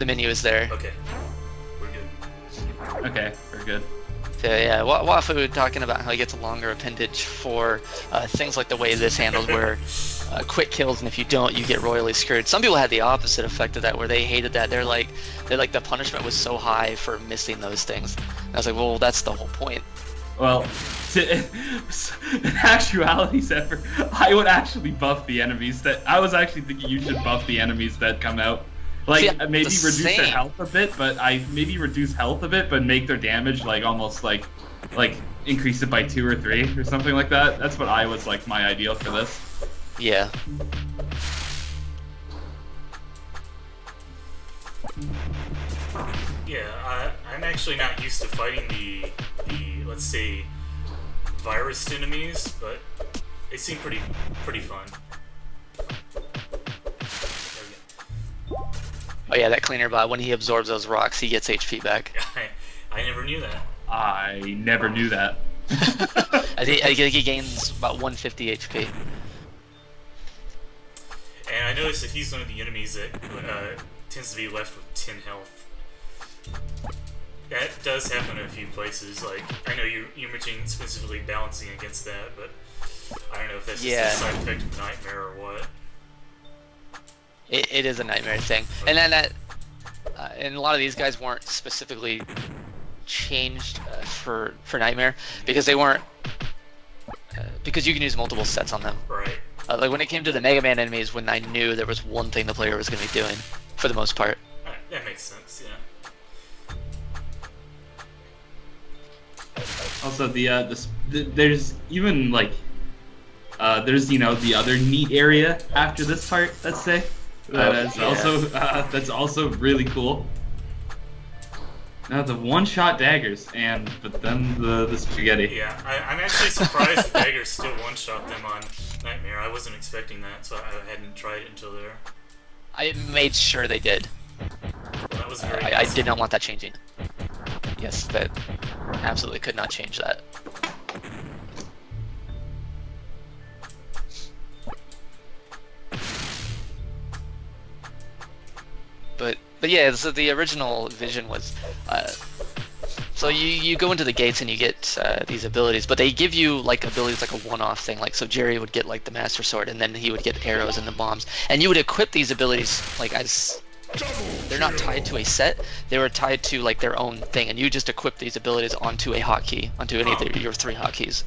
The menu is there. Okay. We're good. Okay, we're good. So yeah, Wafu talking about how he gets a longer appendage for things like the way this handles, where quick kills, and if you don't, you get royally screwed. Some people had the opposite effect of that, where they hated that. They're like the punishment was so high for missing those things. And I was like, well, that's the whole point. Well, in actuality, Zephyr, I would actually buff the enemies that... I was actually thinking you should buff the enemies that come out. Like, See, maybe reduce their health a bit, but make their damage, like, almost, like, increase it by 2 or 3 or something like that. That's what I was, like, my ideal for this. Yeah. Yeah, I'm actually not used to fighting the let's say, virused enemies, but they seem pretty fun. Oh yeah, that cleaner bot, when he absorbs those rocks, he gets HP back. I never knew that. I never knew that. I think he gains about 150 HP. And I noticed that he's one of the enemies that tends to be left with 10 health. That does happen in a few places. Like, I know you're mentioning specifically balancing against that, but I don't know if that's just a side effect of Nightmare or what. It is a Nightmare thing, and then and a lot of these guys weren't specifically changed for Nightmare because they weren't because you can use multiple sets on them. Right. Like when it came to the Mega Man enemies, when I knew there was one thing the player was going to be doing, for the most part. That makes sense. Yeah. Also, there's even like there's the other neat area after this part. Let's say that's also really cool. Now the one-shot daggers, but then the spaghetti. Yeah, I'm actually surprised the daggers still one-shot them on Nightmare. I wasn't expecting that, so I hadn't tried it until there. I made sure they did. That was very I did not want that changing. Yes, that absolutely could not change that. But yeah, so the original vision was, so you go into the gates and you get these abilities, but they give you like abilities like a one-off thing. Like so, Jerry would get like the Master Sword, and then he would get arrows and the bombs, and you would equip these abilities like as they're not tied to a set; they were tied to like their own thing, and you just equip these abilities onto a hotkey, onto any of your 3 hotkeys.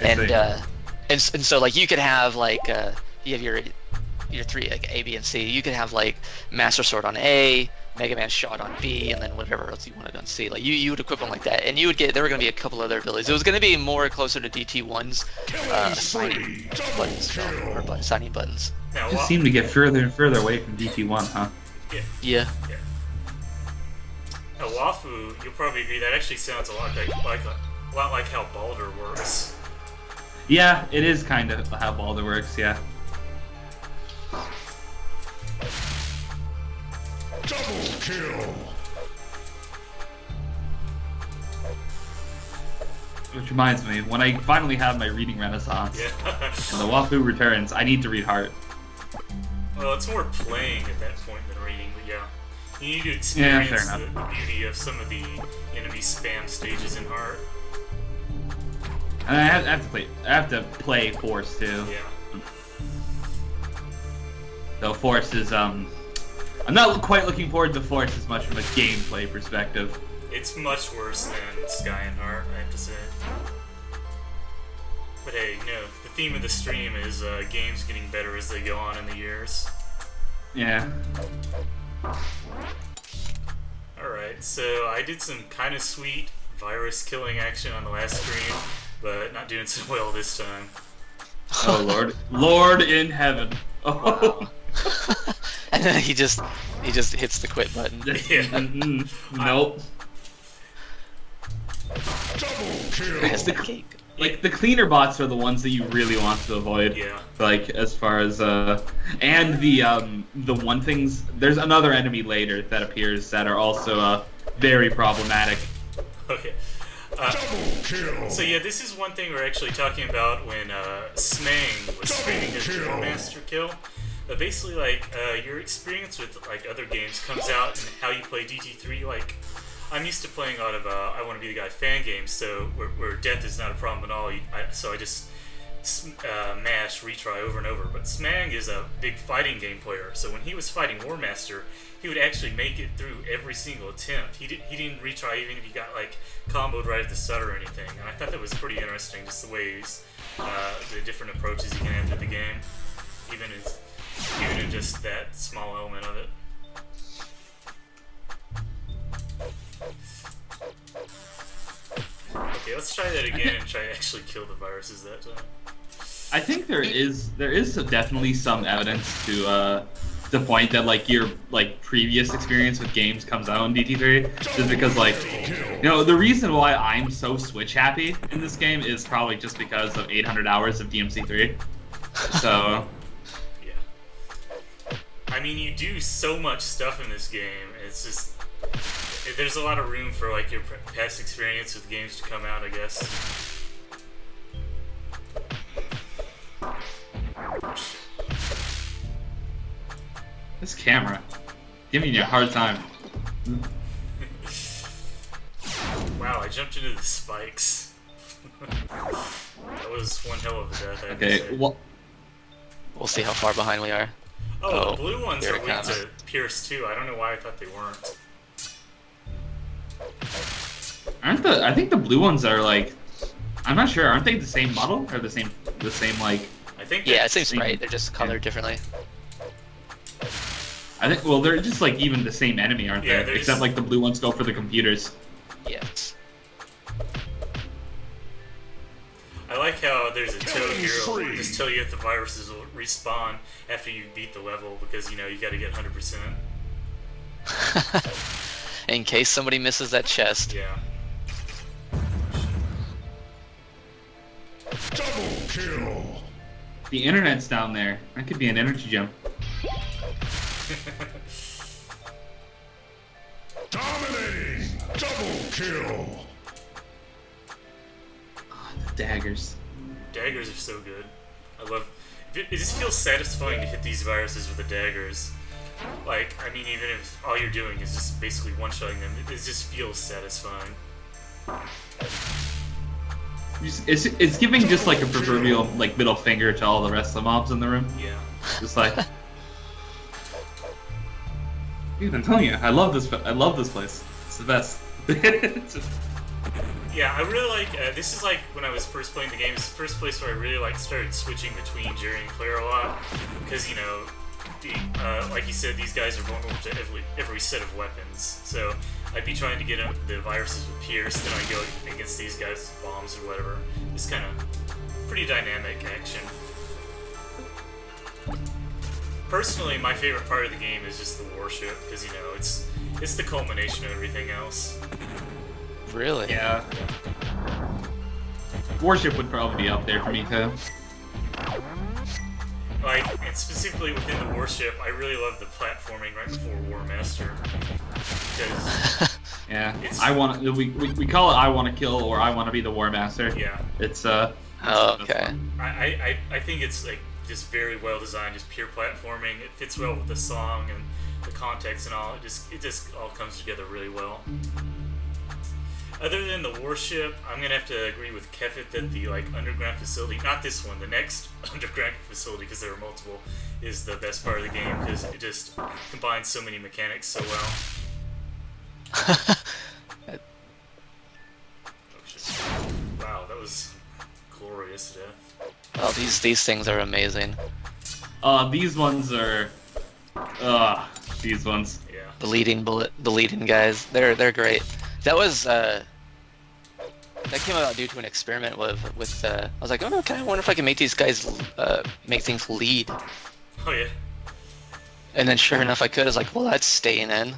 And so like you could have like you have your 3 like A, B, and C. You could have like Master Sword on A, Mega Man Shot on B, and then whatever else you wanted on C. Like you would equip them like that, and you would get. There were going to be a couple other abilities. It was going to be more closer to DT1's assigning buttons or assigning buttons. Now, Just seem to get further and further away from DT1, huh? Yeah. Now, Wafu, you'll probably agree that actually sounds a lot like how Baldur works. Yeah, it is kind of how Baldur works. Yeah. Double kill! Which reminds me, when I finally have my reading renaissance and the Wafu returns, I need to read Heart. Well, it's more playing at that point than reading, but yeah. You need to experience the beauty of some of the enemy spam stages in Heart. And I have to play Force too. Yeah. Though Force is I'm not quite looking forward to Force as much from a gameplay perspective. It's much worse than Sky and Heart, I have to say. But hey, the theme of the stream is games getting better as they go on in the years. Yeah. Alright, so I did some kind of sweet virus killing action on the last stream, but not doing so well this time. Oh Lord. Lord in heaven. Oh. Wow. And then he just hits the quit button. Yeah. Nope. Double kill! That's the cake. Like the cleaner bots are the ones that you really want to avoid. Yeah. Like as far as and the one things, there's another enemy later that appears that are also very problematic. Okay. Double kill! So yeah, this is one thing we're actually talking about when Smang was streaming his War Master kill. Basically, like, your experience with, like, other games comes out in how you play DT3. Like, I'm used to playing a lot of I Want to Be the Guy fan games, so where death is not a problem at all. So I just mash, retry over and over. But Smang is a big fighting game player, so when he was fighting War Master, he would actually make it through every single attempt. He didn't retry even if he got, like, comboed right at the start or anything. And I thought that was pretty interesting, just the ways, the different approaches you can have to the game, even in just that small element of it. Okay, let's try that again and try to actually kill the viruses that time. I think there is definitely some evidence to the point that like your like previous experience with games comes out in DT3, just because like the reason why I'm so Switch happy in this game is probably just because of 800 hours of DMC3. So yeah, I mean you do so much stuff in this game. It's just there's a lot of room for like your past experience with games to come out, I guess. This camera, giving you a hard time. Wow, I jumped into the spikes. That was one hell of a death. Okay, well, we'll see how far behind we are. Oh, the blue ones here are it weak comes. to Pierce too. I don't know why I thought they weren't. I think the blue ones are like, I'm not sure. Aren't they the same model or the same like? I think. Yeah, it seems right. They're just colored differently. I think. Well, they're just like even the same enemy, aren't Yeah, they? they're Except just- like the blue ones go for the computers. Yes. I like how there's a toad here. It'll just tell you if the viruses will respawn after you beat the level because you got to get 100%. In case somebody misses that chest. Yeah. Double kill. The internet's down there. That could be an energy gem. Dominating. Double kill. Oh, the daggers. Daggers are so good. I love. It just feels satisfying to hit these viruses with the daggers. Like, I mean, even if all you're doing is just basically one-shotting them, it just feels satisfying. It's giving just like a proverbial like middle finger to all the rest of the mobs in the room. Yeah. Just like, dude, I'm telling you, I love this place. It's the best. It's just- Yeah, I really like. This is like when I was first playing the game. It's the first place where I really like started switching between Jerry and Claire a lot, because like you said, these guys are vulnerable to every set of weapons. So I'd be trying to get the viruses with Pierce, then I'd go against these guys with bombs or whatever. It's kind of pretty dynamic action. Personally, my favorite part of the game is just the warship, because it's the culmination of everything else. Really? yeah. Warship would probably be up there for me too. Like, and specifically within the warship, I really love the platforming right before War Master. Because, Yeah. It's- I want we call it I want to kill or I want to be the War Master. yeah, It's Oh, okay. I think it's like just very well designed, just pure platforming. It fits well with the song and the context and all. It just all comes together really well. Other than the warship, I'm gonna have to agree with Kefit that the underground facility, not this one, the next underground facility, because there are multiple, is the best part of the game because it just combines so many mechanics so well. Oh, shit. Wow, that was glorious death. Oh, these things are amazing. these ones are these ones. Yeah. The leading guys, they're great. That was that came about due to an experiment with I was like, oh, okay, I wonder if I can make these guys make things lead. Oh yeah. And then sure enough, I could. I was like, well, that's staying in.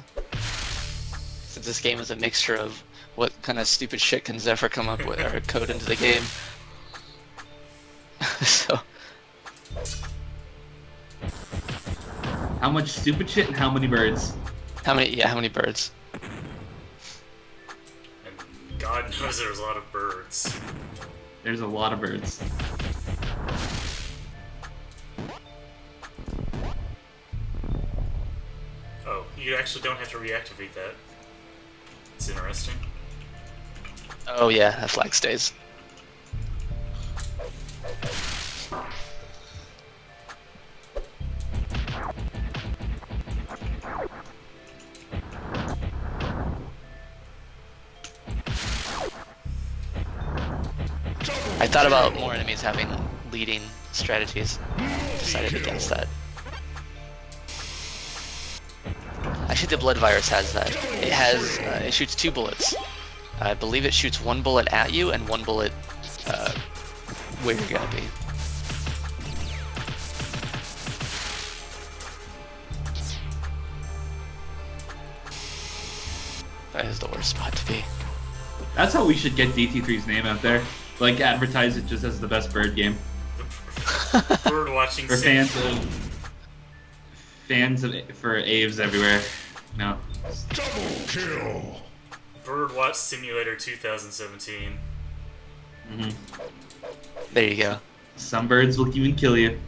Since this game is a mixture of what kind of stupid shit can Zephyr come up with or code into the game. So How much stupid shit and how many birds? how many birds? And God knows there's a lot of birds. There's a lot of birds. You actually don't have to reactivate that. It's interesting. Oh yeah, that flag stays. I thought about more enemies having leading strategies. Decided against that. Actually, the blood virus has that. It has, it shoots 2 bullets. I believe it shoots 1 bullet at you and 1 bullet where you're gonna be. That is the worst spot to be. That's how we should get DT3's name out there. Like, advertise it just as the best bird game. Bird watching For for Aves everywhere. No. Double kill. Birdwatch Simulator 2017. There you go. Some birds will even kill you.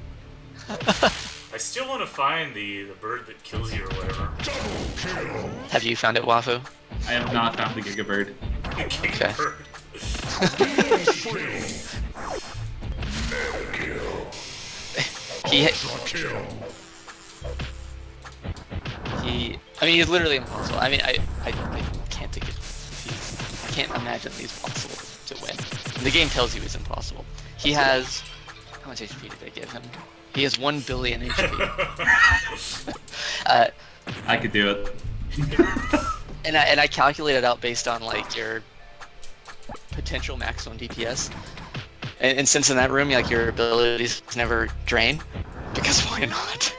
I still want to find the bird that kills you or whatever. Double kill. Have you found it, Wafu? I have not found the Gigabird. Okay. Bird. He, Kill. I mean, he's literally impossible. I mean, I can't think I can't imagine he's possible to win. The game tells you he's impossible. He has, how much HP did I give him? He has 1 billion HP. I could do it. And I calculated out based on like your potential maximum DPS. And since in that room, like your abilities never drain, because why not?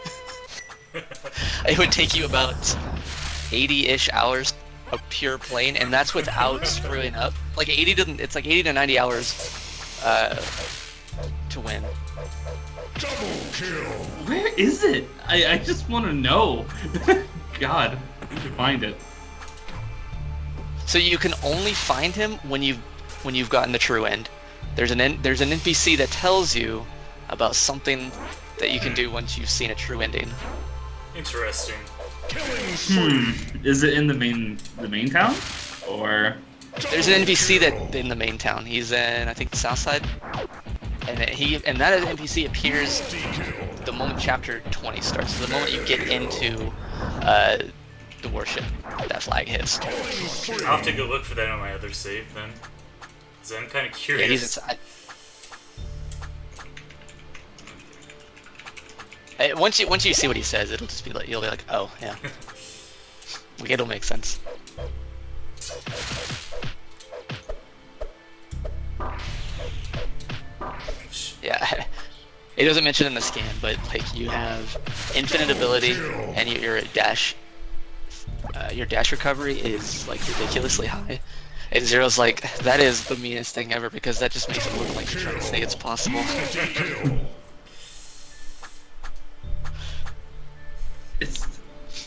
It would take you about 80-ish hours of pure playing, and that's without screwing up. Like 80 doesn't. It's like 80 to 90 hours to win. Double kill. Where is it? I just want to know. God, I need to find it. So you can only find him when you've gotten the true end. There's an NPC that tells you about something that you can do once you've seen a true ending. Interesting. Is it in the main town, or? There's an NPC that in the main town. He's in, I think, the south side, and that NPC appears the moment chapter 20 starts. So the moment you get into the warship, that flag hits. I'll have to go look for that on my other save then, because I'm kind of curious. Yeah, he's inside. Once you see what he says, it'll just be like, you'll be like, oh yeah, like, it'll make sense. Yeah, it doesn't mention in the scan, but like you have infinite ability, and your dash recovery is like ridiculously high. And Zero's like, that is the meanest thing ever, because that just makes it look like you're trying to say it's possible.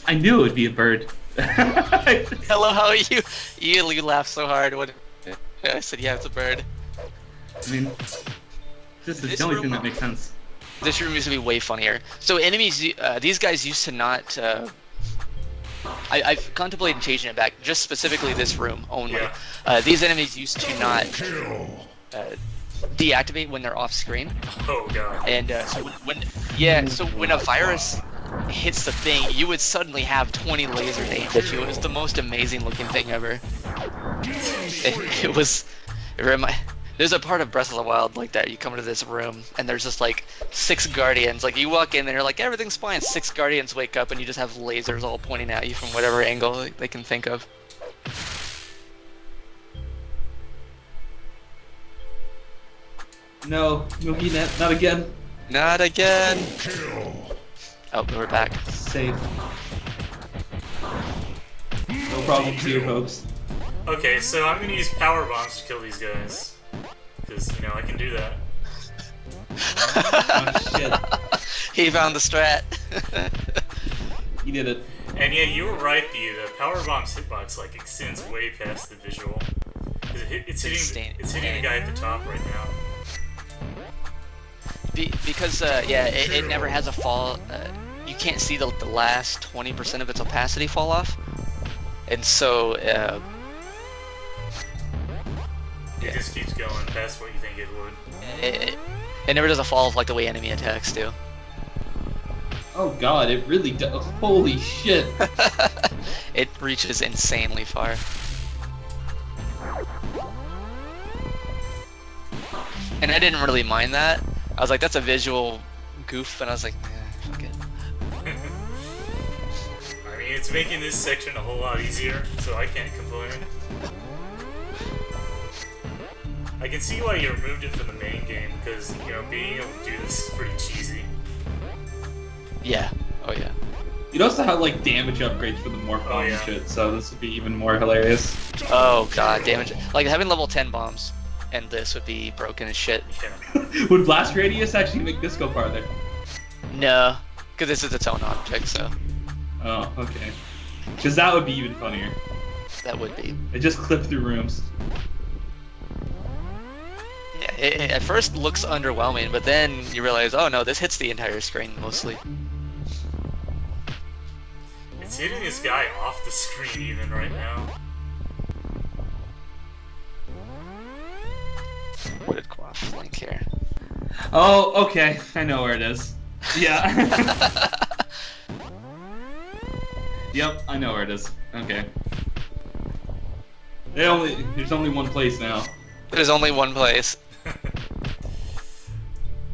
I knew it would be a bird. Hello, how are you? You laughed so hard when I said, yeah, it's a bird. I mean, this is the only thing that makes sense. This room used to be way funnier. So enemies, these guys used to not. I've contemplated changing it back, just specifically this room only. Yeah. These enemies used to not deactivate when they're off screen. Oh god. And so when a virus hits the thing, you would suddenly have 20 lasers aimed at you. It was the most amazing looking thing ever. There's a part of Breath of the Wild like that. You come into this room and there's just like 6 guardians. Like you walk in and you're like, everything's fine. 6 guardians wake up and you just have lasers all pointing at you from whatever angle they can think of. No, MogiNet, not again. Not again. Oh, we're back. Safe. No problems here, folks. Okay, so I'm gonna use power bombs to kill these guys. Because, you know, I can do that. Oh shit. He found the strat. He did it. And yeah, you were right, the power bomb's hitbox like extends way past the visual. 'Cause it's hitting the guy at the top right now. Because it never has a fall. you can't see the last 20% of its opacity fall off, and so It just keeps going past what you think it would. it never does a fall off like the way enemy attacks do. Oh god, it really does. Holy shit. It reaches insanely far. And I didn't really mind that. I was like, that's a visual goof, and I was like, fuck it. I mean, it's making this section a whole lot easier, so I can't complain. I can see why you removed it from the main game, because, you know, being able to do this is pretty cheesy. Yeah. Oh yeah. You'd also have like damage upgrades for the more bomb yeah. shit, so this would be even more hilarious. Oh god, damage. Like having level 10 bombs and this would be broken as shit. Yeah. Would blast radius actually make this go farther? No, because this is its own object, so Oh, okay. Because that would be even funnier. that would be. It just clipped through rooms. Yeah, it at first looks underwhelming, but then you realize, oh no, this hits the entire screen mostly. It's hitting this guy off the screen even right now. What did Quaff link here? Oh, okay. I know where it is. Yeah. Yep, I know where it is. Okay. There's only one place now. There's only one place.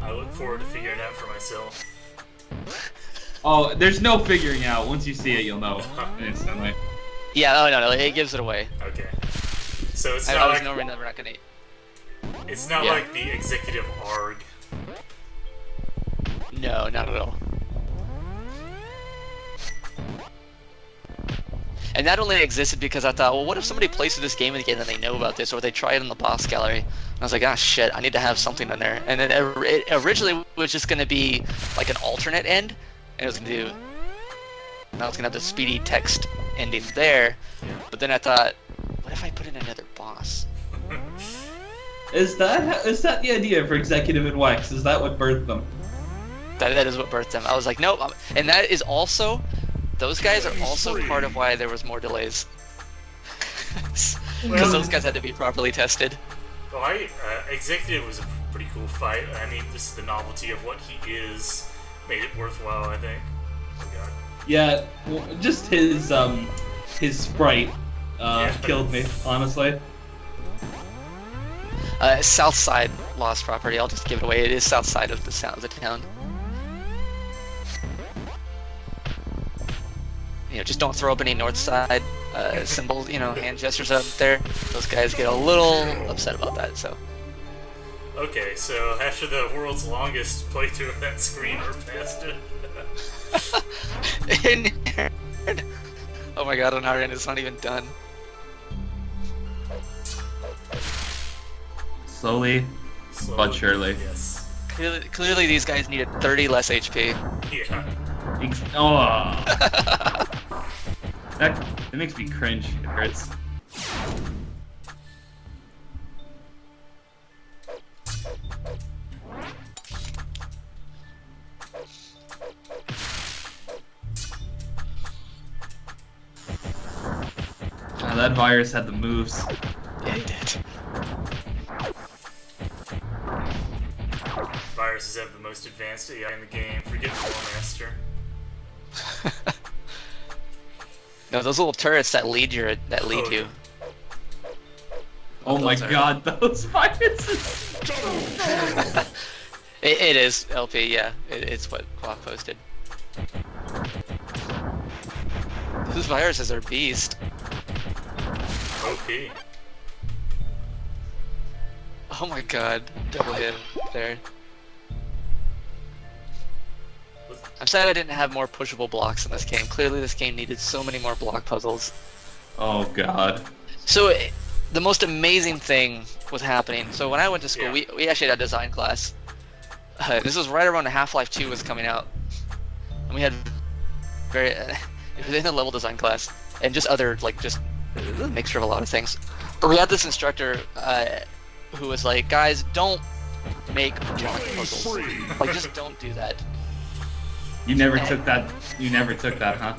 I look forward to figuring it out for myself. Oh, there's no figuring out. Once you see it, you'll know instantly. Yeah, oh no, it gives it away. Okay. So it's I not was like never not gonna. it's not Yeah. like the executive ARG. No, not at all. And that only existed because I thought, well, what if somebody plays this game again and they know about this, or they try it in the boss gallery? And I was like, ah, shit, I need to have something in there. And then it originally was just going to be like an alternate end, and it was going to do. Now it's going to have the speedy text ending there. But then I thought, what if I put in another boss? Is that the idea for Executive and Wex? Is that what birthed them? That is what birthed them. I was like, nope. And that is also. Those guys are also part of why there was more delays. Because those guys had to be properly tested. Well, Executive was a pretty cool fight. I mean, this is the novelty of what he is made it worthwhile, I think. Oh god. Yeah, well, just his sprite Yeah. killed me, honestly. South side lost property. I'll just give it away. It is south side of the town. You know, just don't throw up any north side symbols, you know, hand gestures up there. Those guys get a little upset about that, so. Okay, so after the world's longest playthrough of that screen, we're past it. Oh my god, on our end, it's not even done. Slowly, but surely. Yes. Clearly these guys needed 30 less HP. Yeah. Oh. That makes me cringe. It hurts. That virus had the moves. Yeah, he did. Viruses have the most advanced AI in the game. Forget Master. No, those little turrets that lead you. Oh my Those are- god, those viruses! It is LP, yeah. It's what Quack posted. Those viruses are beast. OP. Oh my god, double hit there. I'm sad I didn't have more pushable blocks in this game. Clearly this game needed so many more block puzzles. Oh god. So the most amazing thing was happening. So when I went to school, Yeah. we actually had a design class. This was right around when Half-Life 2 was coming out. And we had it was in a level design class. And just other, like, just a mixture of a lot of things. But we had this instructor who was like, guys, don't make block puzzles. Like, just don't do that. You never took that. You never took that, huh?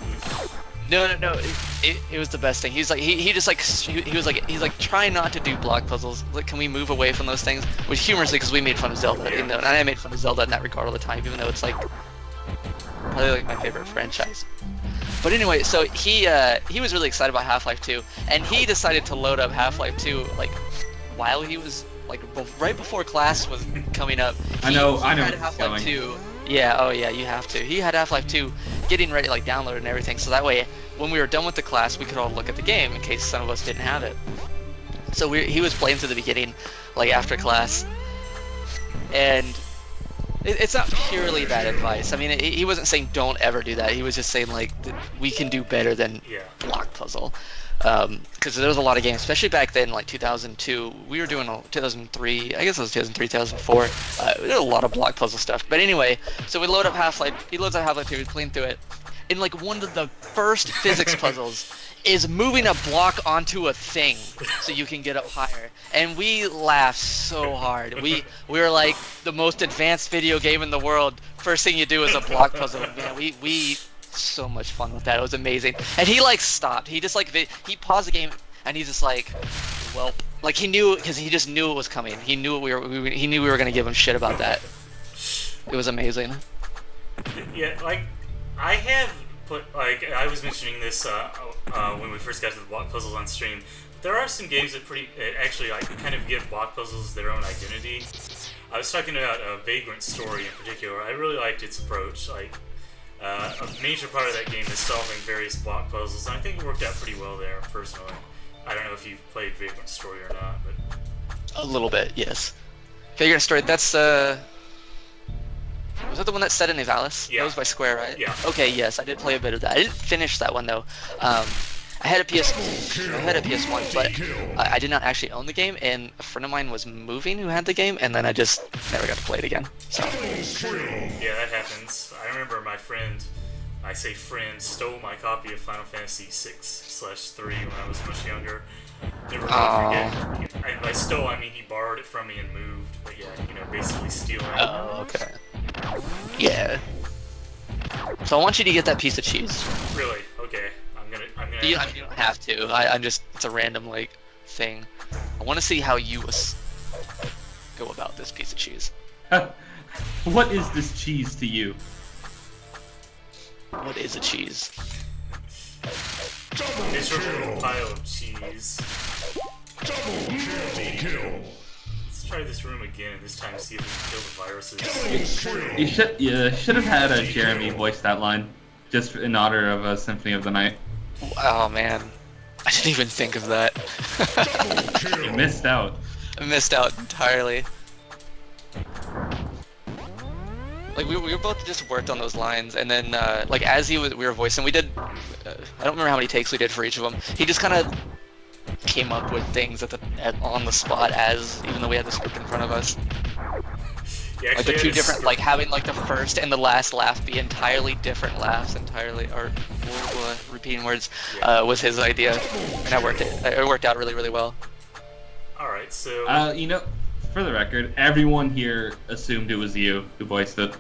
No. It was the best thing. He's like he just like he's like trying not to do block puzzles. Like, can we move away from those things? Which humorously, because we made fun of Zelda, you know, and I made fun of Zelda in that regard all the time, even though it's like probably like my favorite franchise. But anyway, so he was really excited about Half-Life 2, and he decided to load up Half-Life 2 like while he was like right before class was coming up. I know. Had Where it's Half-Life going. 2. Yeah, oh yeah, you have to. He had Half-Life 2 getting ready, like downloaded and everything, so that way when we were done with the class, we could all look at the game in case some of us didn't have it. So he was playing through the beginning, like after class, and it's not purely bad advice. I mean, he wasn't saying don't ever do that. He was just saying like we can do better than block puzzle. Because there was a lot of games, especially back then, like 2002. We were doing 2003, I guess it was 2003, 2004. There was a lot of block puzzle stuff. But anyway, so we load up Half-Life. He loads up Half-Life 2. He's playing through it. And like one of the first physics puzzles is moving a block onto a thing so you can get up higher. And we laughed so hard. We were like the most advanced video game in the world. First thing you do is a block puzzle. Man, we so much fun with that. It was amazing. And he like stopped. He just like he paused the game and he's just like, well, like he knew, because he just knew it was coming. He knew he knew we were gonna give him shit about that. It was amazing. Yeah, like I have put, like I was mentioning this when we first got to the block puzzles on stream. There are some games that actually like kind of give block puzzles their own identity. I was talking about Vagrant Story in particular. I really liked its approach. Like a major part of that game is solving various block puzzles, and I think it worked out pretty well there, personally. I don't know if you've played Vagrant Story or not, but... A little bit, yes. Vagrant Story, that's, was that the one that's set in Ivalice? Yeah. That was by Square, right? Yeah. Okay, yes, I did play a bit of that. I didn't finish that one, though. I had a PS1, but I did not actually own the game, and a friend of mine was moving who had the game, and then I just never got to play it again. So. Yeah, that happens. I remember my friend, I say friend, stole my copy of Final Fantasy 6/3 when I was much younger. Never really forget. And by stole, I mean he borrowed it from me and moved. But yeah, you know, basically stealing. Oh, okay. Yeah. So I want you to get that piece of cheese. Really? Okay. I'm gonna. You don't have to. I'm just. It's a random like thing. I want to see how you go about this piece of cheese. What is this cheese to you? What is a cheese? Miserable pile of cheese. Double kill. Let's try this room again. This time, see if we can kill the viruses. You should have had a Jeremy voice that line, just in honor of a Symphony of the Night. Oh man, I didn't even think of that. You missed out. I missed out entirely. Like we were both just worked on those lines, and then like as we were voicing, we did. I don't remember how many takes we did for each of them. He just kind of came up with things on the spot, even though we had the script in front of us. Like the two different, like having like the first and the last laugh be entirely different laughs, or repeating words, was his idea, and it worked out really, really well. All right, so. You know, for the record, everyone here assumed it was you who voiced it.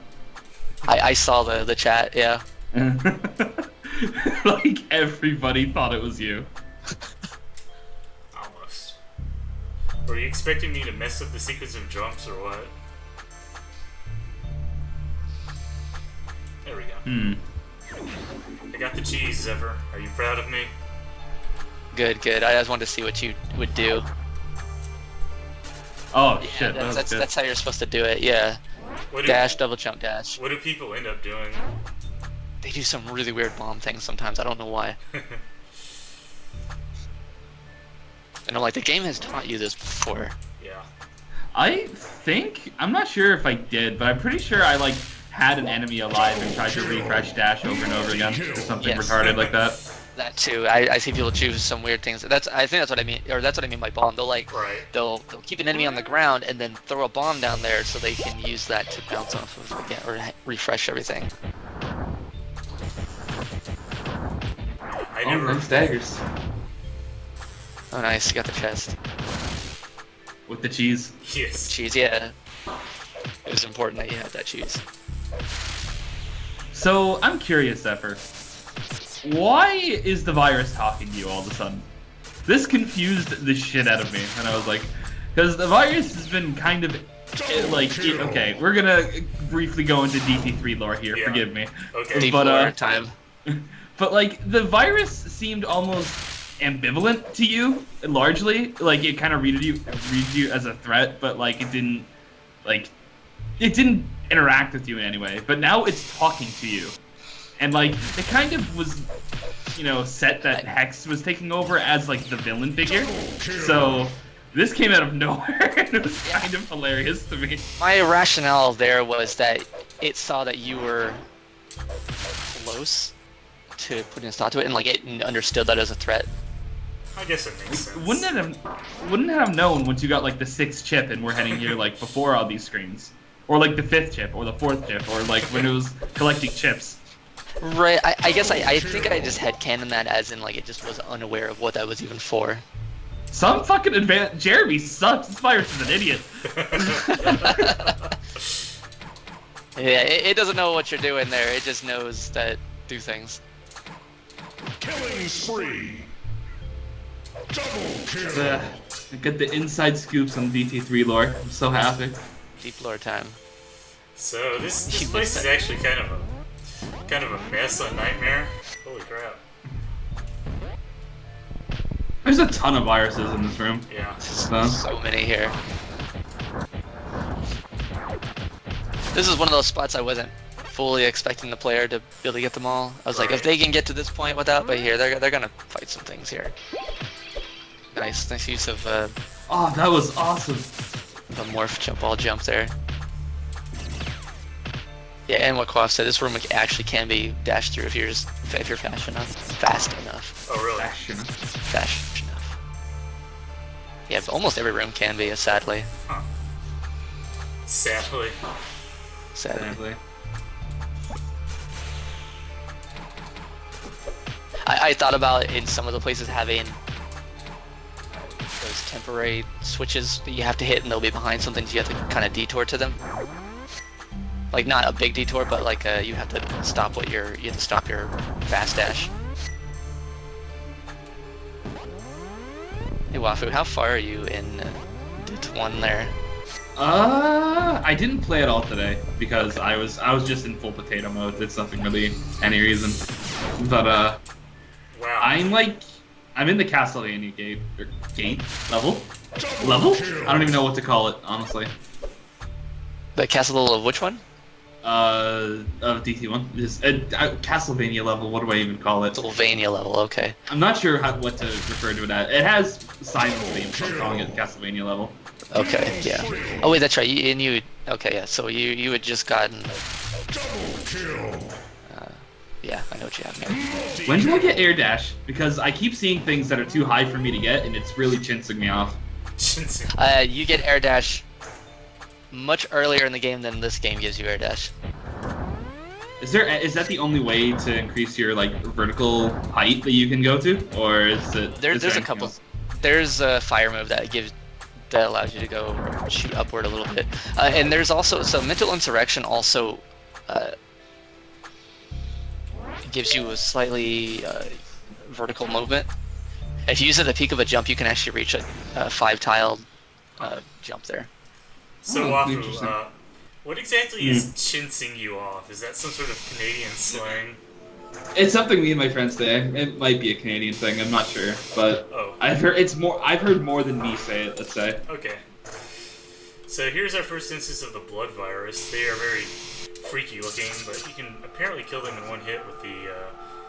I saw the chat, yeah. Like everybody thought it was you. Almost. Were you expecting me to mess up the sequence of jumps or what? There we go. I got the cheese, Zephyr. Are you proud of me? Good. I just wanted to see what you would do. Oh Yeah, shit, that's how you're supposed to do it. Yeah. Dash, double jump, dash. What do people end up doing? They do some really weird bomb things sometimes. I don't know why. And I'm like, the game has taught you this before. Yeah. I'm not sure if I did, but I'm pretty sure I like had an enemy alive and tried to refresh dash over and over again, or something retarded like that. That too. I see people choose some weird things. I think that's what I mean, or that's what I mean by bomb. They'll keep an enemy on the ground and then throw a bomb down there so they can use that to bounce off of again or refresh everything. I never. Nice daggers. Oh nice, you got the chest. With the cheese. Yes. Cheese, yeah. It was important that you had that cheese. So I'm curious, Zephyr. Why is the virus talking to you all of a sudden? This confused the shit out of me, and I was like, because the virus has been kind of okay, we're gonna briefly go into DT3 lore here. Yeah. Forgive me. Okay. Deep But, lore time. But like the virus seemed almost ambivalent to you, largely. Like it kind of read you as a threat, but like it didn't interact with you in any way. But now it's talking to you, and like it kind of was, set that Hex was taking over as like the villain figure. So this came out of nowhere, and it was kind of hilarious to me. My rationale there was that it saw that you were close to putting a stop to it, and like it understood that as a threat. I guess it makes sense. Wouldn't it have known once you got like the 6th chip and we're heading here like before all these screens, or like the 5th chip or the 4th chip, or like when it was collecting chips? Right. I guess I think I just headcanon that as in like it just was unaware of what that was even for. Some fucking Jeremy sucks. This virus is an idiot. Yeah, it doesn't know what you're doing there. It just knows that do things. Killing spree. Double kill. I get the inside scoops on DT3 lore. I'm so happy. Deep lore time. So this place is actually kind of a mess on Nightmare. Holy crap. There's a ton of viruses in this room. Yeah. So many here. This is one of those spots I wasn't fully expecting the player to be able to get them all. I was like, if they can get to this point without, but here they're gonna fight some things here. Nice use of Oh, that was awesome. the morph jump there. Yeah, and what Quaff said, this room actually can be dashed through if you're fast enough. Oh really? Fast enough. Yeah, but almost every room can be, sadly. Huh. Sadly. Sadly. I thought about in some of the places having those temporary switches that you have to hit and they'll be behind something, so you have to kind of detour to them. Like not a big detour, but like you have to stop your fast dash. Hey Wafu, how far are you in DT1 there? I didn't play at all today because I was just in full potato mode. It's nothing really any reason. But Wow. I'm in the Castlevania gate level. I don't even know what to call it, honestly. The castle of which one? Of DT1. Just Castlevania level. What do I even call it? Castlevania level. Okay. I'm not sure what to refer to it as. It has silence theme, so I'm calling it Castlevania level. Okay. Yeah. Oh wait, that's right. Okay. Yeah. So you had just gotten. Double kill. Yeah, I know what you have here. When do I get air dash? Because I keep seeing things that are too high for me to get, and it's really chinsing me off. You get air dash much earlier in the game than this game gives you air dash. Is that the only way to increase your like vertical height that you can go to, or is it? There's a couple. Else? There's a fire move that allows you to go shoot upward a little bit, and there's also mental insurrection also gives you a slightly vertical movement. If you use it at the peak of a jump, you can actually reach a 5-tile jump there. So interesting. Wafu, what exactly is chinsing you off? Is that some sort of Canadian slang? It's something me and my friends say. It might be a Canadian thing. I'm not sure, but I've heard more than me say it. Let's say. Okay. So here's our first instance of the blood virus. They are very freaky looking, but you can apparently kill them in one hit with the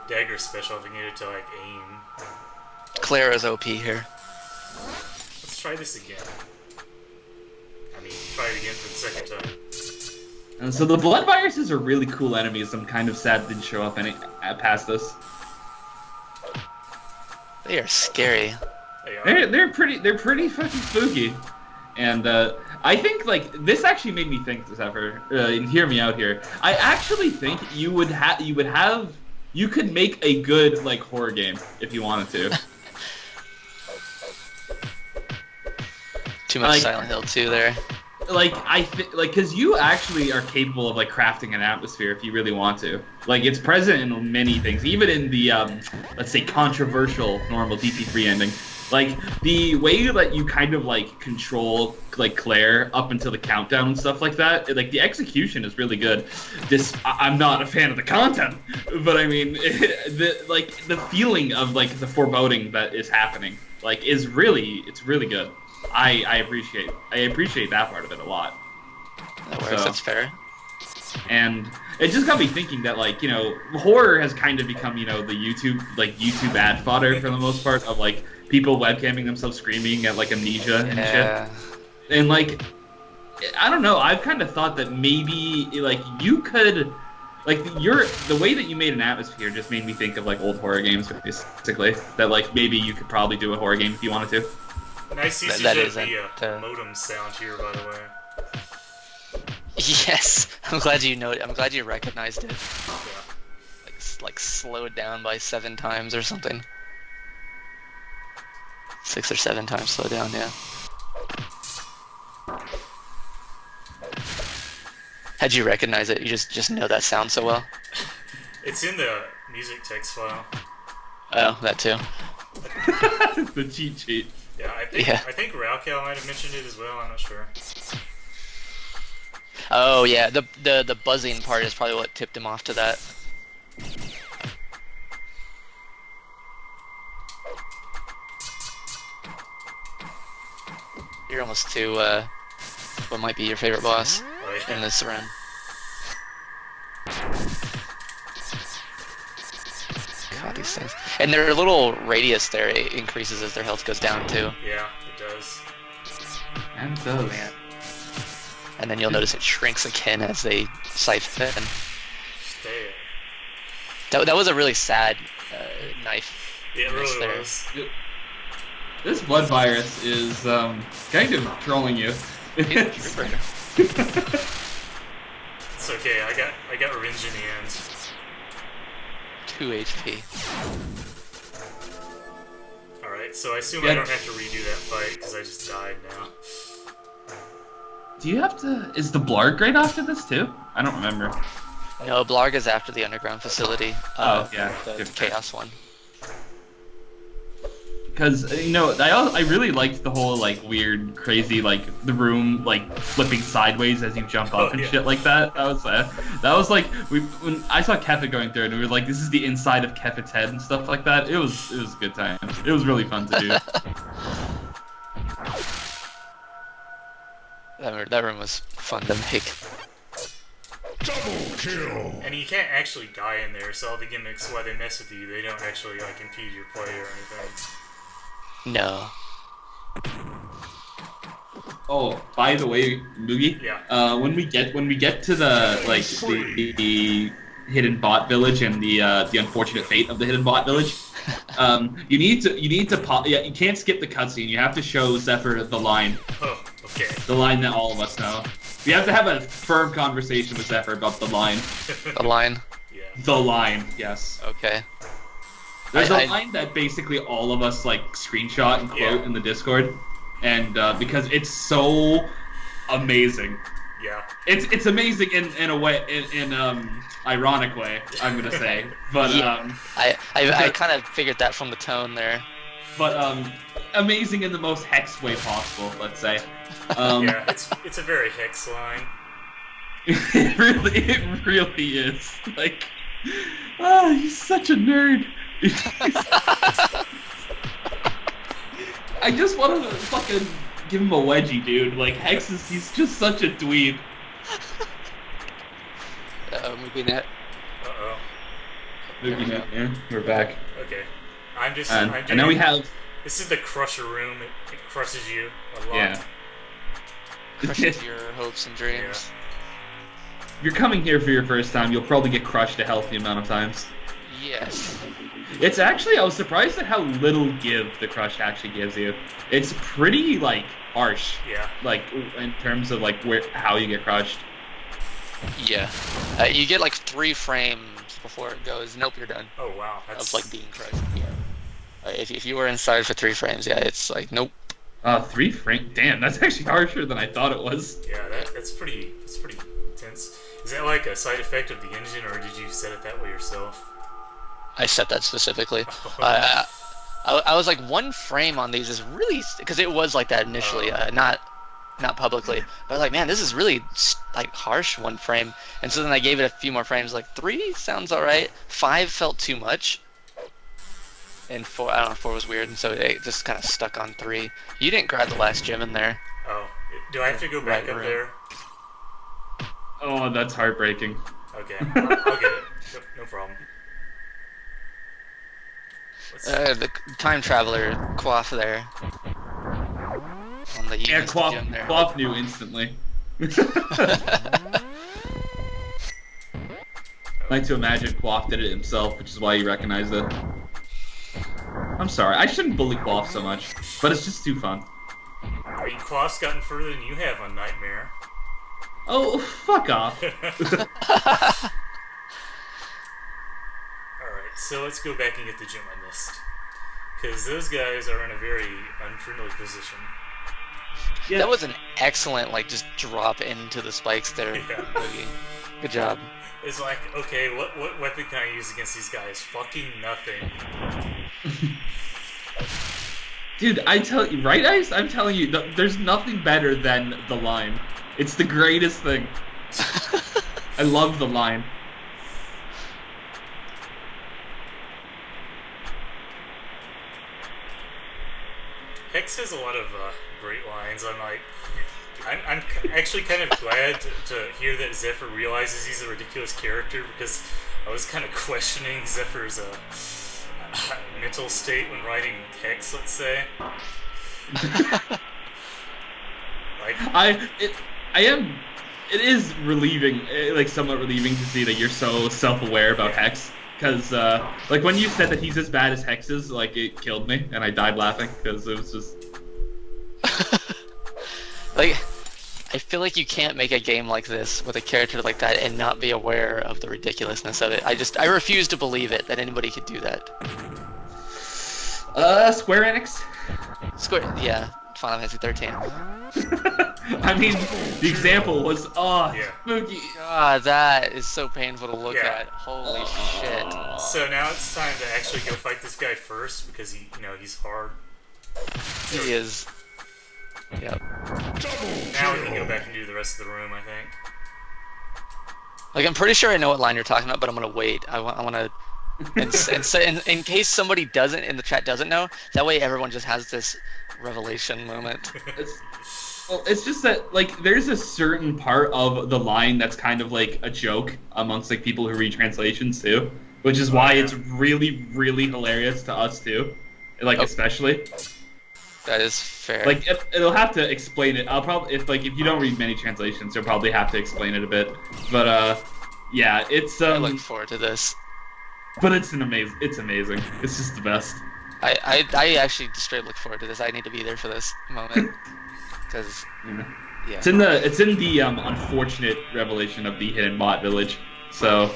dagger special if you need it to like aim. Clara's OP here. Let's try this again. I mean, try it again for the second time. And so the blood viruses are really cool enemies. I'm kind of sad they didn't show up past us. They are scary. They are. They're pretty fucking spooky, and I think like this actually made me think this ever. And hear me out here. I actually think you could make a good like horror game if you wanted to. Too much Silent Hill 2 there. like because you actually are capable of like crafting an atmosphere if you really want to. Like it's present in many things, even in the let's say controversial normal DT3 ending. Like the way that you kind of like control like Claire up until the countdown and stuff like that, like the execution is really good. I'm not a fan of the content, but I mean the feeling of like the foreboding that is happening like it's really good. I appreciate that part of it a lot. That works. That's fair. And it just got me thinking that like horror has kind of become the YouTube ad fodder for the most part of like people webcamming themselves screaming at like amnesia and shit. And like I don't know, I've kind of thought that maybe like you could like the way that you made an atmosphere just made me think of like old horror games basically. That like maybe you could probably do a horror game if you wanted to. Nice usage of the modem sound here, by the way. Yes, I'm glad you know it. I'm glad you recognized it. Yeah. Like slowed down by 7 times or something. 6 or 7 times slowed down, yeah. How'd you recognize it? You just know that sound so well? It's in the music text file. Oh, that too. The cheat sheet. Yeah, I think Raocow might have mentioned it as well. I'm not sure. Oh yeah, the buzzing part is probably what tipped him off to that. You're almost to what might be your favorite boss in this run. God, these things. And their little radius there increases as their health goes down too. Yeah, it does. And it does. Man. And then you'll notice it shrinks again as they siphon. That was a really sad knife. Yeah, it really there. was. This blood virus is kind of trolling you. It's okay. I got revenge in the end. 2 HP. Alright, so I assume I don't have to redo that fight because I just died now. Do you have to... Is the Blarg right after this too? I don't remember. No, Blarg is after the underground facility. Oh, yeah. The Chaos one. Because, I really liked the whole, like, weird, crazy, like, the room, like, flipping sideways as you jump up and shit like that. That was like, when I saw Kefit going through it, and we were like, this is the inside of Kefit's head and stuff like that. It was good times. It was really fun to do. That room was fun to make. Double kill. And you can't actually die in there, so all the gimmicks, why they mess with you, they don't actually, like, impede your play or anything. No. Oh, by the way, Moogie. Yeah. When we get to the like the hidden bot village and the unfortunate fate of the hidden bot village, you need to pop. Yeah, you can't skip the cutscene. You have to show Zephyr the line. Oh, okay. The line that all of us know. You have to have a firm conversation with Zephyr about the line. The line? Yeah. The line, yes. Okay. There's a line that basically all of us like screenshot and quote in the Discord, and because it's so amazing. Yeah. It's amazing in a way, in ironic way, I'm gonna say, but I kind of figured that from the tone there. But amazing in the most hex way possible, let's say. Yeah, it's a very hex line. It really is. Like, he's such a nerd. I just want to fucking give him a wedgie, dude. Like, Hex he's just such a dweeb. Movie net. Uh-oh. Movie net, yeah. We're back. Okay. And now we have... This is the crusher room. It crushes you a lot. Yeah. Crushes your hopes and dreams. Yeah. If you're coming here for your first time, you'll probably get crushed a healthy amount of times. Yes. It's actually, I was surprised at how little give the crush actually gives you. It's pretty, like, harsh. Yeah. Like, in terms of, like, how you get crushed. Yeah. You get, like, 3 frames before it goes, nope, you're done. Oh, wow. That's... Of, like, being crushed. Yeah. If you were inside for 3 frames, yeah, it's like, nope. 3 frame. Damn, that's actually harsher than I thought it was. Yeah, that's pretty intense. Is that like a side effect of the engine, or did you set it that way yourself? I set that specifically. I was like, 1 frame on these is really, because it was like that initially, not publicly. But I was like, man, this is really like harsh 1 frame. And so then I gave it a few more frames. Like 3 sounds all right. 5 felt too much. And 4, I don't know, 4 was weird. And so it just kind of stuck on 3. You didn't grab the last gem in there. Oh, do I have to go back up there? Oh, that's heartbreaking. Okay, I'll get it. No problem. The time traveler quaff there. On the Yeah, gem there. Quaff knew instantly. I like to imagine Quaff did it himself, which is why he recognized it. I'm sorry, I shouldn't bully Quaff so much, but it's just too fun. I mean, Quaff's gotten further than you have on Nightmare. Oh, fuck off. Alright, so let's go back and get the gem I missed. Because those guys are in a very unfriendly position. Yeah. That was an excellent, like, just drop into the spikes there. Yeah. Boogie. Good job. It's like, okay, what weapon can I use against these guys? Fucking nothing. Dude, I tell you, right, Ice? I'm telling you, there's nothing better than the line. It's the greatest thing. I love the line. Hex has a lot of great lines. I'm actually kind of glad to hear that Zephyr realizes he's a ridiculous character, because I was kind of questioning Zephyr's mental state when writing Hex, let's say. It is relieving, like somewhat relieving to see that you're so self-aware about Hex. Because, like, when you said that he's as bad as Hex is, like, it killed me, and I died laughing, because it was just... Like, I feel like you can't make a game like this with a character like that and not be aware of the ridiculousness of it. I refuse to believe it, that anybody could do that. Square Enix? Yeah, Final Fantasy 13. I mean, the example was, spooky. God, that is so painful to look Yeah. at. Holy shit. So now it's time to actually go fight this guy first, because he's hard. He is. Yep. Now we can go back and do the rest of the room, I think. Like, I'm pretty sure I know what line you're talking about, but I'm gonna wait. I want to... in case somebody in the chat doesn't know, that way everyone just has this revelation moment. It's just that, like, there's a certain part of the line that's kind of like a joke amongst like people who read translations too, which is why it's really, really hilarious to us too, like especially. That is fair. Like it'll have to explain it. I'll probably if you don't read many translations, you'll probably have to explain it a bit. But yeah, it's I look forward to this. But it's amazing. It's just the best. I actually just straight look forward to this. I need to be there for this moment. Because, yeah. It's in the unfortunate revelation of the hidden bot village. So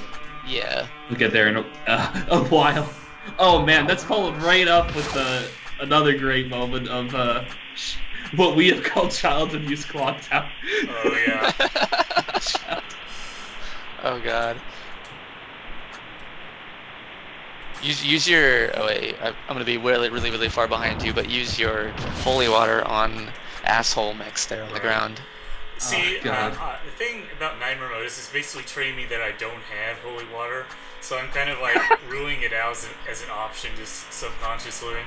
yeah, we'll get there in a while. Oh man, that's followed right up with another great moment of what we have called child abuse clock tower. Oh yeah. Oh god. Use your. Oh wait, I'm gonna be really far behind you, but use your holy water on asshole mix there on the ground. See, the thing about Nightmare mode is it's basically training me that I don't have holy water, so I'm kind of like ruling it out as an option, just subconsciously.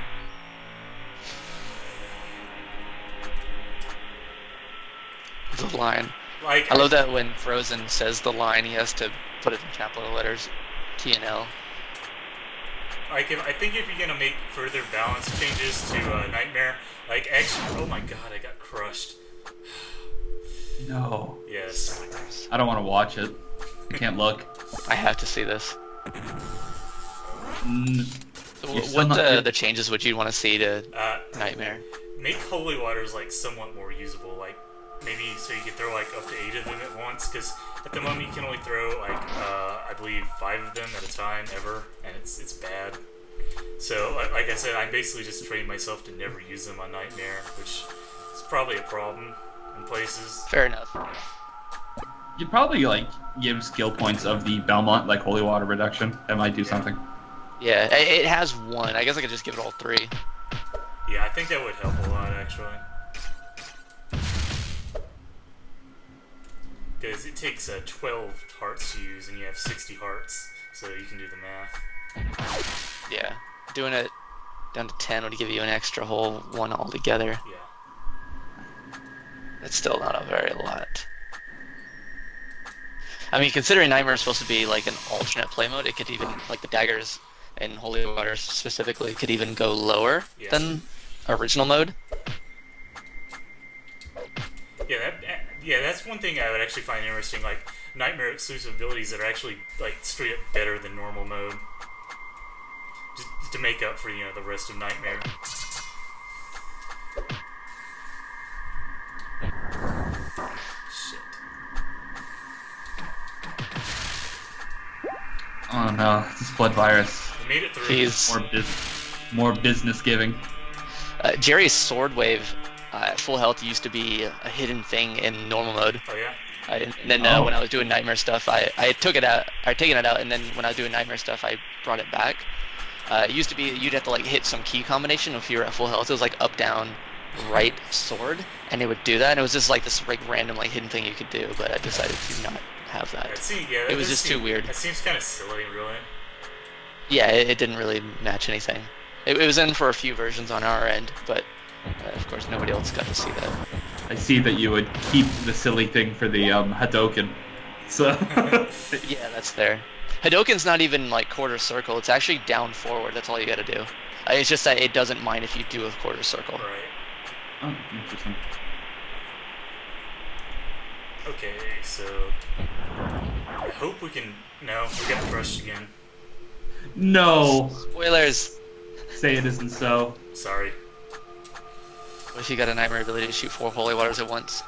The line. Like, I love that when Frozen says the line, he has to put it in capital letters, T and L. Like, I think if you're gonna make further balance changes to Nightmare, like, actually, oh my god, I got crushed. No. Yes. I don't want to watch it. I can't look. I have to see this. What the changes would you want to see to Nightmare? Make holy waters like somewhat more usable, like maybe so you could throw like up to 8 of them at once, because at the moment you can only throw like I believe 5 of them at a time ever, and it's bad. So, like I said, I'm basically just training myself to never use them on Nightmare, which is probably a problem in places. Fair enough. You'd probably like give skill points of the Belmont like Holy Water reduction. That might do something. Yeah, it has one. I guess I could just give it all 3. Yeah, I think that would help a lot, actually. Because it takes 12 hearts to use, and you have 60 hearts, so you can do the math. Yeah, doing it down to 10 would give you an extra whole 1 altogether. Yeah. That's still not a very lot. I mean, considering Nightmare is supposed to be like an alternate play mode, it could even, like the daggers and Holy Water specifically, could even go lower than original mode. Yeah, that's one thing I would actually find interesting, like Nightmare exclusive abilities that are actually like straight up better than normal mode. Just to make up for, you know, the rest of Nightmare. Shit. Oh no, this blood virus. We made it through. He's More business giving. Jerry's Sword Wave at full health used to be a hidden thing in normal mode. Oh yeah? And then when I was doing Nightmare stuff, I took it out. I'd taken it out, and then when I was doing Nightmare stuff, I brought it back. It used to be you'd have to like hit some key combination if you were at full health. It was like up, down, right, sword, and it would do that. And it was just like this like random like hidden thing you could do, but I decided to not have that. It was just too weird. That seems kind of silly, really. Yeah, it didn't really match anything. It was in for a few versions on our end, but of course nobody else got to see that. I see that you would keep the silly thing for the Hadoken. So Yeah, that's fair. Hadoken's not even like quarter circle, it's actually down forward, that's all you gotta do. It's just that it doesn't mind if you do a quarter circle. Right. oh, interesting. Okay, so I hope we can. No, we got crushed again. No, Spoilers! say it isn't so. Sorry. What if you got a Nightmare ability to shoot 4 Holy Waters at once?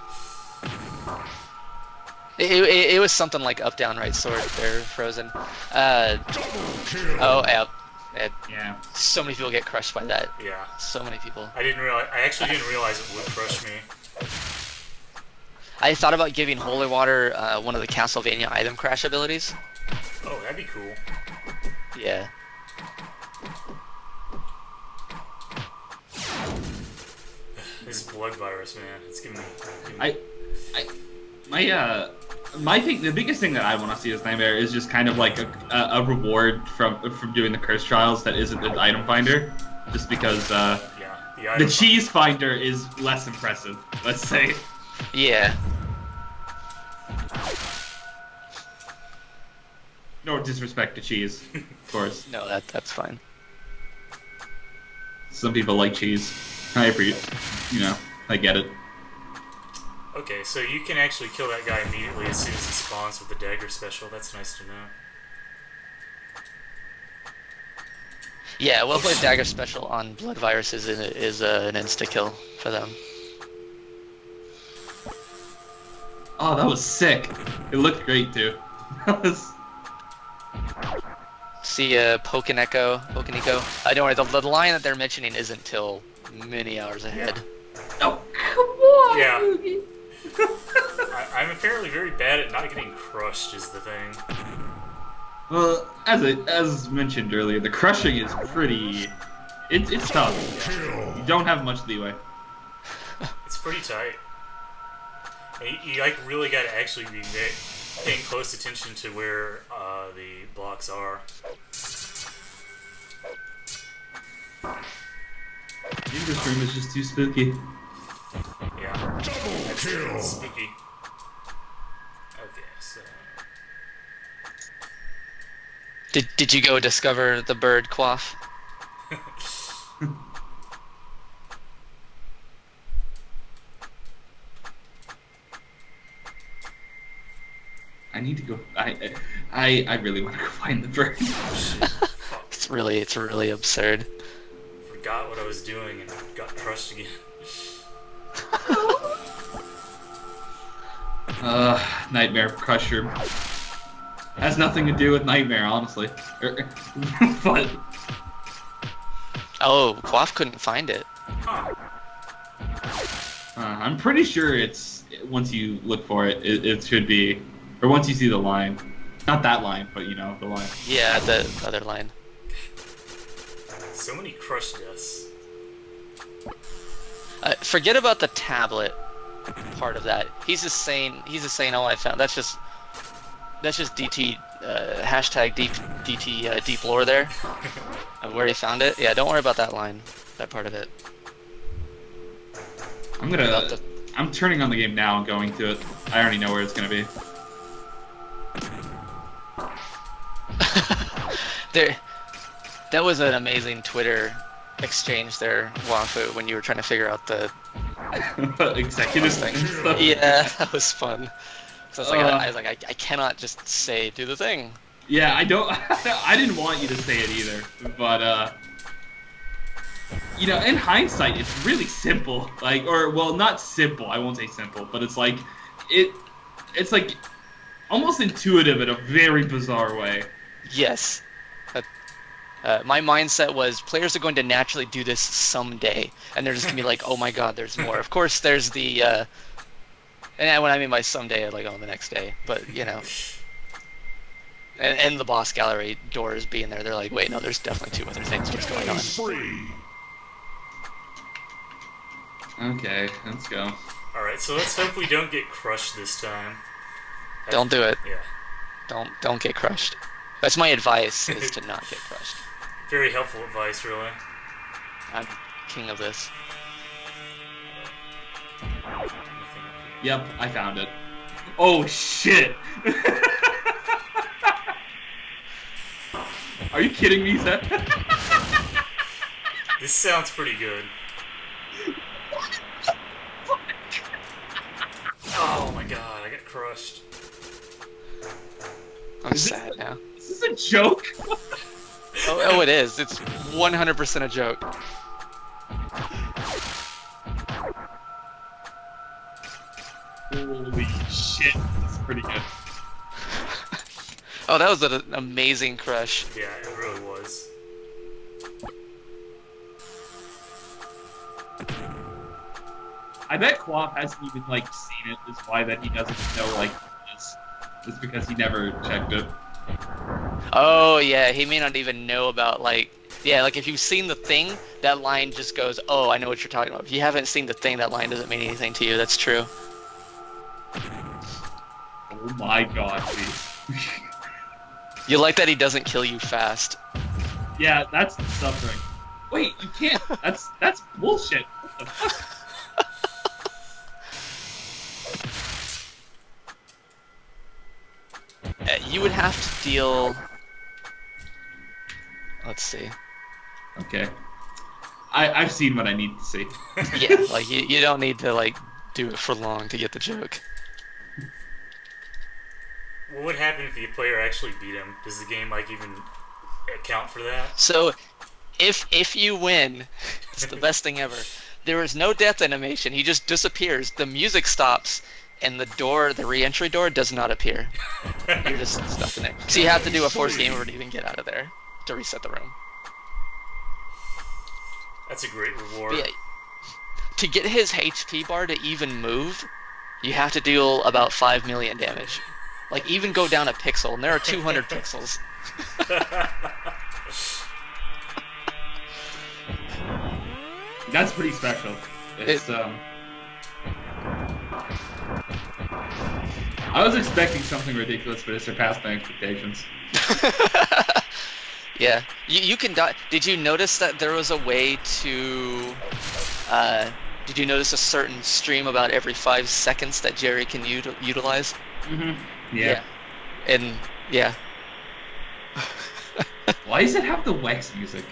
It was something like up, down, right, sword. They're frozen. Oh, yeah. Yeah. So many people get crushed by that. Yeah. So many people. I actually didn't realize it would crush me. I thought about giving Holy Water one of the Castlevania item crash abilities. Oh, that'd be cool. Yeah. This blood virus, man, it's giving me. My thing, the biggest thing that I want to see as Nightmare is just kind of like a reward from doing the curse trials that isn't an item finder, just because the cheese finder is less impressive. Let's say. Yeah. No disrespect to cheese, of course. No, that's fine. Some people like cheese. I appreciate, I get it. Okay, so you can actually kill that guy immediately as soon as he spawns with the dagger special. That's nice to know. Yeah, well-played dagger special on blood viruses is an insta-kill for them. Oh, that was sick. It looked great too. That was. See, Pokeneko. Don't worry, the line that they're mentioning isn't till many hours ahead. Oh, come on! Yeah. I'm apparently very bad at not getting crushed, is the thing. Well, as mentioned earlier, the crushing is pretty. It's tough. You don't have much leeway. It's pretty tight. You like really got to actually be paying close attention to where the blocks are. I think this room is just too spooky. Yeah. That's spooky. Okay, so. Did you go discover the bird quaff? I need to go. I really want to go find the bird. It's really absurd. Forgot what I was doing and got crushed again. Nightmare Crusher. Has nothing to do with Nightmare, honestly. But Oh, Quaff couldn't find it. Huh. I'm pretty sure it's once you look for it, it should be, or once you see the line, not that line, but you know the line. Yeah, the other line. So many crush deaths. Forget about the tablet part of that. He's just saying, oh, I found that's just DT hashtag DT deep lore there of where he found it. Yeah, don't worry about that line, that part of it. I'm turning on the game now and going to it. I already know where it's gonna be. That was an amazing Twitter exchange there, Wafu, when you were trying to figure out the executive thing and stuff. Yeah, that was fun. So it's like, I was like, I cannot just say do the thing. Yeah, I don't. I didn't want you to say it either, but you know, in hindsight, it's really simple. Like, or well, not simple. I won't say simple, but it's like it's like almost intuitive in a very bizarre way. Yes. My mindset was players are going to naturally do this someday, and they're just gonna be like, oh my god, there's more. Of course, there's the and when I mean by someday, like the next day, but you know. And the boss gallery doors being there, they're like, wait, no, there's definitely 2 other things what's going on. Free. Okay, let's go. Alright, so let's hope we don't get crushed this time. Don't do it. Yeah. Don't get crushed. That's my advice, is to not get crushed. Very helpful advice, really. I'm king of this. Yep, I found it. Oh shit! Are you kidding me, Seth? This sounds pretty good. Oh my god, I got crushed. I'm sad now. Is this a joke? Oh, it is. It's 100% a joke. Holy shit, that's pretty good. Oh, that was an amazing crush. Yeah, it really was. I bet Quaff hasn't even like seen it. Is why that he doesn't know like this. It's because he never checked it. Oh, yeah, he may not even know about, like... Yeah, like, if you've seen the thing, that line just goes, oh, I know what you're talking about. If you haven't seen the thing, that line doesn't mean anything to you. That's true. Oh my god, dude. You like that he doesn't kill you fast. Yeah, that's the suffering. Wait, you can't. That's bullshit. What the fuck? You would have to deal... Let's see. Okay. I've seen what I need to see. Yeah, like, you don't need to, like, do it for long to get the joke. What would happen if the player actually beat him? Does the game, like, even account for that? So, if you win, it's the best thing ever. There is no death animation. He just disappears. The music stops, and the re-entry door does not appear. You're just stuck in there. So you have to do a force game over to even get out of there to reset the room. That's a great reward. But yeah, to get his HP bar to even move, you have to deal about 5 million damage. Like, even go down a pixel, and there are 200 pixels. That's pretty special. It's I was expecting something ridiculous, but it surpassed my expectations. Yeah, you can die. Did you notice that there was a way to? Did you notice a certain stream about every 5 seconds that Jerry can utilize? Mm-hmm. Yeah. And yeah. Why does it have the Wex music?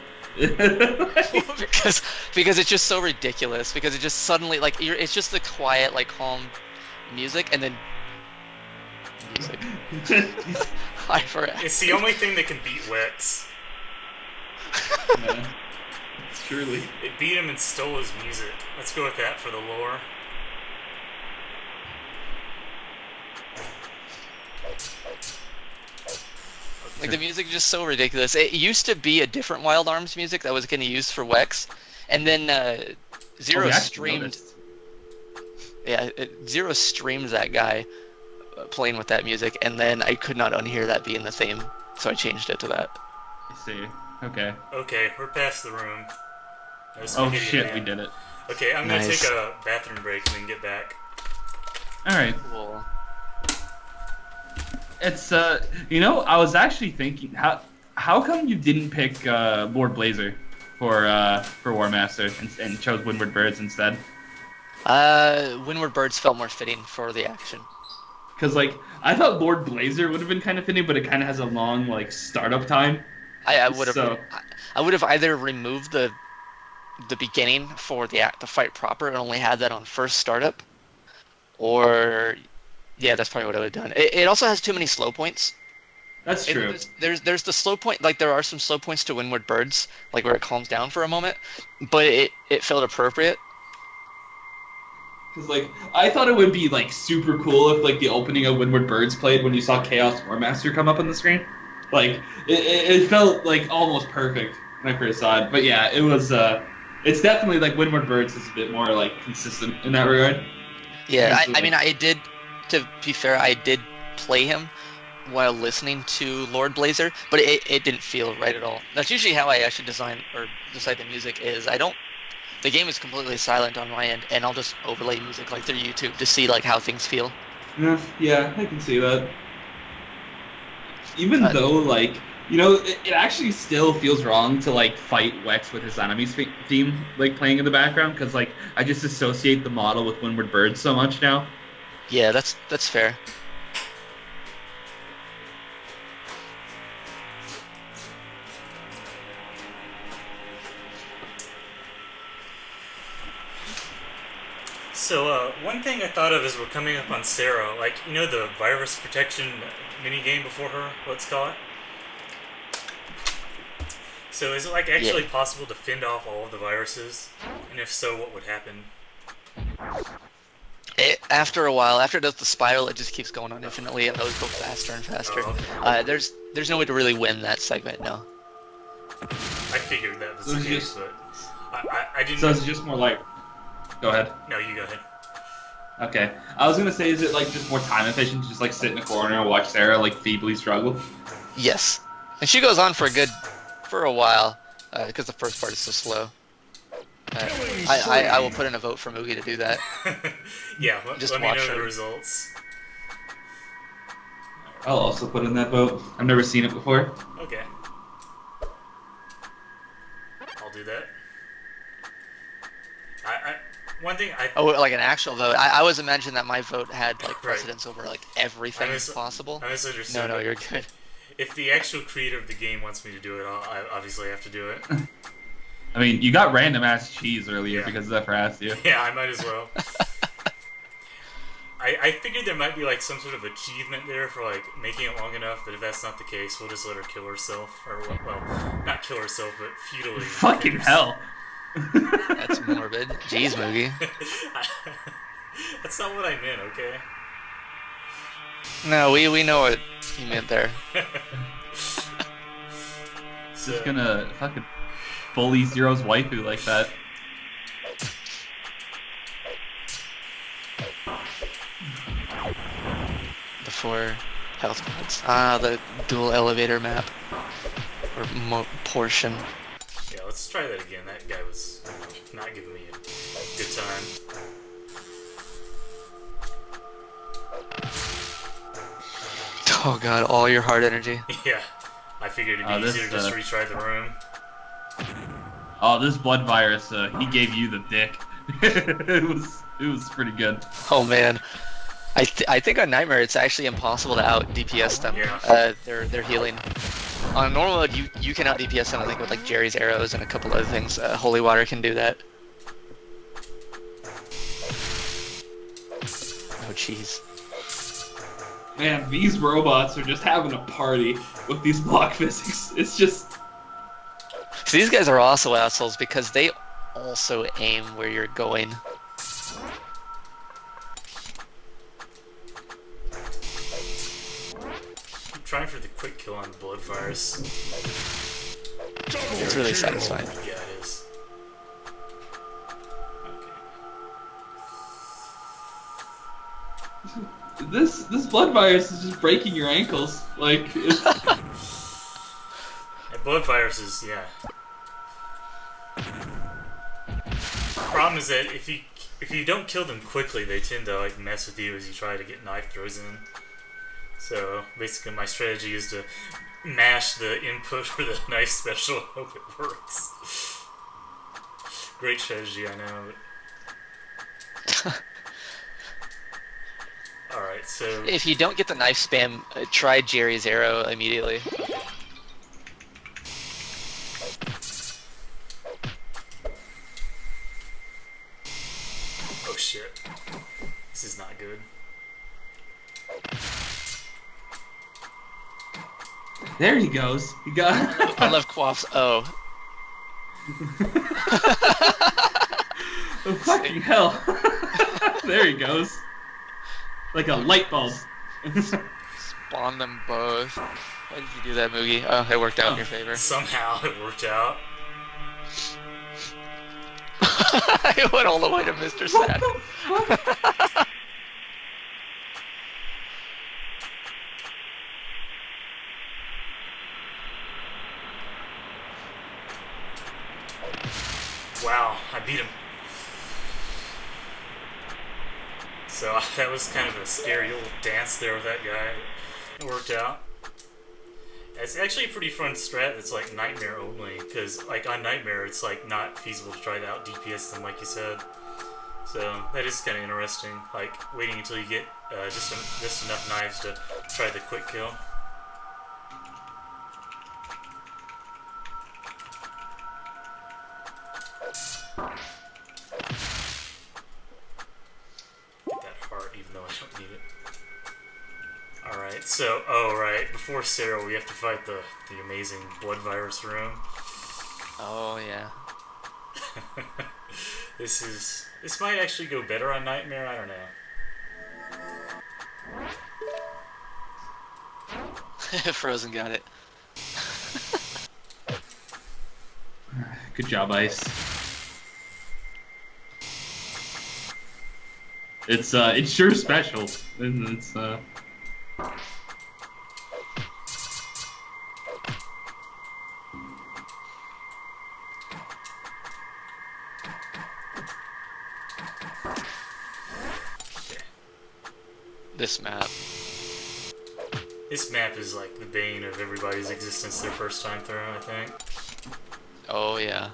because it's just so ridiculous. Because it just suddenly it's just the quiet, like, calm music, and then music. It's the only thing that can beat Wex. Yeah, truly. It beat him and stole his music. Let's go with that for the lore. Like the music is just so ridiculous. It used to be a different Wild Arms music that was getting used for Wex, and then Zero streamed. Yeah, Zero streamed that guy playing with that music, and then I could not unhear that being the theme, so I changed it to that. I see. Okay. Okay, we're past the room. Oh shit, we did it. Okay, I'm gonna Nice. take a bathroom break and then get back. Alright. Cool. It's you know, I was actually thinking how come you didn't pick Lord Blazer for War Master and chose Windward Birds instead? Windward Birds felt more fitting for the action. Because like I thought Lord Blazer would have been kind of fitting, but it kind of has a long like startup time. I would have So- I would have either removed the beginning for the fight proper and only had that on first startup, or yeah, that's probably what I would have done. It also has too many slow points. That's true. There's the slow point, like there are some slow points to Windward Birds, like where it calms down for a moment, but it felt appropriate. Because like I thought it would be like super cool if like the opening of Windward Birds played when you saw Chaos War Master come up on the screen. Like it felt like almost perfect when I first saw it. But yeah, it was it's definitely like Windward Birds is a bit more like consistent in that regard. Yeah, Absolutely. I mean, I did, to be fair, I did play him while listening to Lord Blazer, but it didn't feel right at all. That's usually how I actually decide the music is. The game is completely silent on my end, and I'll just overlay music like through YouTube to see like how things feel. Yeah, I can see that. Even though like you know it actually still feels wrong to like fight Wex with his enemies theme like playing in the background because like I just associate the model with Windward Birds so much now. Yeah, that's fair. So, one thing I thought of as we're coming up on Sarah, like, you know the virus protection minigame before her? Let's call it? So is it, like, actually possible to fend off all of the viruses? And if so, what would happen? After a while, after it does the spiral, it just keeps going on infinitely, and those go faster and faster. Oh, okay. There's no way to really win that segment, no. I figured that was So the it's case, just- but I didn't... So it's just more like. Go ahead. No, you go ahead. Okay. I was gonna say, is it like just more time efficient to just like sit in a corner and watch Sarah like feebly struggle? Yes. And she goes on for a while, because the first part is so slow. I will put in a vote for Moogie to do that. Yeah, Just let me watch know her. the results. I'll also put in that vote. I've never seen it before. Okay. I'll do that. One thing I... Oh, like an actual vote. I was imagining that my vote had like Right. precedence over like everything possible. I misunderstood. No, you're good. If the actual creator of the game wants me to do it, I obviously have to do it. I mean, you got random ass cheese earlier Yeah. because Zephyr asked you. Yeah, I might as well. I figured there might be like some sort of achievement there for like making it long enough, but if that's not the case, we'll just let her kill herself. Or, well, not kill herself, but futilely. Fucking hell. That's morbid. Jeez, Moogie. That's not what I meant, okay? No, we know what you meant there. So, Just gonna fucking bully Zero's waifu like that. The 4 health pods. Ah, the dual elevator map. Or portion. yeah, let's try that again. That guy was not giving me a good time. Oh god, all your heart energy. Yeah, I figured it'd be This, easier to just retry the room. Oh, this blood virus, he gave you the dick. it was pretty good. Oh man. I think on Nightmare it's actually impossible to out DPS them. Yeah. They're healing. On normal mode you can out DPS them I think with like Jerry's arrows and a couple other things. Holy Water can do that. Oh jeez. Man, these robots are just having a party with these block physics. It's just... So these guys are also assholes because they also aim where you're going. trying for the quick kill on the blood virus. It's really satisfying. Yeah, it is. Okay. This blood virus is just breaking your ankles. Like, it's... And blood viruses, yeah. Problem is that if you don't kill them quickly, they tend to like mess with you as you try to get knife throws in. So basically, my strategy is to mash the input for the knife special. Hope it works. Great strategy, I know. All right, so If you don't get the knife spam, try Jerry's arrow immediately. oh shit, this is not good. There he goes. He got. I love Quaff's O. Oh fucking hell! There he goes. Like a light bulb. Spawn them both. Why did you do that, Moogie? Oh, it worked out in your favor. Somehow it worked out. I went all the way to Mr. Sad. Wow, I beat him. So that was kind of a scary little dance there with that guy. It worked out. It's actually a pretty fun strat that's like Nightmare only, because like on Nightmare it's like not feasible to try to out DPS them like you said. So that is kind of interesting, like waiting until you get just enough knives to try the quick kill. Get that heart even though I don't need it. Alright, so, oh right, before Sarah we have to fight the amazing blood virus room. Oh, yeah. This might actually go better on Nightmare, I don't know. Frozen got it. Good job, Ice. It's sure special. And it's This map. This map is like the bane of everybody's existence their first time through, I think. Oh, yeah.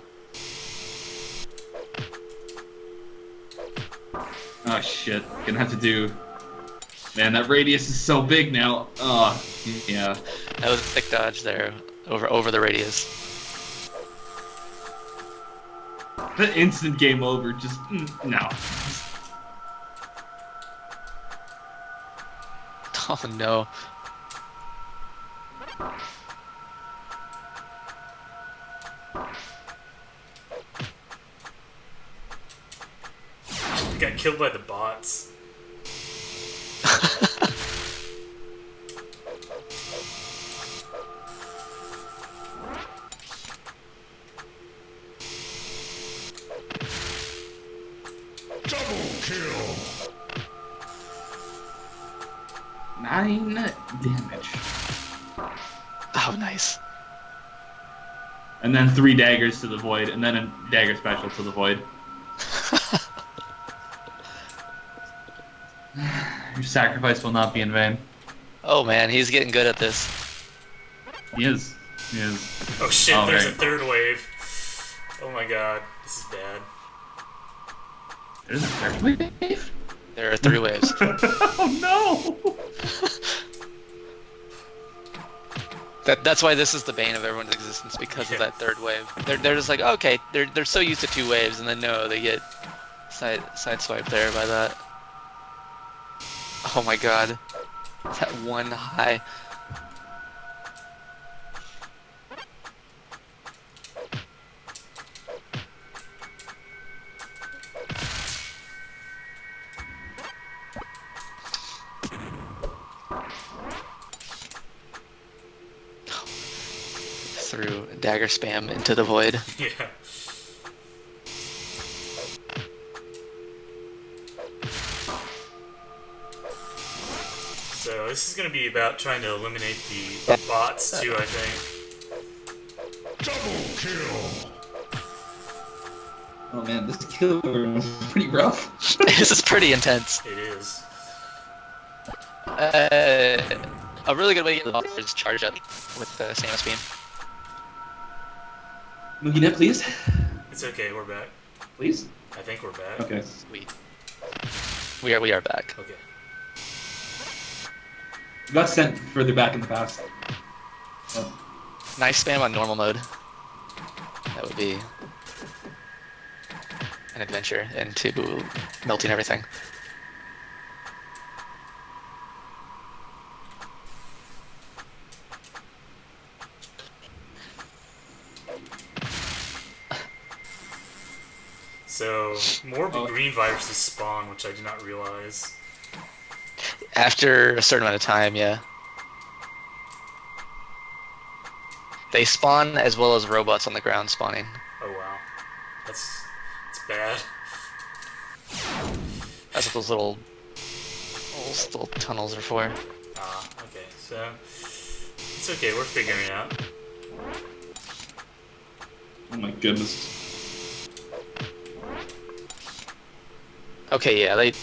oh shit. Gonna have to do. Man, that radius is so big now. Oh, yeah. That was a thick dodge there. Over the radius. The instant game over. Just no. Oh, no. Got killed by the bots. Double kill. 9 damage. Oh, nice. And then 3 daggers to the void, and then a dagger special to the void. Your sacrifice will not be in vain. Oh, man, he's getting good at this. He is. He is. Oh shit, Oh, there's right. a third wave. Oh my god, this is bad. There's a third wave? There are 3 waves. Oh no! That's why this is the bane of everyone's existence, because of that third wave. They're just like, okay, they're so used to 2 waves, and then no, they get sideswiped there by that. Oh my god. That one high. dagger spam into the void. Yeah. So this is going to be about trying to eliminate the bots too, I think. Double kill. Oh man, this kill room is pretty rough. This is pretty intense. It is. A really good way to get the bot is charge up with the Samus beam. Muginet, please. It's okay, we're back. Please? I think we're back. Okay. Sweet. We are back. Okay. We got sent further back in the past. Oh. Nice spam on normal mode. That would be an adventure into melting everything. So, more green viruses spawn, which I did not realize. After a certain amount of time, yeah. They spawn as well as robots on the ground spawning. Oh wow. That's bad. That's what those little tunnels are for. Ah, okay. So, it's okay, we're figuring it out. Oh my goodness. Okay, yeah, I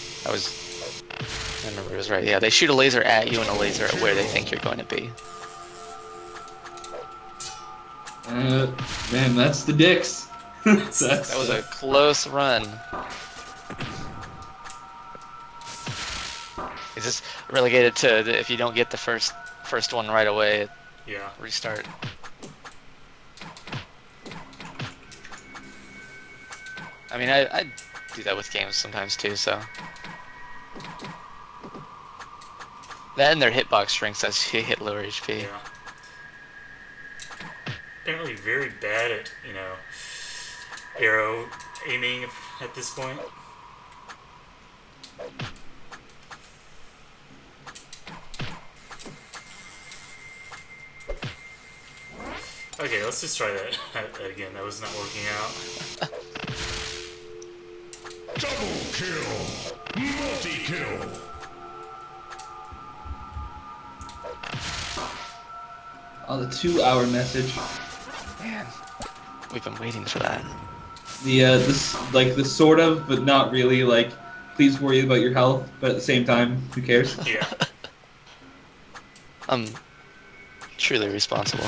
remember it was right. Yeah, they shoot a laser at you and a laser at where they think you're going to be. Man, that's the dicks. That was a close run. It's just relegated to if you don't get the first one right away, Yeah. restart. I mean, I do that with games sometimes too, so. That and their hitbox shrinks as you hit lower HP. Yeah. Apparently very bad at, arrow aiming at this point. Okay, let's just try that again. That was not working out. Double kill. Multi-kill. Oh, the 2-hour message. Man, we've been waiting for that. The this sort of, but not really, like, please worry about your health, but at the same time, who cares? Yeah. I'm truly responsible.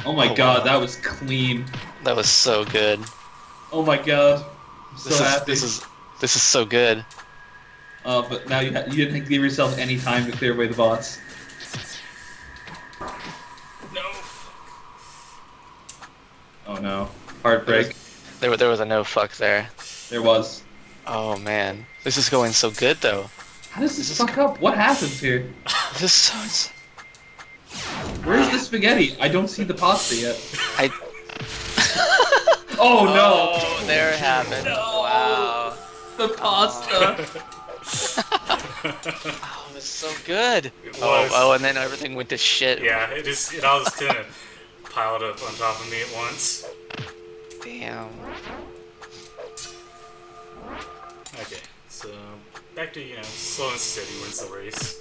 Oh my god, that was clean. That was so good. Oh my god. I'm so happy. This is so good. But now you didn't give yourself any time to clear away the bots. No. Oh no. Heartbreak. There was a no fuck there. There was. Oh man, this is going so good though. How does this fuck up? What happens here? This is so. Where's the spaghetti? I don't see the pasta yet. I. Oh no! Oh, there it happened. No. Wow. The pasta. Oh, it was so good. It was. Oh, and then everything went to shit. Yeah, it all just kind of piled up on top of me at once. Damn. Okay, so back to, slow and steady wins the race.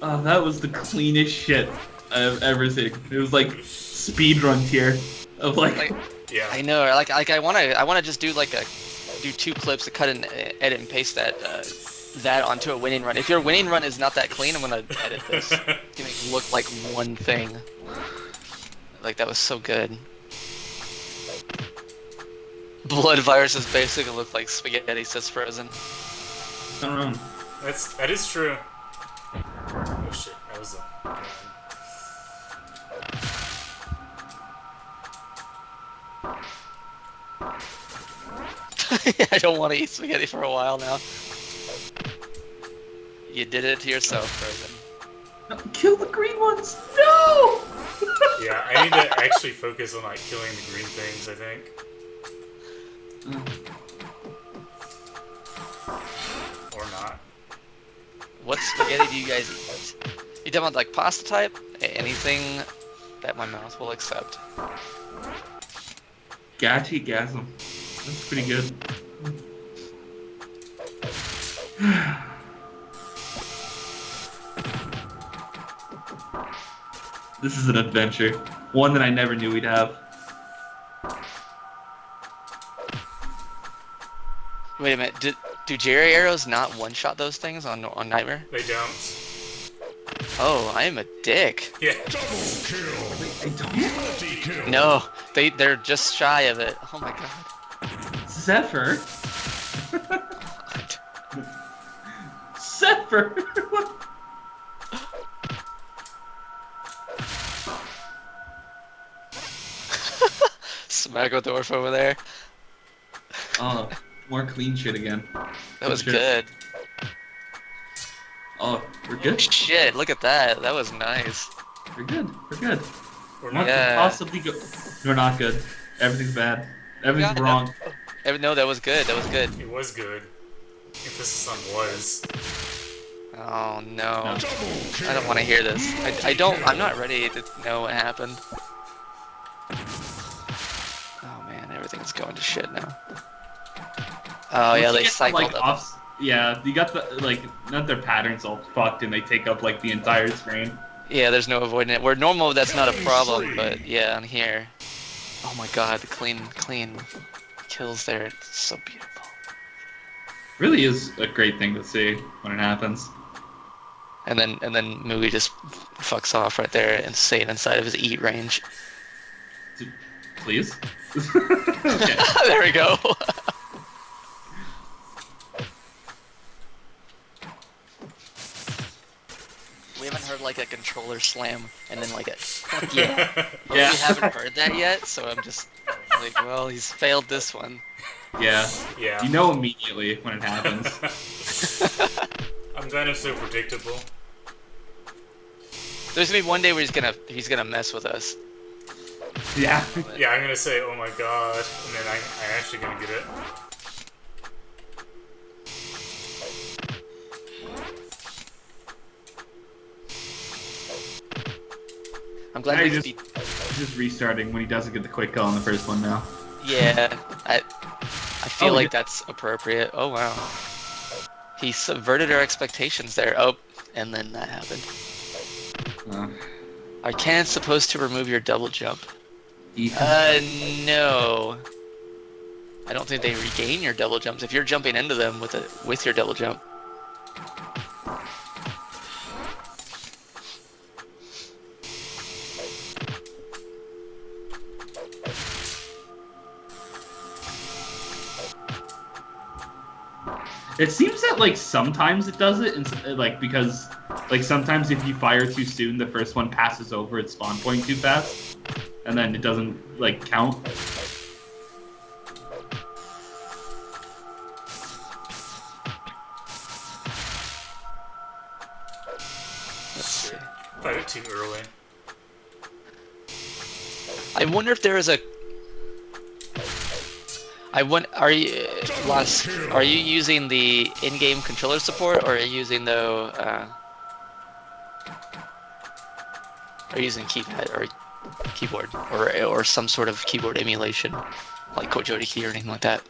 That was the cleanest shit I've ever seen. It was like speedrun tier of like Yeah. I know. Like I wanna just do do 2 clips to cut and edit and paste that onto a winning run. If your winning run is not that clean, I'm gonna edit this to make it look like one thing. Like that was so good. Blood viruses basically look like spaghetti says frozen. I don't know. That is true. Oh shit, that was I don't want to eat spaghetti for a while now. You did it to yourself, Frozen. No, kill the green ones! No! Yeah, I need to actually focus on killing the green things, I think. Or not. What spaghetti do you guys eat? You talking about pasta type? Anything that my mouth will accept. Gachi Gasm. That's pretty good. This is an adventure. One that I never knew we'd have. Wait a minute, do Jerry arrows not one-shot those things on Nightmare? They don't. Oh, I am a dick. Yeah. Double kill. I don't. Multi-kill. No, they're just shy of it. Oh my god. Zephyr? Zephyr? What? Smagodorf over there. Oh, more clean shit again. That was Sure. good. Oh, we're good. Shit, look at that. That was nice. We're good. We're good. We're What not. could Yeah. possibly go? We're not good. Everything's bad. Everything's Yeah, wrong. No, that was good. That was good. It was good. Emphasis on was. Oh no. No. Double kill. I don't want to hear this. I'm not ready to know what happened. Oh man, everything's going to shit now. Oh Once yeah, you they get to, cycled like, up. off. Yeah, you got the not their patterns all fucked and they take up like the entire screen. Yeah, there's no avoiding it. Where normal that's not a problem, but yeah, on here. Oh my god, the clean kills there. It's so beautiful. Really is a great thing to see when it happens. And then Mugi just fucks off right there and safe inside of his eat range. Please. Okay. There we go. We haven't heard like a controller slam and then like a fuck yeah. But Yeah. we haven't heard that yet, so I'm just like, well, he's failed this one. Yeah. Yeah. You know immediately when it happens. I'm kind of so predictable. There's gonna be one day where he's gonna mess with us. Yeah. Yeah, I'm gonna say, oh my god, and then I'm actually gonna get it. I'm glad Now we you're could be. just restarting when he doesn't get the quick kill on the first one now. Yeah, I feel Oh, like yeah. that's appropriate. Oh wow. He subverted our expectations there. Oh, and then that happened. Are cannons supposed to remove your double jump? No. I don't think they regain your double jumps if you're jumping into them with your double jump. It seems that like sometimes it does it, and like because like sometimes if you fire too soon, the first one passes over its spawn point too fast, and then it doesn't like count. Let's see. Fired it too early. I wonder if there is a. Are you using the in-game controller support, or are you using the? Are you using keypad or keyboard, or some sort of keyboard emulation, like Kojodi key or anything like that?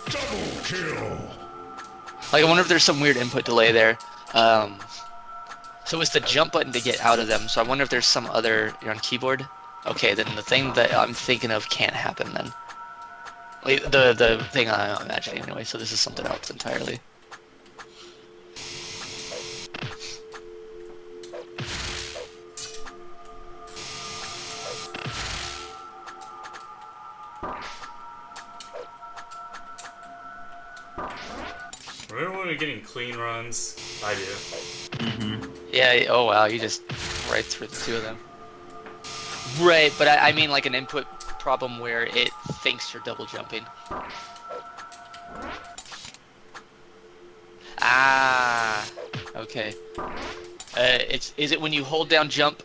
Double kill. Like, I wonder if there's some weird input delay there. So it's the jump button to get out of them. So I wonder if there's some other. You're on keyboard. Okay, then the thing that I'm thinking of can't happen then. Like, the thing I'm imagining anyway. So this is something else entirely. Remember when we were getting clean runs? I do. Mm-hmm. Yeah. Oh wow, you just right through the two of them. Right, but I mean like an input problem where it thinks you're double jumping. Ah. Okay. Is it when you hold down jump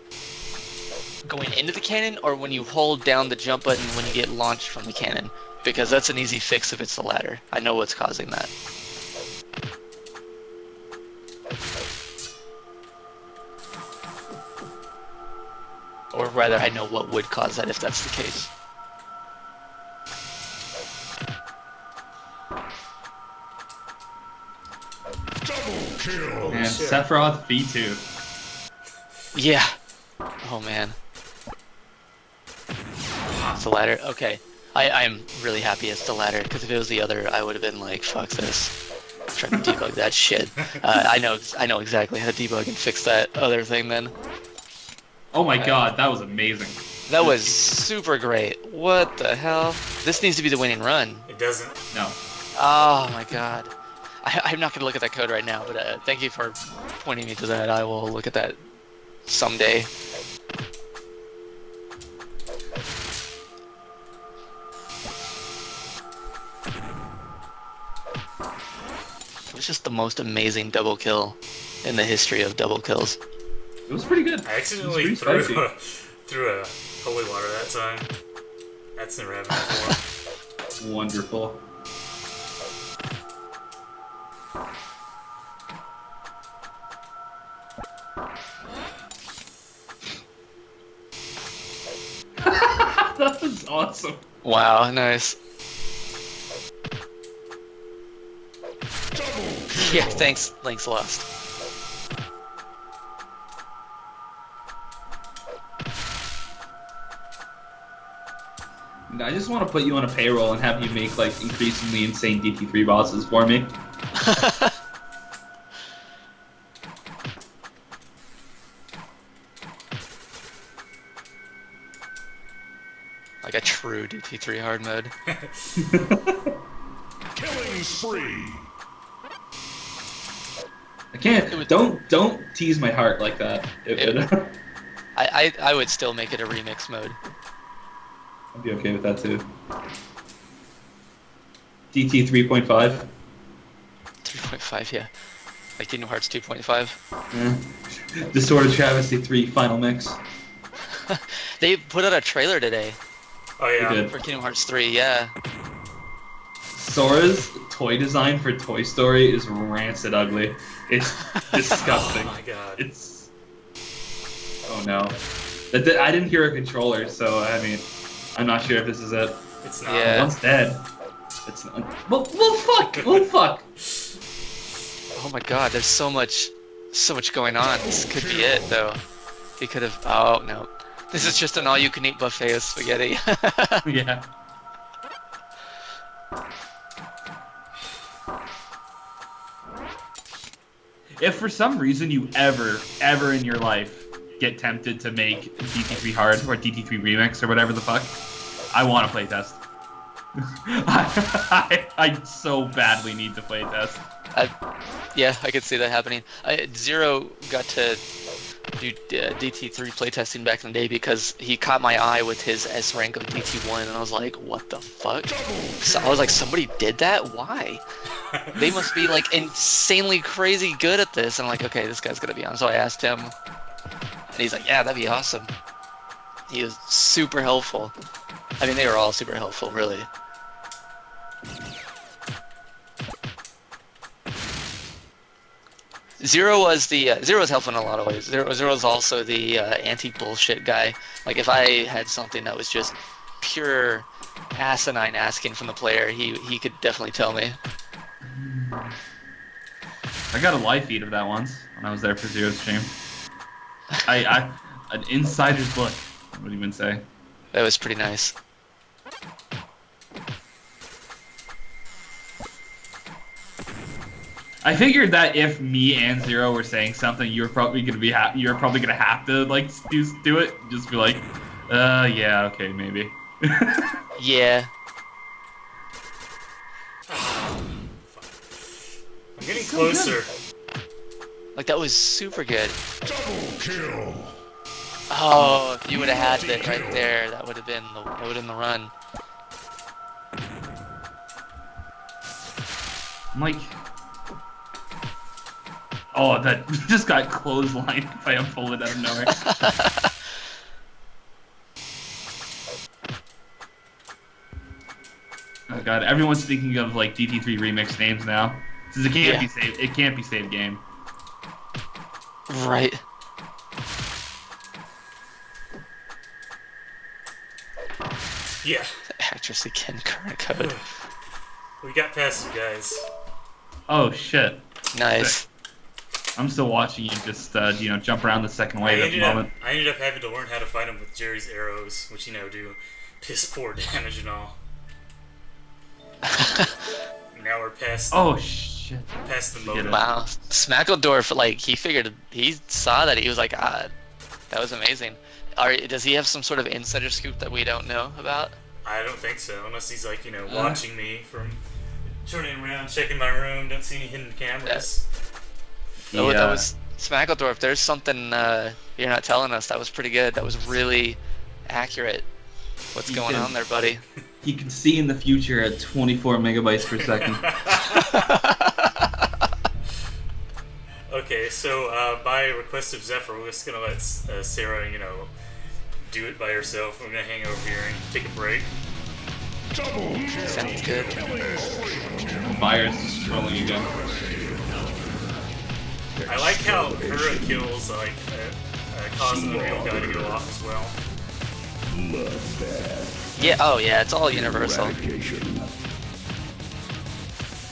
going into the cannon, or when you hold down the jump button when you get launched from the cannon? Because that's an easy fix if it's the latter. I know what's causing that. or rather, I know what would cause that if that's the case. Double kill. And shit. Sephiroth V2. Yeah. Oh man. It's the latter. Okay. I'm really happy it's the latter, because if it was the other, I would have been like, fuck this. Trying to debug that shit. I know exactly how to debug and fix that other thing then. Oh my god, that was amazing. That was super great. What the hell? This needs to be the winning run. It doesn't. No. Oh my god. I'm not going to look at that code right now, but thank you for pointing me to that. I will look at that someday. It was just the most amazing double kill in the history of double kills. It was pretty good. I accidentally It was pretty spicy. threw a holy water that time. That's never happened before. Wonderful. That was awesome. Wow, nice. Yeah, thanks, Lost. I just want to put you on a payroll and have you make like increasingly insane DT3 bosses for me. Like a true DT3 hard mode. Killing spree. I can't. Don't tease my heart like that. I would still make it a remix mode. I'd be okay with that too. DT 3.5. 3.5, yeah. Like Kingdom Hearts 2.5. Yeah. Distorted Travesty 3 final mix. They put out a trailer today Oh yeah. They did. for Kingdom Hearts 3, yeah. Sora's toy design for Toy Story is rancid ugly. It's disgusting. Oh my god. It's. Oh no. I didn't hear a controller, so I mean, I'm not sure if this is it. It's not. Yeah. One's dead. It's not. Well, fuck. Well, fuck. Oh my god, there's so much going on. This could be it, though. He could have. Oh no, this is just an all-you-can-eat buffet of spaghetti. Yeah. If for some reason you ever in your life get tempted to make DT3 Hard or DT3 Remix or whatever the fuck, I want to play test. I so badly need to play test. Yeah, I could see that happening. Zero got to do DT3 playtesting back in the day because he caught my eye with his S rank of DT1, and I was like, what the fuck? So I was like, somebody did that? Why? They must be like insanely crazy good at this. And I'm like, okay, this guy's gonna be on. So I asked him, and he's like, yeah, that'd be awesome. He was super helpful. I mean, they were all super helpful, really. Zero was helpful in a lot of ways. Zero was also the anti-bullshit guy. Like if I had something that was just pure asinine asking from the player, he could definitely tell me. I got a live feed of that once when I was there for Zero's stream. An insider's look, I would even say. That was pretty nice. I figured that if me and Zero were saying something, you were probably gonna be you're probably gonna have to like do it. Just be like, yeah, okay, maybe. Yeah. I'm getting closer. Like that was super good. Double kill. Oh, if you would have had it right there, that would have been the run. I'm like, oh, that just got clotheslined by a bullet out of nowhere. Oh god, everyone's thinking of like DT3 remix names now. Since it can't be saved. It can't be saved game. Yeah, Actress again, current code. we got past you guys. Oh shit. Nice. I'm still watching you just jump around the second wave at the moment. I ended up having to learn how to fight him with Jerry's arrows, which do piss poor damage and all. Now we're past. Oh shit. Past the Get it. modem. Wow. Smackledorf, like, he saw that, he was like, that was amazing. Does he have some sort of insider scoop that we don't know about? I don't think so, unless he's like, watching me from turning around, checking my room, don't see any hidden cameras. Oh, that was Smackledorf. There's something you're not telling us. That was pretty good. That was really accurate. What's going on there, buddy? He can see in the future at 24 megabytes per second. Okay, so by request of Zephyr, we're just gonna let Sarah, do it by herself. We're gonna hang over here and take a break. Double kill. Sounds good. Virus is trolling again. I like how her kills cause the real guy to go off as well. Yeah, oh yeah, it's all universal.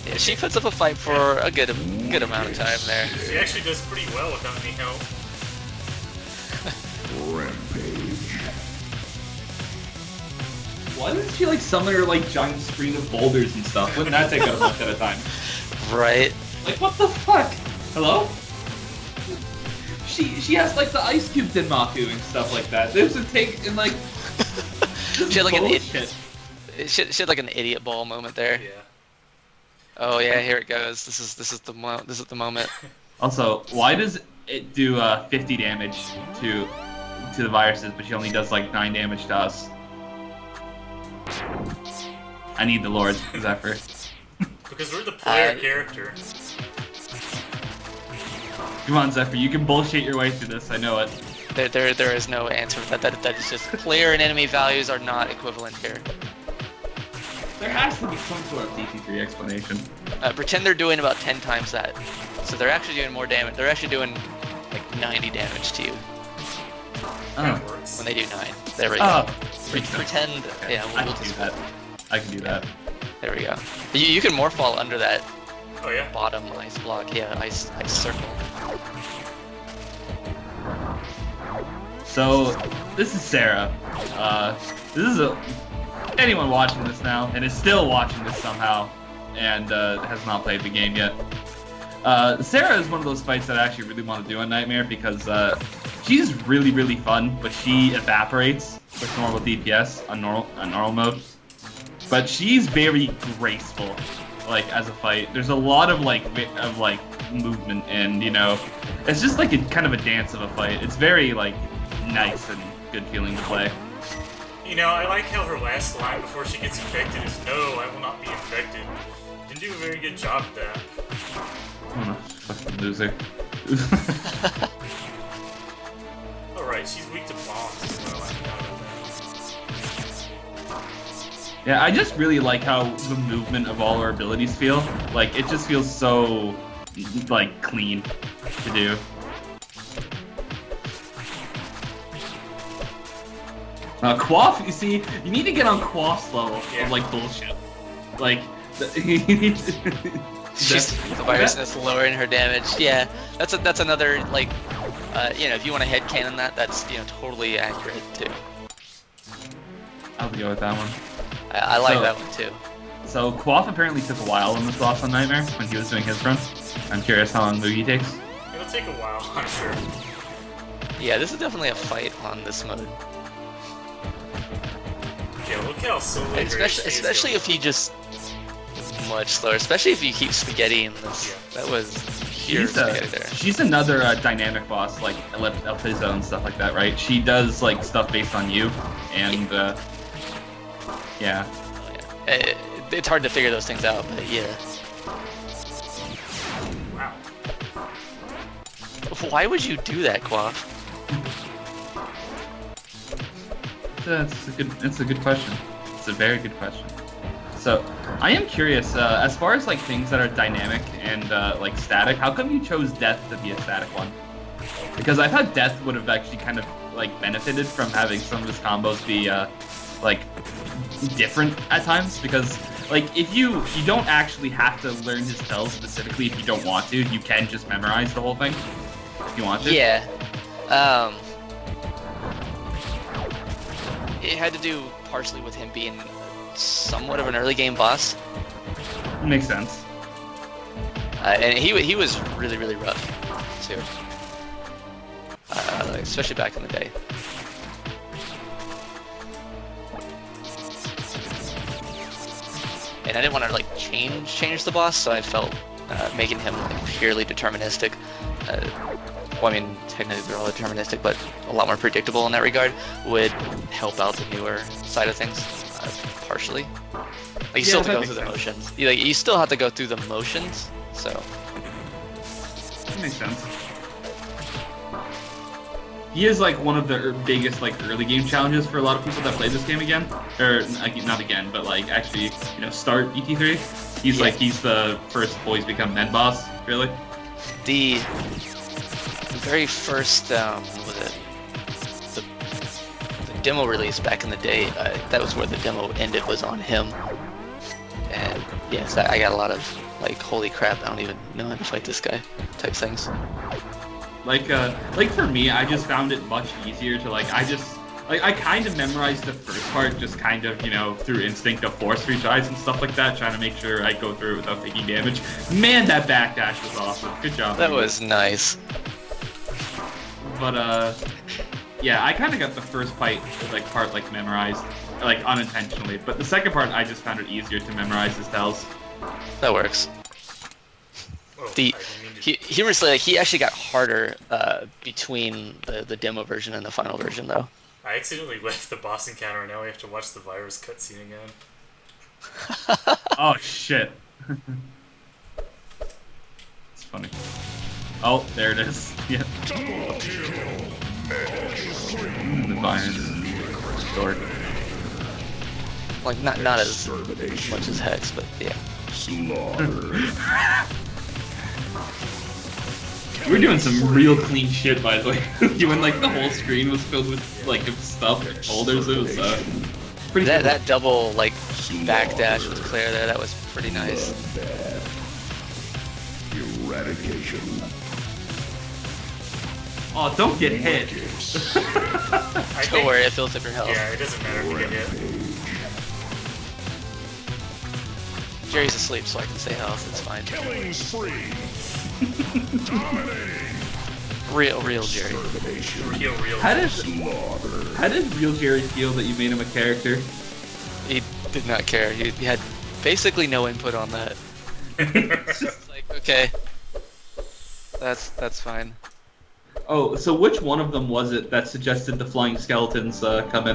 Yeah, she puts up a fight for a good amount of time there. She actually does pretty well without any help. Why doesn't she like summon her like giant screen of boulders and stuff? Wouldn't that take up much at a time? Right. Like what the fuck? Hello? She has like the ice cube Denmaku and stuff like that. This would take in like She had like bullshit. she had like an idiot ball moment there. Yeah. Oh yeah, here it goes. This is the moment. Also, why does it do 50 damage to the viruses, but she only does like 9 damage to us? I need the Lord Zephyr. Because we're the player character. Come on, Zephyr, you can bullshit your way through this. I know it. There is no answer for that. That is just player and enemy values are not equivalent here. There has to be some sort of DT3 explanation. Pretend they're doing about 10 times that. So they're actually doing more damage. They're actually doing like 90 damage to you That Oh. works. when they do 9. There we go. Oh. Pretend. Yeah, I we'll can do just. that. I can do that. There we go. You can more fall under that Oh yeah. bottom ice block. Yeah, ice circle. So, this is Sarah. This is anyone watching this now, and is still watching this somehow, and has not played the game yet. Sarah is one of those fights that I actually really want to do on Nightmare because she's really, really fun, but she evaporates with normal DPS on normal mode. But she's very graceful, like as a fight. There's a lot of movement, and it's just like a kind of a dance of a fight. It's very like nice and good feeling to play. I like how her last line before she gets infected is, "No, I will not be infected." Didn't do a very good job at that. Oh, fucking loser. Alright, she's weak to bombs as well. I forgot about that. Yeah, I just really like how the movement of all our abilities feel. Like, it just feels so, like, clean to do. Quaff, you see, you need to get on Quaff's level of, like, bullshit. Like, She's the virusness lowering her damage. Yeah, that's another like, if you want to headcanon that, that's totally accurate too. I'll go with that one. I like that one too. So Quaff apparently took a while on this boss on Nightmare when he was doing his run. I'm curious how long Mugi takes. It'll take a while, I'm sure. Yeah, this is definitely a fight on this mode. Yeah, look how slowly Especially if you just much slower. Especially if you keep spaghetti in this. Yeah. That was pure spaghetti there. She's another dynamic boss, like Elpizzo and stuff like that, right? She does like stuff based on you, and yeah. It's hard to figure those things out, but yeah. Wow. Why would you do that, Quaff? It's a good question. It's a very good question. So, I am curious, as far as like things that are dynamic and like static, how come you chose Death to be a static one? Because I thought Death would have actually kind of like benefited from having some of his combos be like different at times because like if you don't actually have to learn his spells specifically if you don't want to. You can just memorize the whole thing if you want to. Yeah. It had to do partially with him being somewhat of an early game boss. Makes sense. And he was really rough too. Especially back in the day. And I didn't want to like change the boss, so I felt making him like purely deterministic. Well, I mean, technically they're all deterministic, but a lot more predictable in that regard would help out the newer side of things, partially. Like you still have to go through the motions. You still have to go through the motions, so. That makes sense. He is like one of the biggest like early game challenges for a lot of people that play this game again, or not again, but like actually start DT3. He's the first boys become med boss, really. The very first what was it? The demo release back in the day. That was where the demo ended. Was on him, and yes, I got a lot of like, holy crap! I don't even know how to fight this guy type things. Like for me, I just found it much easier to I kind of memorized the first part just kind of, through instinct of force retries and stuff like that, trying to make sure I go through it without taking damage. Man, that backdash was awesome. Good job. That was nice. But, yeah, I kind of got the first part memorized, like, unintentionally. But the second part, I just found it easier to memorize his spells. That works. Oh, Humorously, he actually got harder between the demo version and the final version, though. I accidentally left the boss encounter, and now we have to watch the virus cutscene again. Oh, shit. It's funny. Oh, there it is. Yeah. The virus. Short. Like, not as much as Hex, but yeah. We're doing some real clean shit, by the way. When like the whole screen was filled with like stuff, folders, it was pretty. That double like backdash with Claire there, that was pretty nice. Eradication. Oh, don't get hit. Don't worry, it fills up your health. Yeah, it doesn't matter if you get hit. Jerry's asleep, so I can say health. It's fine. Killing spree. Dominating. Real Jerry. Real. How did real Jerry feel that you made him a character? He did not care. He had basically no input on that. It's just like, okay, that's fine. Oh, so which one of them was it that suggested the flying skeletons come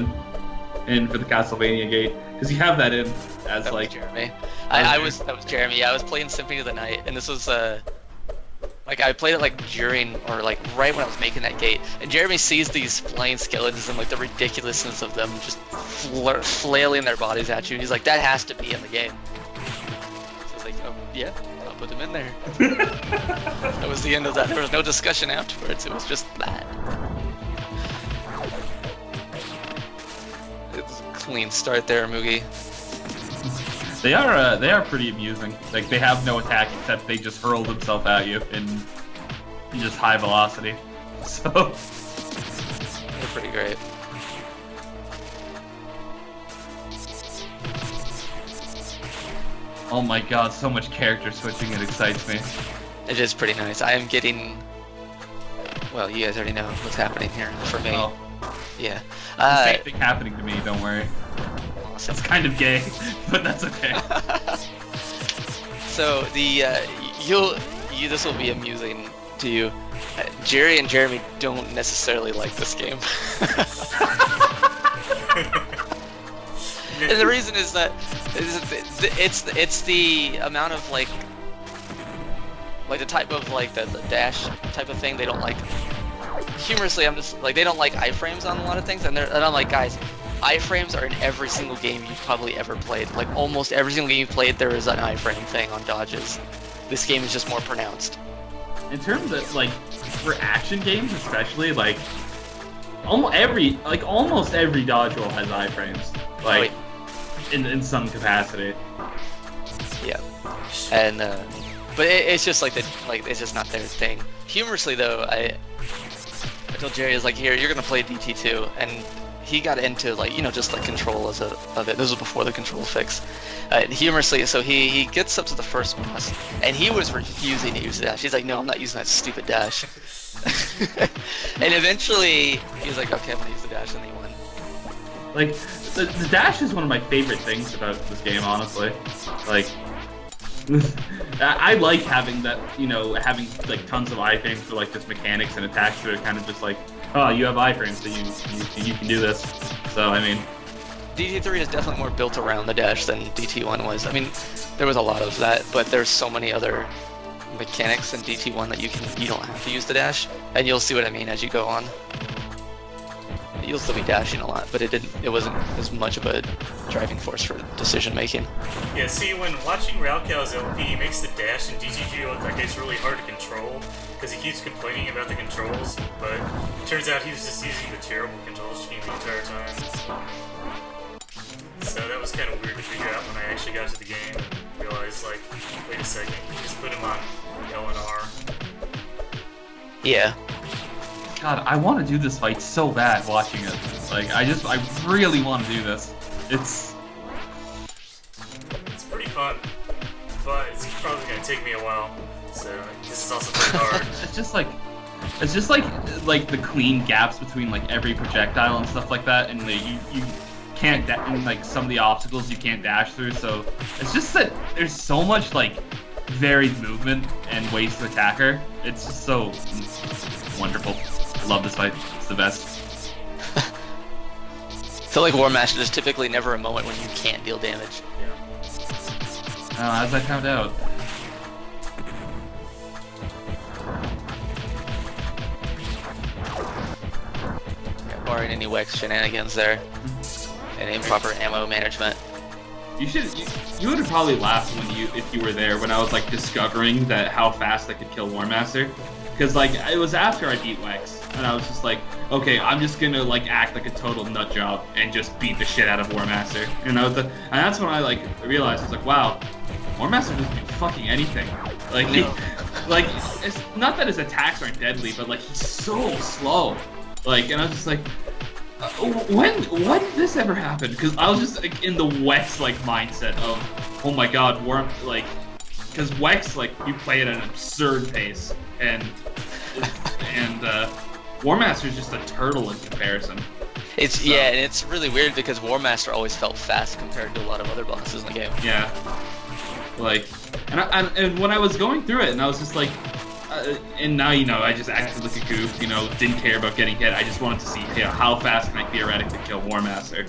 in for the Castlevania gate? Because you have that in as That like was Jeremy. That was Jeremy. Yeah, I was playing Symphony of the Night, and this was like I played it like during or like right when I was making that gate, and Jeremy sees these flying skeletons and like the ridiculousness of them just flailing their bodies at you. He's like, that has to be in the game. So I was like, oh yeah, I'll put them in there. That was the end of that. There was no discussion afterwards. It was just that. It's a clean start there, Moogie. they are pretty amusing. Like they have no attack except they just hurl themselves at you in just high velocity. So They're pretty great. oh my god, so much character switching, it excites me. It is pretty nice. I am getting. Well, you guys already know what's happening here for me. Oh, Yeah. same thing happening to me, don't worry. Awesome. It's kind of gay, but that's okay. So the this will be amusing to you. Jerry and Jeremy don't necessarily like this game. And the reason is that it's the amount of like the type of like the dash type of thing they don't like. Humorously, I'm just like, they don't like iframes on a lot of things, and I'm like, guys, iframes are in every single game you've probably ever played. Like almost every single game you played, there is an iframe thing on dodges. This game is just more pronounced. In terms of like for action games, especially like almost every dodge roll has iframes. like in some capacity. Yeah, and but it's just like it's just not their thing. Humorously though, I told Jerry, like, here, you're gonna play DT2, and he got into like, just like control of it. This was before the control fix. Humorously, so he gets up to the first boss, and he was refusing to use the dash. He's like, no, I'm not using that stupid dash. And eventually, he was like, okay, I'm gonna use the dash, and he won. Like, the dash is one of my favorite things about this game, honestly. Like, I like having that, having like tons of iframes for like just mechanics and attacks that are kind of just like, oh, you have iframes, so you can do this. So I mean, DT3 is definitely more built around the dash than DT1 was. I mean, there was a lot of that, but there's so many other mechanics in DT1 that you don't have to use the dash, and you'll see what I mean as you go on. You'll still be dashing a lot, but it wasn't as much of a driving force for decision making. Yeah, see, when watching Raokao's LP, he makes the dash in DT3 look like it's really hard to control, because he keeps complaining about the controls, but it turns out he was just using the terrible control scheme the entire time. So that was kind of weird to figure out when I actually got to the game and realized, like, wait a second, you just put him on L and R. Yeah. God, I want to do this fight so bad watching it. Like, I really want to do this. It's pretty fun, but it's probably gonna take me a while. So this is also pretty hard. it's just like the clean gaps between like every projectile and stuff like that, and you can't and like some of the obstacles you can't dash through. So it's just that there's so much like varied movement and ways to attack her. It's just so wonderful. I love this fight. It's the best. I feel like War Master, there's typically never a moment when you can't deal damage. Yeah. As I found out. Barring any Wex shenanigans there, and improper ammo management. You would have probably laughed if you were there when I was like discovering that how fast I could kill War Master. Because, like, it was after I beat Wex, and I was just like, okay, I'm just gonna, like, act like a total nut job and just beat the shit out of War Master. And that's when I, like, realized, I was like, wow, War Master doesn't do fucking anything. Like, it's not that his attacks aren't deadly, but, like, he's so slow. Like, and I was just like, when did this ever happen? Because I was just, like, in the Wex, like, mindset of, oh my god, because Wex, like, you play at an absurd pace. And War Master is just a turtle in comparison. Yeah, and it's really weird because War Master always felt fast compared to a lot of other bosses in the game. Yeah, like, and when I was going through it, and I was just like, and now I just acted like a goof, didn't care about getting hit. I just wanted to see, how fast can I theoretically kill War Master,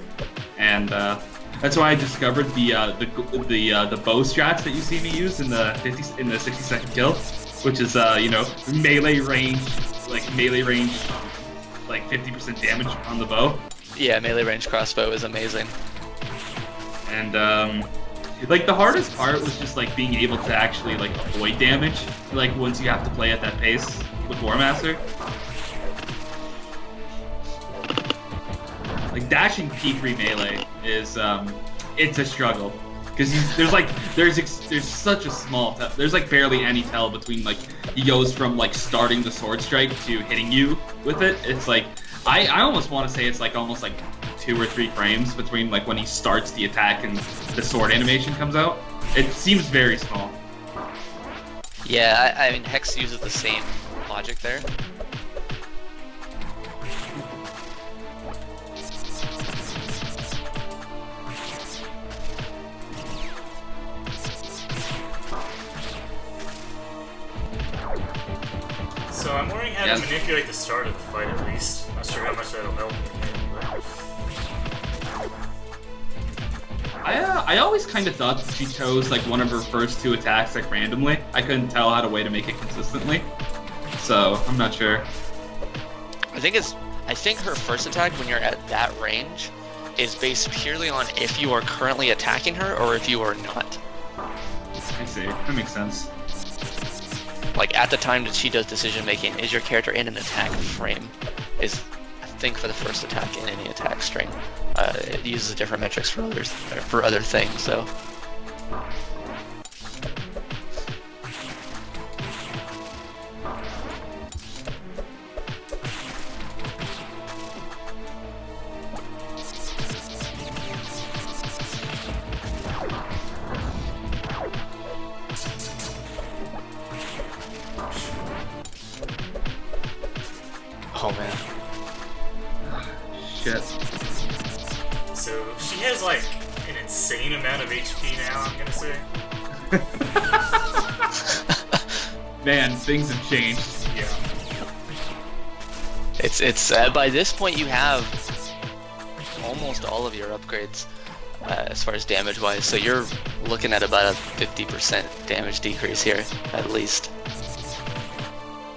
and that's why I discovered the bow strats that you see me use in the 60-second kill. Which is, melee range, like 50% damage on the bow. Yeah, melee range crossbow is amazing. And, like, the hardest part was just, like, being able to actually, like, avoid damage, like, once you have to play at that pace with War Master. Like, dashing P3 melee is, it's a struggle. Because there's such a small there's like barely any tell between like he goes from like starting the sword strike to hitting you with it. It's like I almost want to say it's like almost like 2 or 3 frames between like when he starts the attack and the sword animation comes out. It seems very small. Yeah, I mean Hex uses the same logic there. So I'm wondering how to manipulate the start of the fight at least. Not sure how much that'll help. I always kind of thought that she chose like one of her first 2 attacks like randomly. I couldn't tell how to make it consistently. So I'm not sure. I think her first attack when you're at that range is based purely on if you are currently attacking her or if you are not. I see. That makes sense. Like at the time that she does decision making, is your character in an attack frame? I think for the first attack in any attack string. It uses different metrics for others, for other things. So. Oh man. Shit. So she has like an insane amount of HP now, I'm gonna say. Man, things have changed. Yeah. It's by this point you have almost all of your upgrades as far as damage wise, so you're looking at about a 50% damage decrease here at least.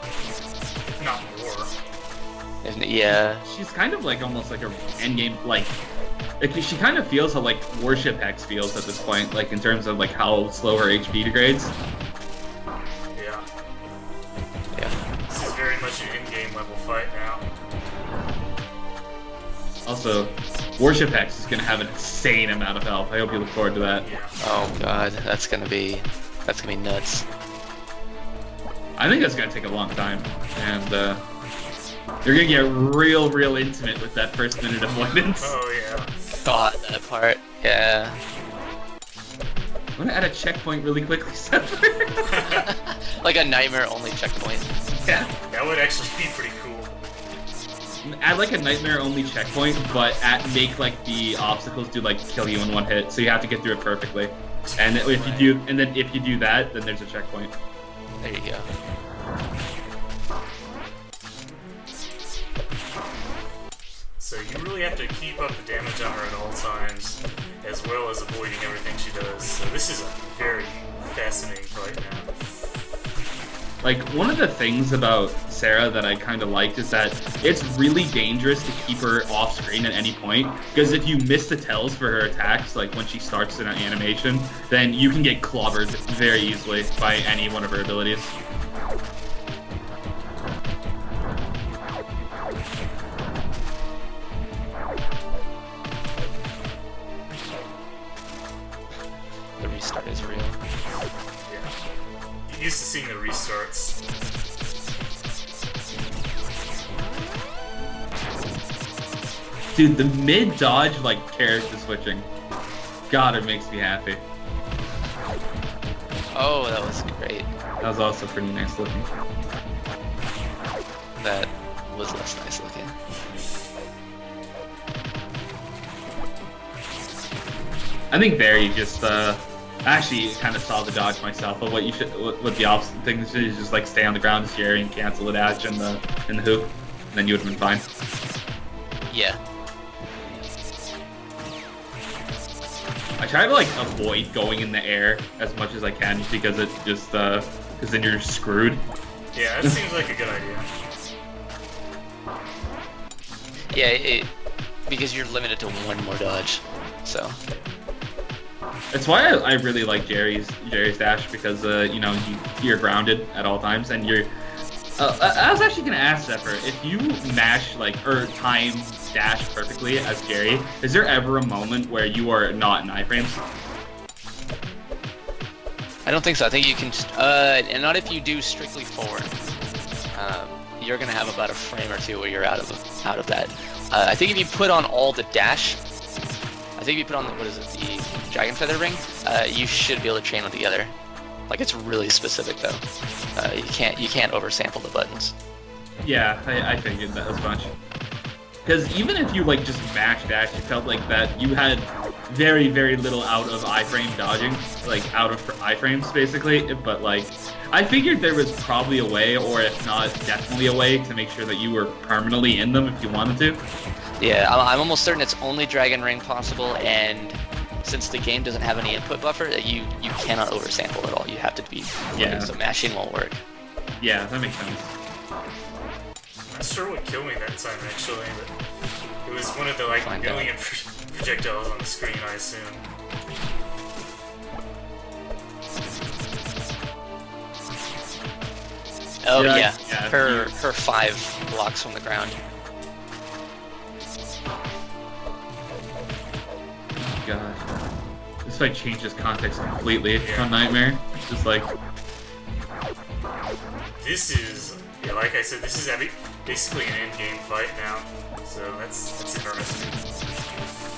If not more. Yeah. She's kind of like almost like a endgame like she kind of feels how like Worship Hex feels at this point, like in terms of like how slow her HP degrades. Yeah. Yeah. This is very much an in-game level fight now. Also, Worship Hex is gonna have an insane amount of health. I hope you look forward to that. Yeah. Oh god, that's gonna be nuts. I think that's gonna take a long time, and you're gonna get real intimate with that first minute avoidance. Oh yeah. God, that part. Yeah. I'm gonna add a checkpoint really quickly, Seth. Like a nightmare only checkpoint. Yeah. That would actually be pretty cool. Add like a nightmare only checkpoint, but make like the obstacles do like kill you in one hit, so you have to get through it perfectly. And if you do that, then there's a checkpoint. There you go. So you really have to keep up the damage on her at all times, as well as avoiding everything she does. So this is a very fascinating fight now. Like, one of the things about Sarah that I kind of liked is that it's really dangerous to keep her off screen at any point, because if you miss the tells for her attacks, like when she starts in an animation, then you can get clobbered very easily by any one of her abilities. The restart is real. Yeah. You're used to seeing the restarts. Dude, the mid-dodge, like, character switching. God, it makes me happy. Oh, that was great. That was also pretty nice looking. That was less nice looking. I think Barry just, actually kind of saw the dodge myself, but what the opposite thing is just like stay on the ground, Jerry, and cancel the dash in the hoop, and then you would have been fine. Yeah. I try to like avoid going in the air as much as I can because it just because then you're screwed. Yeah, that seems like a good idea. Yeah, because you're limited to one more dodge, so. That's why I really like Jerry's dash because you know you're grounded at all times and you're. I was actually gonna ask Zephyr if you mash like or time dash perfectly as Jerry. Is there ever a moment where you are not in iframes? I don't think so. I think you can, and not if you do strictly forward. You're gonna have about a frame or two where you're out of that. I think if you put on all the dash, I think if you put on the, what is it, the Dragon Feather Ring, you should be able to chain them together. Like it's really specific though. You can't oversample the buttons. Yeah, I figured that as much. Because even if you like just mash dash, you felt like that you had very little out of iframe dodging, like out of iframes basically. But like, I figured there was probably a way, or if not, definitely a way to make sure that you were permanently in them if you wanted to. Yeah, I'm almost certain it's only Dragon Ring possible, and since the game doesn't have any input buffer, you cannot oversample at all. You have to be Yeah. so mashing won't work. Yeah, that makes sense. Not sure what killed me that time actually, but it was one of the like Find million projectiles on the screen, I assume. Oh Yeah, yeah, yeah, her 5 blocks from the ground. gosh. This fight changes context completely Yeah. on Nightmare. It's just like, This is, yeah, like I said, this is basically an end-game fight now. So that's interesting.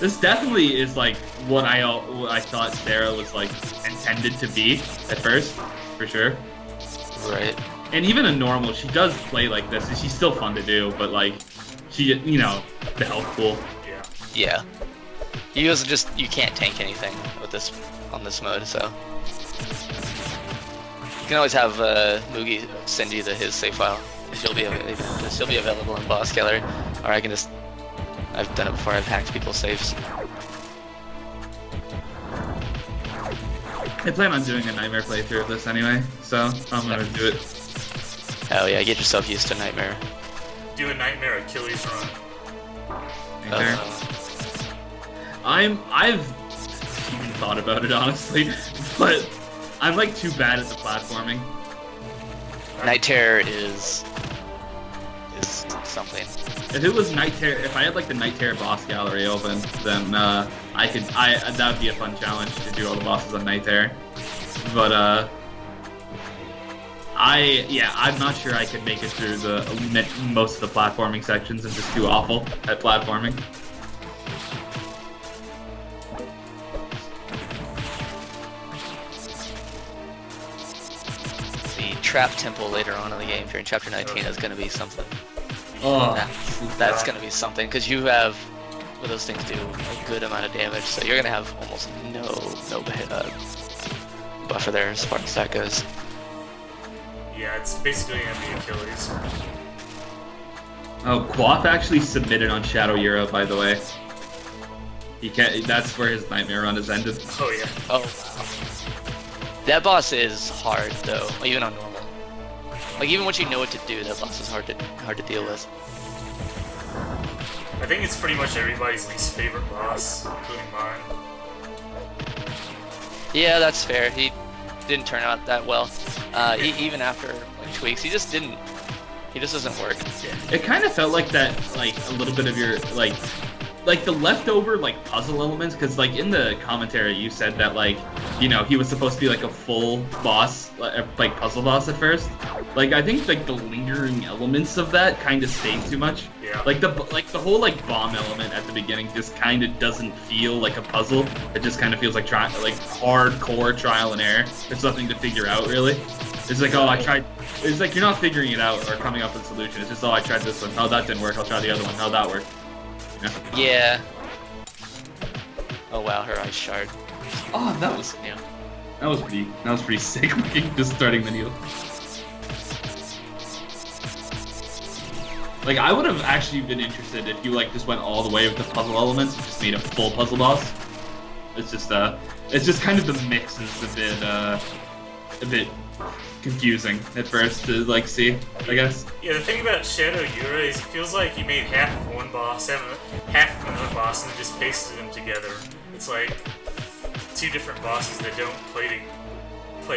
this definitely is like what I thought Sarah was like intended to be at first, for sure. Right. And even in normal, she does play like this, and she's still fun to do. But like, she, you know, the health pool. Yeah. Yeah. You also you can't tank anything with this on this mode, so you can always have Mugi send you his save file. She'll be available in Boss Killer, or I can just. I've done it before. I've hacked people's saves. I plan on doing a Nightmare playthrough of this anyway, so I'm gonna do it. Hell yeah, get yourself used to Nightmare. Do a Nightmare Achilles run. Nightmare. I've even thought about it honestly, but I'm like too bad at the platforming. Night Terror is something. If it was Night Terror, if I had like the Night Terror boss gallery open, then that would be a fun challenge to do all the bosses on Night Terror. But I'm not sure I could make it through most of the platforming sections. I'm just too awful at platforming. The Trap Temple later on in the game, if you're in Chapter 19, is going to be something. Oh, That's going to be something, because you have, what those things do, a good amount of damage, so you're going to have almost no buffer there as far as that goes. Yeah, it's basically gonna be Achilles. Oh, Quaff actually submitted on Shadow Euro, by the way. He can't. That's where his Nightmare run has ended. Oh yeah. Oh, wow. That boss is hard, though, even on normal. Like, even once you know what to do, that boss is hard to deal with. I think it's pretty much everybody's least favorite boss, including mine. Yeah, that's fair. He didn't turn out that well. Even after like tweaks, he just doesn't work. It kind of felt like that, like a little bit of your like the leftover like puzzle elements, because like in the commentary you said that like, you know, he was supposed to be like a full boss, like puzzle boss at first. Like I think like the lingering elements of that kind of stayed too much. Yeah. Like the whole like bomb element at the beginning just kind of doesn't feel like a puzzle. It just kind of feels like hardcore trial and error. There's nothing to figure out really. It's like, oh, I tried. It's like you're not figuring it out or coming up with a solution. It's just, oh, I tried this one. Oh, that didn't work. I'll try the other one. Oh, that worked. Yeah. Oh wow, her ice shard. Oh, that was pretty sick looking. Just starting the needle. Like I would have actually been interested if you like just went all the way with the puzzle elements and just made a full puzzle boss. It's just kind of the mix is a bit confusing at first to like see, I guess. Yeah, the thing about Shadow Yura is it feels like you made half of one boss, half of another boss, and just pasted them together. It's like two different bosses that don't play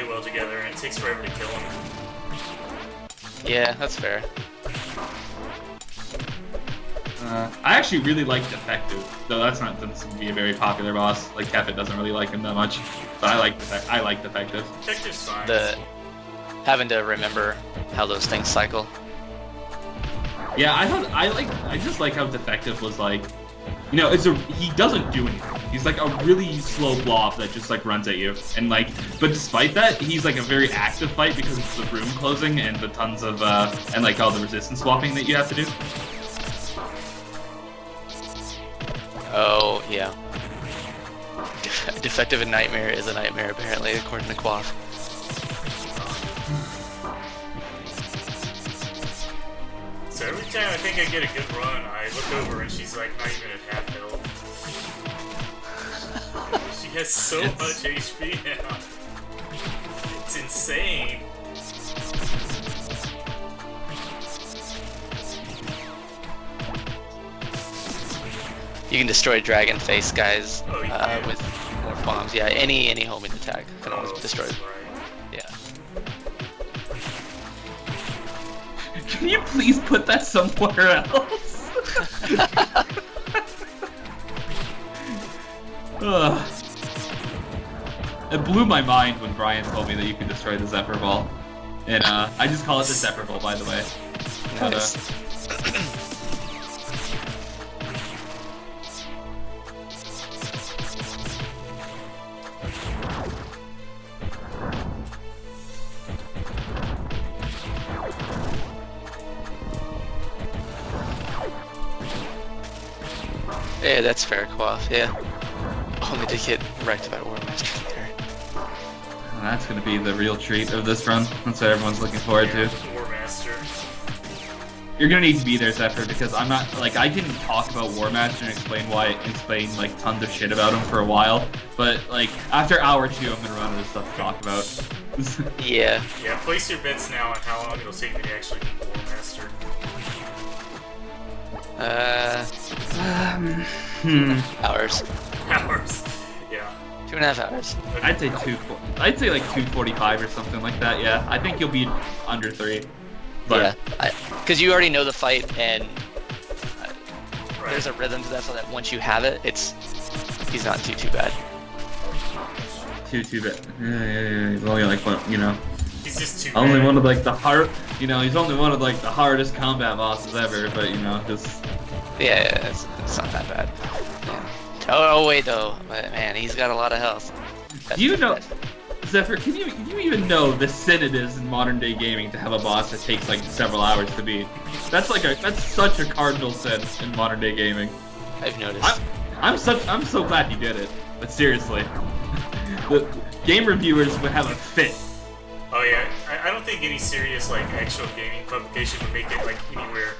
well together, and it takes forever to kill them. Yeah, that's fair. I actually really like Defective, though doesn't seem to be a very popular boss. Like Kevin doesn't really like him that much, but I like Defective. Detective's fine. Having to remember how those things cycle. Yeah, I just like how Defective was like, you know, he doesn't do anything. He's like a really slow blob that just like runs at you, and like, but despite that, he's like a very active fight because of the room closing and the tons of and like all the resistance swapping that you have to do. Oh yeah. Defective in Nightmare is a nightmare apparently, according to Quaff. So every time I think I get a good run, I look over and she's like not even at half health. She has so much HP now. It's insane. You can destroy Dragon Face guys yeah. with more bombs. Yeah, any homing attack can always be destroyed. Right. Yeah. Can you please put that somewhere else? Ugh. It blew my mind when Brian told me that you could destroy the Zephyr Ball. And I just call it the Zephyr Ball, by the way. But, Nice. Yeah, that's fair, Quaff, yeah. Only to get wrecked by War Master there. that's going to be the real treat of this run. That's what everyone's looking forward to. War Master. You're gonna need to be there, Zephyr, because I'm not like I didn't talk about War Master and explain like tons of shit about him for a while, but like after hour 2, I'm gonna run out of stuff to talk about. Yeah. Yeah, place your bets now on how long it'll take me to actually beat War Master. Hours. Hours. Yeah. 2.5 hours. Okay. I'd say like 2:45 or something like that. Yeah, I think you'll be under 3. But Yeah, because you already know the fight, and Right. there's a rhythm to that, so that once you have it, he's not too bad. too bad. Yeah. He's only like He's just too only bad. one of like the hard. He's only one of like the hardest combat bosses ever. But just. Yeah, it's not that bad. Yeah. Oh wait though, man, he's got a lot of health. That's You know, bad. Zephyr, can you even know the sin it is in modern day gaming to have a boss that takes like several hours to beat? That's such a cardinal sin in modern day gaming. I've noticed. I'm so glad you did it. But seriously, the game reviewers would have a fit. Oh yeah, I don't think any serious like actual gaming publication would make it like anywhere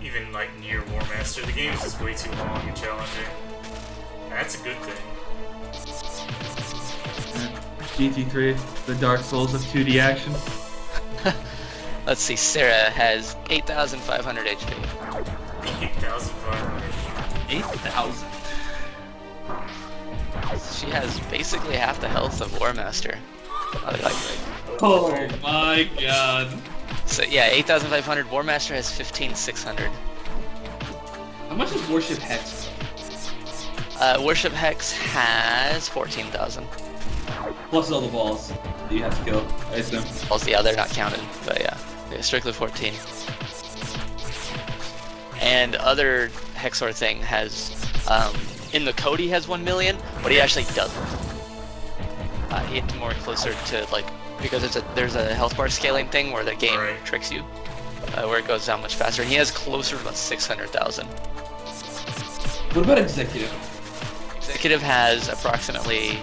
even like near War Master. The game is just way too long and challenging. And that's a good thing. DT3, the Dark Souls of 2D action. Let's see, Sarah has 8,500 HP. 8,500. 8,000. She has basically half the health of War Master. Oh my god. So yeah, 8,500. War Master has 15,600. How much is Worship Hex? Worship Hex has 14,000. Plus all the balls that you have to kill, I assume. Also, yeah, they're not counted, but yeah, strictly 14. And other Hexor thing has, in the code he has 1 million, but he actually doesn't. He's more closer to like, because there's a health bar scaling thing where the game Right. tricks you, where it goes down much faster. And he has closer to about 600,000. What about Executive? Executive has approximately,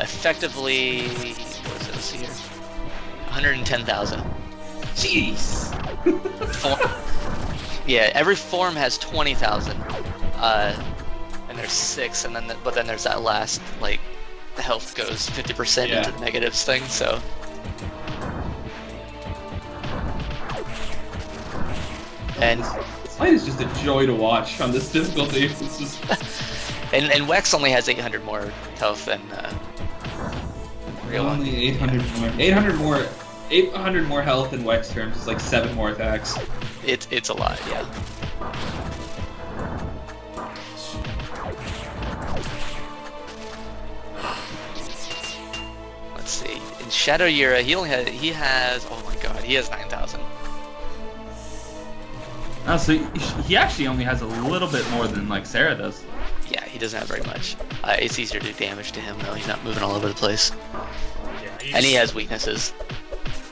effectively, what is this here? 110,000. Jeez! Yeah, every form has 20,000, and there's 6, and then but then there's that last, like, the health goes 50% Yeah. into the negatives thing. So and This fight is just a joy to watch on this difficulty. It's just... and Wex only has 800 more health than real one. Only 800 more health in Wex terms is like 7 more attacks. It's a lot, yeah. Let's see. In Shadow Yura, he has oh my god, he has 9,000. Oh, so he actually only has a little bit more than like Sarah does. Yeah, he doesn't have very much. It's easier to do damage to him though. He's not moving all over the place, Yeah, and he has weaknesses.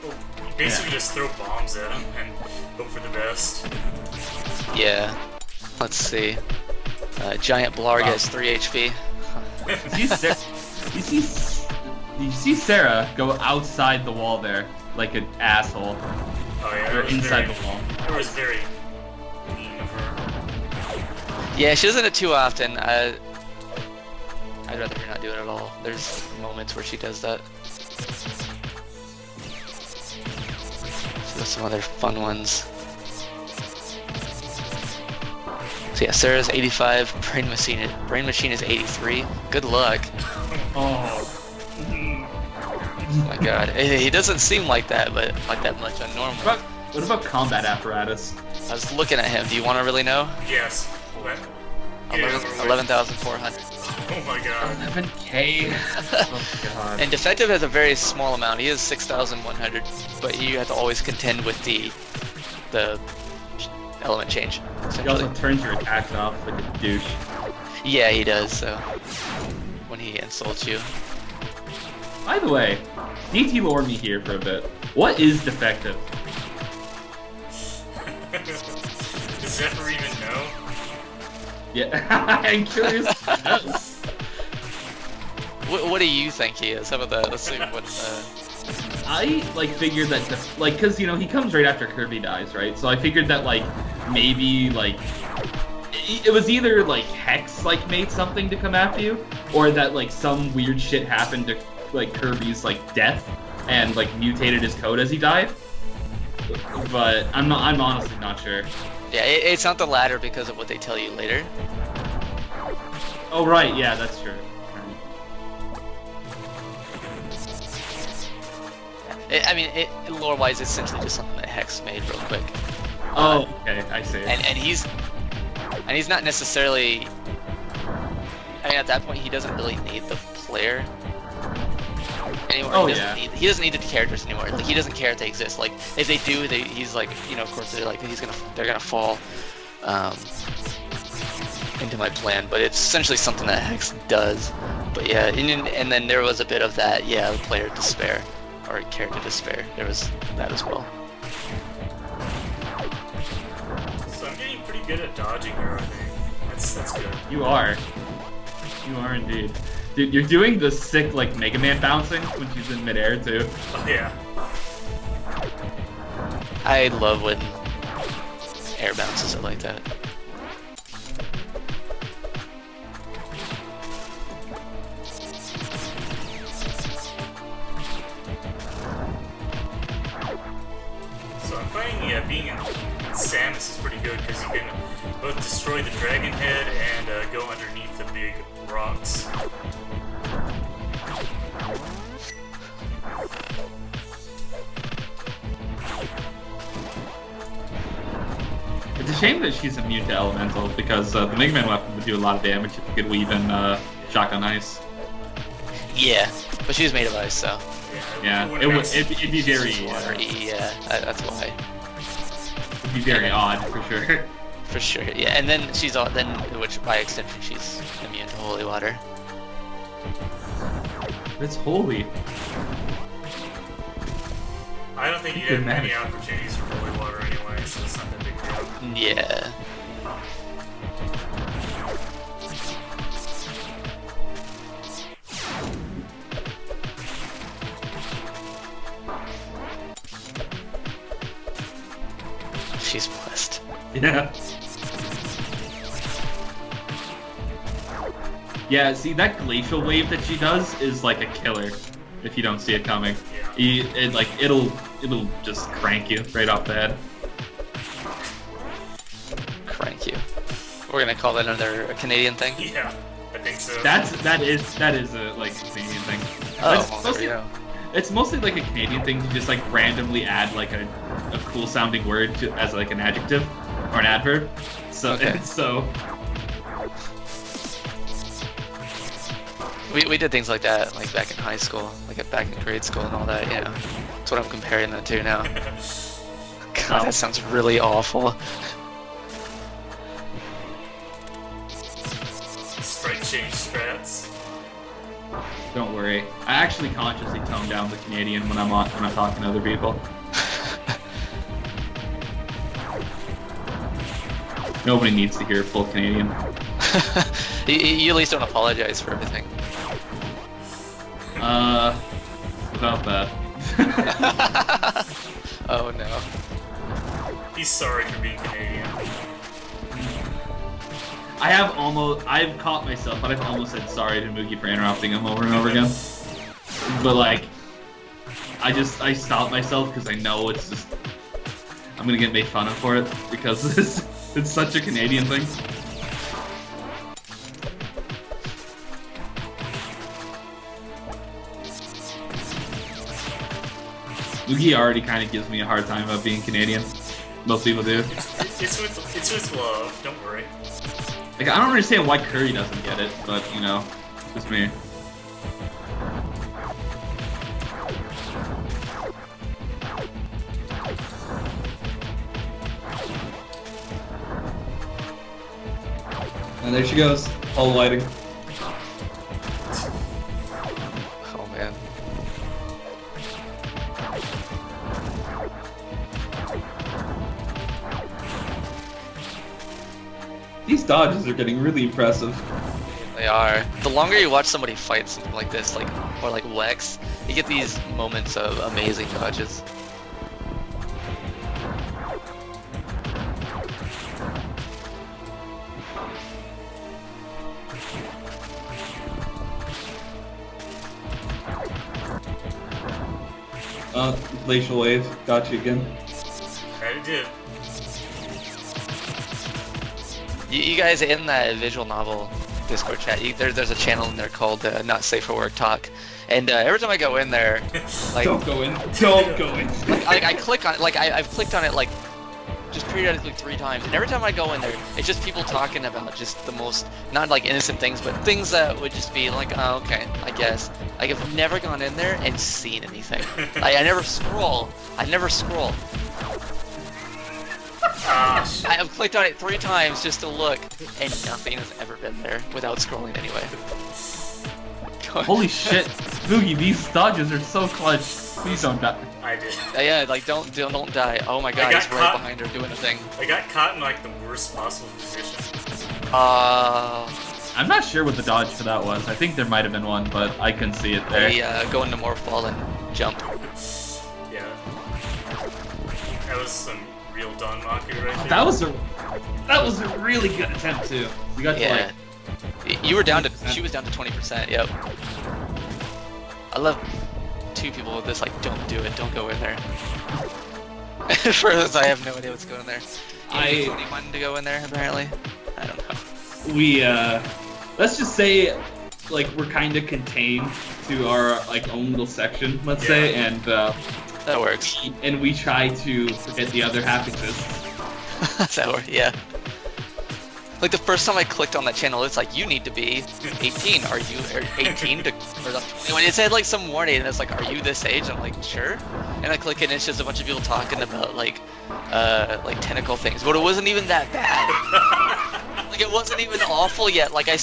You basically just throw bombs at him and hope for the best. Yeah. Let's see. Giant Blarg has 3 HP. You see Sarah go outside the wall there like an asshole. Oh yeah, Or inside the wall. That was very mean of her. Yeah, she doesn't do it too often. I'd rather her not do it at all. There's moments where she does that. So there's some other fun ones. So yeah, Sarah's 85, Brain Machine is 83. Good luck. Oh. Oh my god. He doesn't seem like that, but like that much on normal. What about combat apparatus? I was looking at him. Do you want to really know? Yes. Let, get it over with. 11,400. Oh my god. 11k. Oh god. And defective has a very small amount. He has 6,100, but you have to always contend with the element change. He Essentially. also turns your attacks off like a douche. Yeah, he does. So when he insults you. By the way, DT lore me here for a bit. What is defective? Does Zephyr even know? Yeah, I'm curious. What do you think he is? How about that? Let's see what. I like figured that cause you know he comes right after Kirby dies, right? So I figured that like maybe like it was either like Hex like made something to come after you, or that like some weird shit happened to like Kirby's like death and like mutated his code as he died. But I'm honestly not sure. Yeah, it's not the latter because of what they tell you later. Oh right, yeah, that's true. Lore-wise, it's essentially just something that Hex made real quick. Oh, okay, I see. And he's not necessarily. I mean, at that point, he doesn't really need the player anymore. Oh, He doesn't need the characters anymore. Like, he doesn't care if they exist. Like, if they do, he's like, you know, of course they're gonna fall into my plan. But it's essentially something that Hex does. But yeah, and then there was a bit of that. Yeah, the player despair or character despair. There was that as well. So I'm getting pretty good at dodging her, I think. That's good. You are. You are indeed. Dude, you're doing the sick, like, Mega Man bouncing when she's in midair, too. Oh, yeah. I love when air bounces it like that. So I'm finding being in Samus is pretty good because you can both destroy the dragon head and go underneath the big rocks. It's a shame that she's immune to elemental because the Mega Man weapon would do a lot of damage if you could weave in Shotgun Ice. Yeah, but she was made of ice, so. Yeah, it'd be very That's why. It'd be very odd for sure. For sure, yeah. And then which by extension she's immune to holy water. It's holy. I don't think you have many opportunities for holy water anyway, so it's not that big a deal. Yeah. She's blessed. Yeah. Yeah, see, that glacial wave that she does is like a killer if you don't see it coming. Yeah. It'll just crank you right off the head. Crank you. We're gonna call that a Canadian thing? Yeah, I think so. That is a like Canadian thing. Oh, well, there we go. It's mostly like a Canadian thing to just like randomly add like a cool sounding word as like an adjective or an adverb. So Okay. so We did things like that, like back in high school, like back in grade school and all that, you know. That's what I'm comparing that to now. God, that sounds really awful. Sprite change strats. don't worry. I actually consciously tone down the Canadian when I'm talking to other people. Nobody needs to hear full Canadian. You at least don't apologize for everything. About that. Oh no. He's sorry for being Canadian. I've caught myself, but I've almost said sorry to Moogie for interrupting him over and over again. But like, I stopped myself because I know it's just, I'm gonna get made fun of for it because it's such a Canadian thing. Moogie already kind of gives me a hard time about being Canadian. Most people do. It's with love, don't worry. Like, I don't understand why Curry doesn't get it, but, you know, just me. And there she goes, all lighting. Oh man. These dodges are getting really impressive. They are. The longer you watch somebody fight something like this, like or like Wex, you get these moments of amazing dodges. Glacial wave, got you again. I did. You guys in that visual novel Discord chat, there's a channel in there called Not Safe for Work Talk, and every time I go in there, like Don't go in. Don't go in. I click on it, like I've clicked on it like just periodically 3 times, and every time I go in there, it's just people talking about just the most, not like innocent things, but things that would just be like, oh, okay, I guess. Like, I've never gone in there and seen anything. I never scroll. I never scroll. I have clicked on it 3 times just to look, and nothing has ever been there without scrolling anyway. Holy shit, Boogie, these dodges are so clutch. Please don't die. I did. Yeah, like don't die. Oh my god, got he's right caught. behind her doing a thing. I got caught in like the worst possible position. I'm not sure what the dodge for that was. I think there might have been one, but I couldn't see it there. They go into more fall and jump. Yeah. That was some real Don Maku right there. That was a really good attempt too. We got to Yeah. like, You were down to, she was down to 20%, yep. I love 2 people with this, like, don't do it, don't go in there. For this, I have no idea what's going in there. I wanted to go in there, apparently. I don't know. We let's just say like we're kind of contained to our like own little section, let's say, and That works. we try to forget the other half exists. That works, yeah. Like the first time I clicked on that channel, it's like, you need to be 18. Are you 18 to? Or it said like some warning, and it's like, are you this age? I'm like, sure. And I click it, and it's just a bunch of people talking about like tentacle things, but it wasn't even that bad. Like it wasn't even awful yet. Like I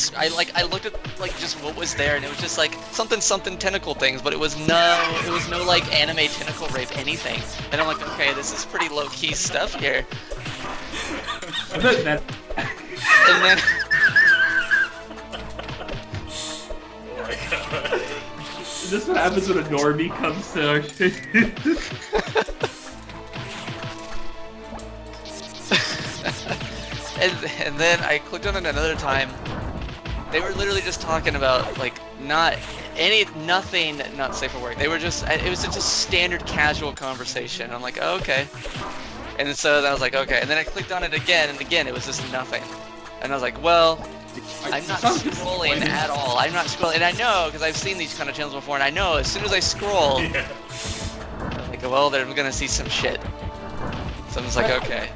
looked at like just what was there, and it was just like something tentacle things, but it was no like anime tentacle rape anything. And I'm like, okay, this is pretty low key stuff here. I bet that. And then Oh my god. Is this what happens when a normie comes to our shit? and then I clicked on it another time. They were literally just talking about like nothing not safe for work. They were just, it was just a standard casual conversation. I'm like, oh, okay. And so then I was like, okay. And then I clicked on it again, and again it was just nothing. And I was like, well, I'm not scrolling at all. I'm not scrolling, and I know because I've seen these kind of channels before, and I know as soon as I scroll, Yeah. I'm like, well, they're gonna see some shit. So I'm just like, okay,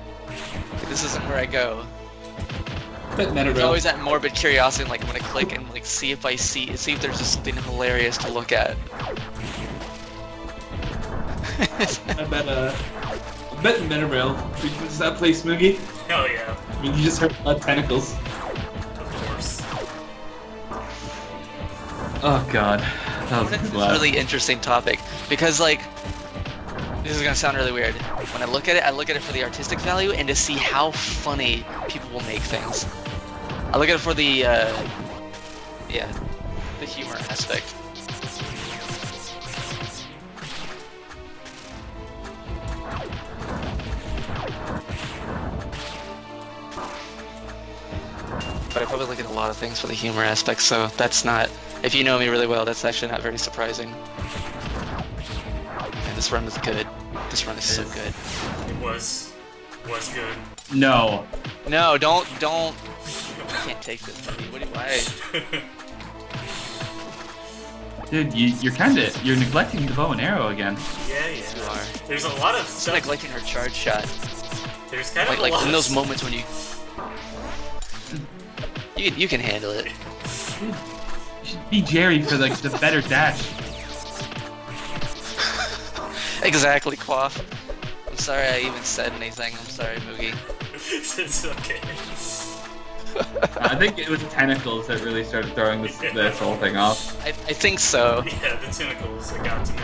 this isn't where I go. It's always that morbid curiosity, like when I click and like see if if there's just something hilarious to look at. I bet Metarail frequents that place, Moogie. Hell yeah. I mean, you just heard about tentacles. Of course. oh god, that was It's a loud. really interesting topic because like this is gonna sound really weird. When I look at it for the artistic value and to see how funny people will make things. I look at it for the the humor aspect. But I probably look at a lot of things for the humor aspect, so that's not, if you know me really well, that's actually not very surprising. And this run is good. This run is so good. It was good. No. No, don't. I can't take this, buddy. Why? Dude, you're neglecting the bow and arrow again. Yeah, You yeah. are. There's a lot of It's stuff. neglecting her charge shot. There's kind of Like a lot in of those moments when you. You can handle it. You should be Jerry for the better dash. Exactly, Quaff. I'm sorry I even said anything. I'm sorry, Moogie. It's okay. I think it was tentacles that really started throwing this whole thing off. I think so. Yeah, the tentacles, it got to me.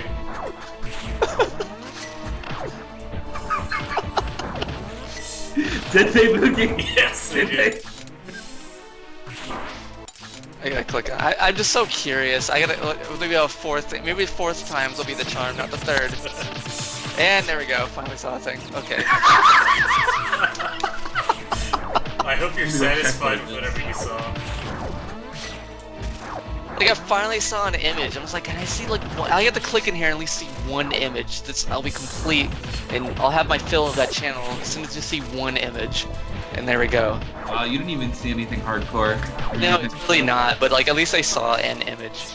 Did they, Moogie? Yes, they did. I gotta click on. I'm just so curious. I gotta maybe a fourth. Maybe fourth times will be the charm, not the third. And there we go. Finally saw a thing. Okay. I hope you're satisfied with whatever you saw. Like I finally saw an image. I was like, can I see like one? I have to click in here and at least see one image. I'll be complete, and I'll have my fill of that channel as soon as you see one image. And there we go. You didn't even see anything hardcore. No, it's really not. But like at least I saw an image.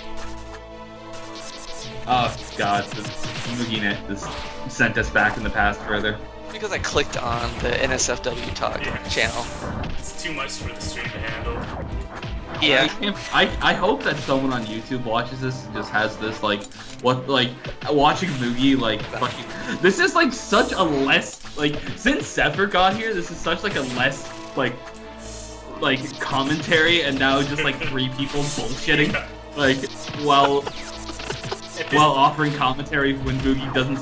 Oh god, the MoogieNet just sent us back in the past further. Because I clicked on the NSFW Talk channel. It's too much for the stream to handle. Yeah. I hope that someone on YouTube watches this and just has this like watching Moogie like fucking. This is like such a less like since Zephyr got here. This is such like a less like commentary, and now just like 3 people bullshitting like while offering commentary when Moogie doesn't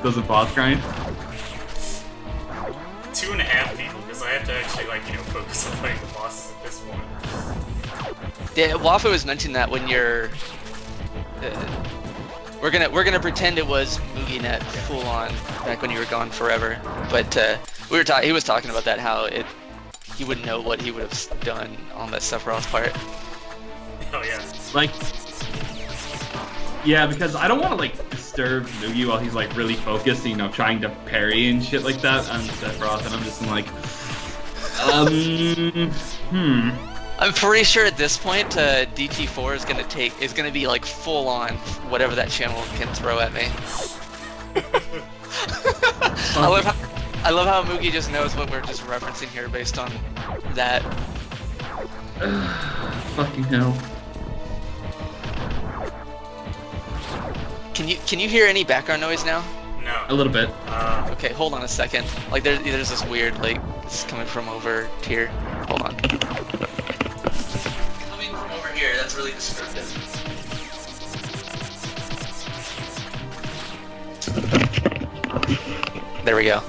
doesn't boss grind. 2.5 people, because I have to actually focus on playing the bosses at this point. Yeah, Wafu was mentioning that when you're. We're gonna pretend it was MoogieNet full on back when you were gone forever, but he was talking about that how he wouldn't know what he would have done on that Sephiroth part. Oh yeah. Yeah, because I don't want to like disturb Moogie while he's like really focused, trying to parry and shit like that on Sephiroth, and I'm just like, I'm pretty sure at this point, DT4 is gonna be like full on whatever that channel can throw at me. I love how Moogie just knows what we're just referencing here based on that. Fucking hell. Can you hear any background noise now? No. A little bit. Okay, hold on a second. Like there's this weird it's coming from over here. Hold on. Coming from over here. That's really descriptive. There we go.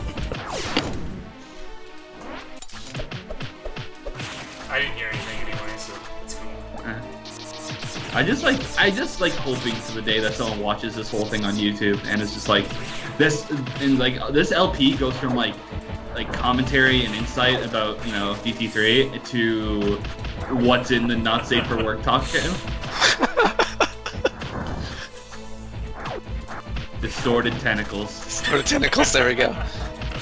I didn't hear anything anyway, so it's cool. I just like hoping for the day that someone watches this whole thing on YouTube and it's just like this, and like this LP goes from like commentary and insight about DT3 to what's in the Not Safe for Work Talk channel. Distorted Tentacles. Distorted Tentacles, there we go.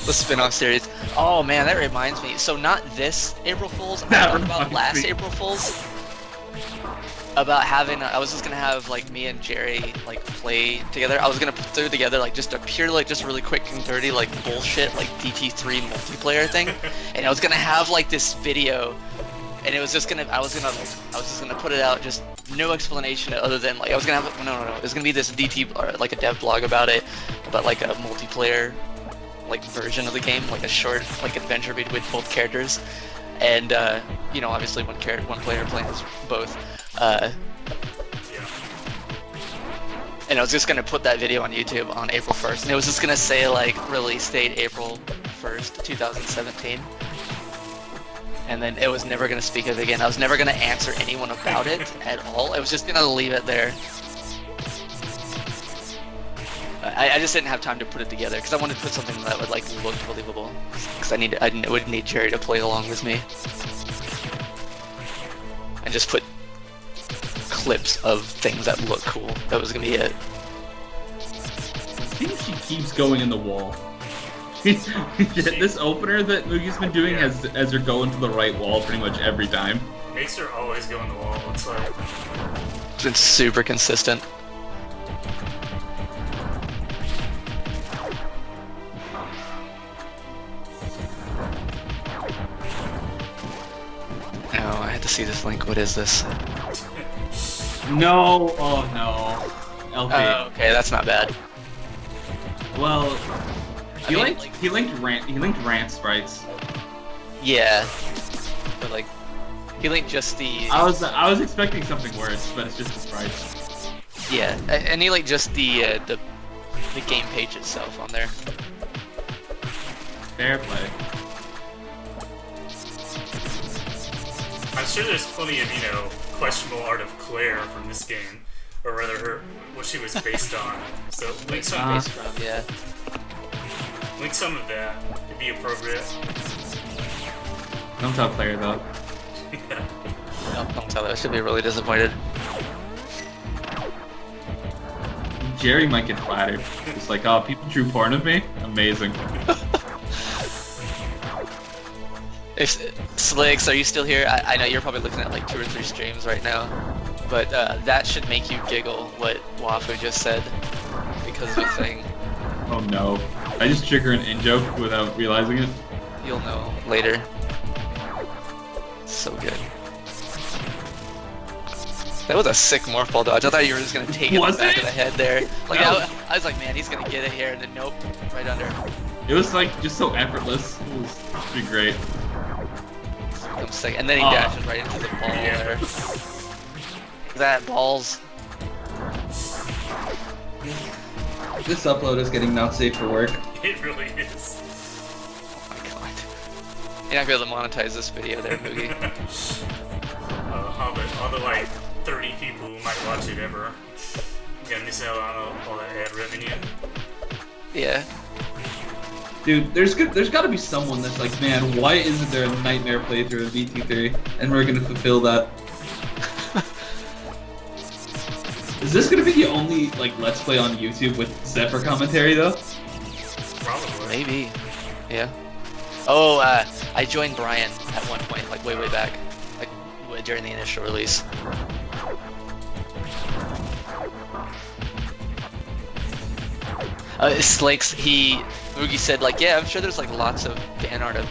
The spin-off series. Oh man, that reminds me. So not this April Fool's, I talked about last April Fool's. About having, I was just gonna have like me and Jerry play together. I was gonna put together just a pure just really quick and dirty bullshit DT3 multiplayer thing, and I was gonna have this video, and it was just gonna I was just gonna put it out, just no explanation other than I was gonna have no it was gonna be this DT or a dev blog about it, about a multiplayer version of the game, a short adventure with both characters, and obviously one player playing as both. And I was just gonna put that video on YouTube on April 1st, and it was just gonna say release date April 1st, 2017. And then it was never gonna speak of it again. I was never gonna answer anyone about it at all. I was just gonna leave it there. I just didn't have time to put it together because I wanted to put something that would look believable. Because I would need Jerry to play along with me. And just put clips of things that look cool. That was gonna be it. I think she keeps going in the wall. This opener that Moogie's been doing has her go into the right wall pretty much every time. Makes her always go in the wall. It's It's been super consistent. to see this link. What is this? No, oh no. LP. Oh, okay, that's not bad. Well, he I mean, linked rant sprites. Yeah, but like, he linked just the. I was expecting something worse, but it's just the sprites. Yeah, and he linked just the game page itself on there. Fair play. I'm sure there's plenty of, questionable art of Claire from this game, or rather what she was based on. So link some, Based from, yeah. link some of that. It'd be appropriate. Don't tell Claire though. Yeah. Don't tell her. She'll be really disappointed. Jerry might get flattered. It's like, oh, people drew porn of me? Amazing. If Slicks, are you still here? I know you're probably looking at like 2 or 3 streams right now, but that should make you giggle what Wafu just said because of a thing. Oh no. I just triggered an in-joke without realizing it. You'll know later. So good. That was a sick morph ball dodge. I thought you were just gonna take it in the Was back it? of the head there. Like No. I was like, man, he's gonna get it here, and then nope, right under. It was like just so effortless. It was pretty great. Comes second, and then he Oh. dashes right into the ball there. That balls. This upload is getting not safe for work. It really is. Oh my god. You're not gonna be able to monetize this video there, Moogie. All the like 30 people who might watch it ever. You're gonna miss out on all that ad revenue. Yeah. Dude, there's got to be someone that's like, man, why isn't there a nightmare playthrough of DT3? And we're gonna fulfill that. Is this gonna be the only like Let's Play on YouTube with Zephyr commentary though? Probably. Maybe. Yeah. Oh, I joined Brian at one point, like way back, like during the initial release. Slakes, Moogie said like, yeah, I'm sure there's like lots of fan art of,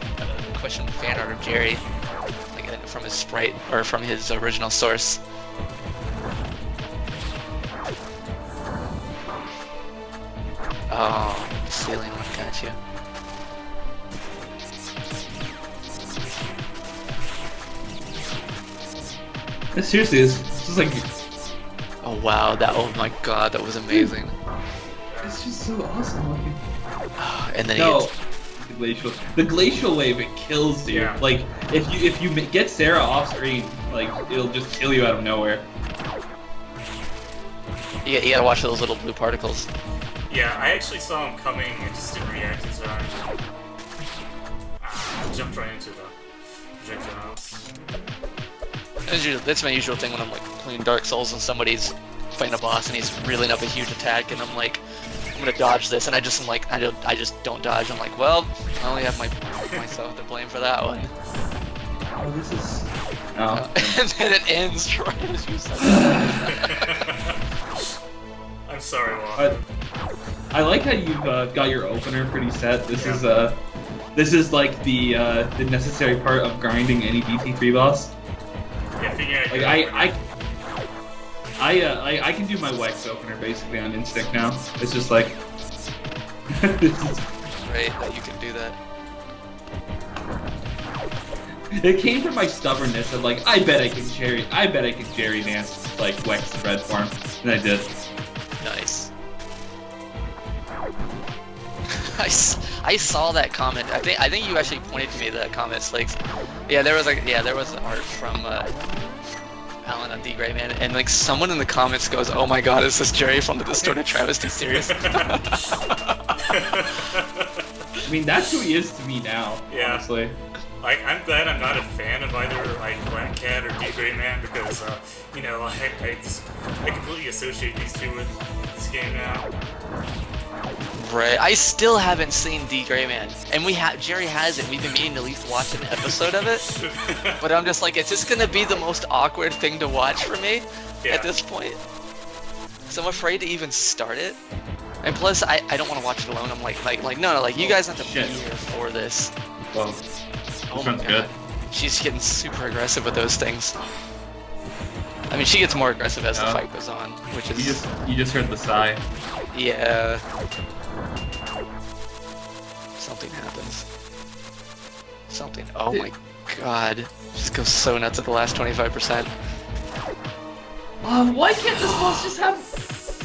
questionable fan art of Jerry, like from his sprite or from his original source. Oh, ceiling one got you. It seriously is. It's just like, Oh wow, oh my god, that was amazing. it's just so awesome looking. And then No, he the glacial wave, it kills you. Yeah. Like if you get Sarah off screen, like it'll just kill you out of nowhere. you gotta watch those little blue particles. Yeah, I actually saw him coming and just didn't react in time. Jumped right into the projectiles. That's my usual thing when I'm like playing Dark Souls and somebody's fighting a boss and he's reeling up a huge attack and I'm like, I'm gonna dodge this, and I just don't dodge. I'm like, well, I only have myself to blame for that one. Oh, this is. Oh. And then it ends right as you said that. I'm sorry, Walker. I like how you've got your opener pretty set. This is like the necessary part of grinding any DT3 boss. Yeah, figure out Like your opener. I can do my Wex opener basically on instinct now. It's just like this is, Great that you can do that. it came from my stubbornness of like I bet I can Jerry dance like Wex red form, and I did. Nice. I saw that comment. I think you actually pointed to me that comment. Like, there was art from Alan on D Gray Man, and like someone in the comments goes, "Oh my God, is this Jerry from the Distorted Travesty series?" I mean, that's who he is to me now. Yeah. Honestly. Like, I'm glad I'm not a fan of either like Black Cat or D Gray Man because I completely associate these two with this game now. Right. I still haven't seen D Gray Man, and Jerry hasn't. We've been meaning to at least watch an episode of it, but I'm just like, it's just gonna be the most awkward thing to watch for me at this point. So I'm afraid to even start it. And plus, I don't want to watch it alone. I'm like no, you guys have to be Shit. here for this. Well, Oh this my one's God. good. She's getting super aggressive with those things. I mean, she gets more aggressive as the fight goes on, which is... You just heard the sigh. Yeah. Something happens. Something. Oh my god. Just goes so nuts at the last 25%. Why can't this boss just have...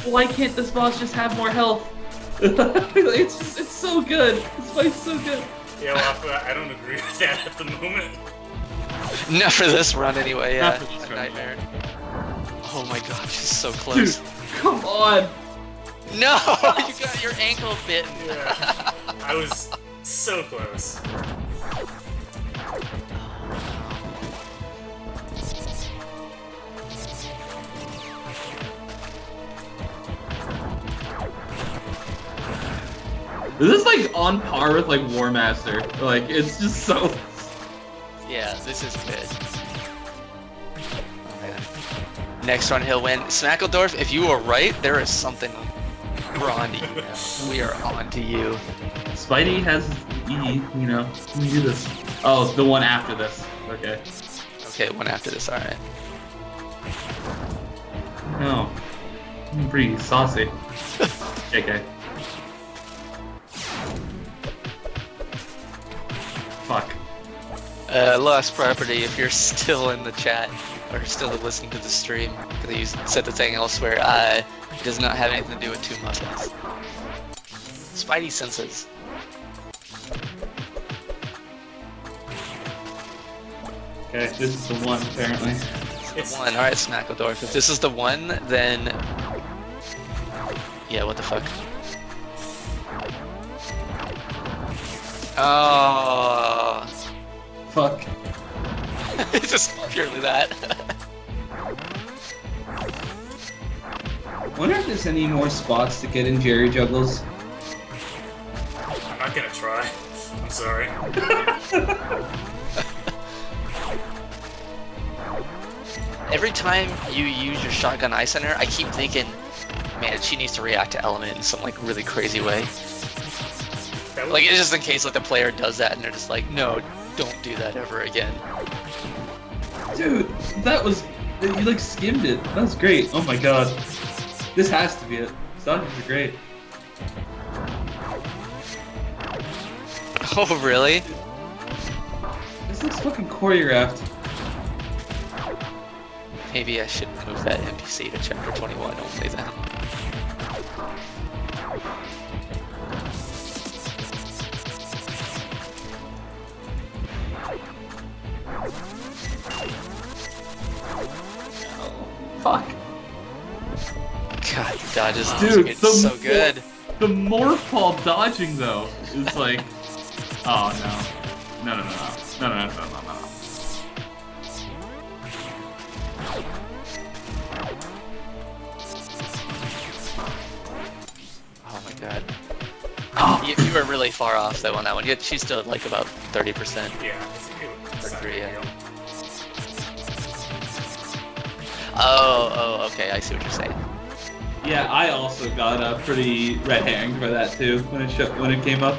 Why can't this boss just have more health? It's so good. This fight's so good. Yeah, well, I don't agree with that at the moment. Not for this run anyway, yeah. Not for this A run, nightmare. Oh my god, she's so close. Dude, come on. No! You got your ankle bitten. Yeah, I was so close. This is like on par with like War Master. Like it's just so. Yeah, this is good. Oh, man. Next run he'll win. Smackledorf, if you are right, there is something. We're on to you now. We are on to you. Spidey has E, you know. Let me do this. Oh, the one after this. Okay. Okay, one after this, alright. No. I'm pretty saucy. JK. Fuck. Lost property, if you're still in the chat, or still listening to the stream, because you said the thing elsewhere, it does not have anything to do with two muffins. Spidey senses. Okay, this is the one apparently. It's One, alright, Smackledorf. If this is the one, then... Yeah, what the fuck? Oh, Fuck. it's just purely that. Wonder if there's any more spots to get in Jerry Juggles. I'm not gonna try. I'm sorry. Every time you use your shotgun ice on her, I keep thinking, man, she needs to react to element in some like really crazy way. That was, Like it's just in case like the player does that and they're just like, no, don't do that ever again. Dude, that was... You like skimmed it. That was great. Oh my god. This has to be it. Dodges are great. Oh really? This looks fucking choreographed. Maybe I should move that NPC to chapter 21 only then. Fuck. God, the dodges Dude, get so good. The morph ball dodging though is like... Oh no. No. Oh my god. You were really far off though on that one. She's still at like about 30%. yeah, it's not Agree, yeah. real. Oh, okay, I see what you're saying. Yeah, I also got pretty red herringed by that too when it came up.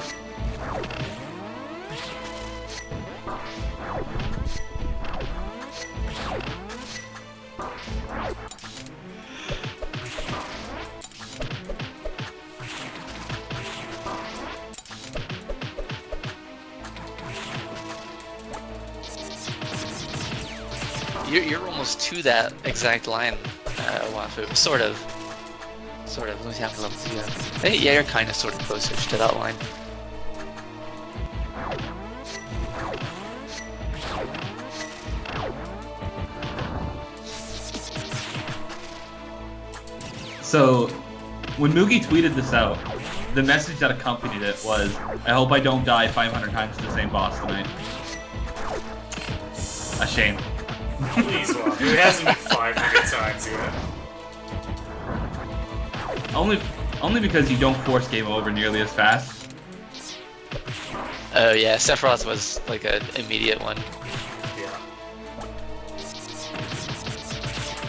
You're almost to that exact line, Wafu. Sort of. Let me have to look. Yeah, you're kind of sort of close-ish to that line. So, when Moogie tweeted this out, the message that accompanied it was, I hope I don't die 500 times to the same boss tonight. A shame. Please, Wafu. It hasn't been 500 times yet. Only because you don't force game over nearly as fast. Oh yeah, Sephiroth was like an immediate one. Yeah.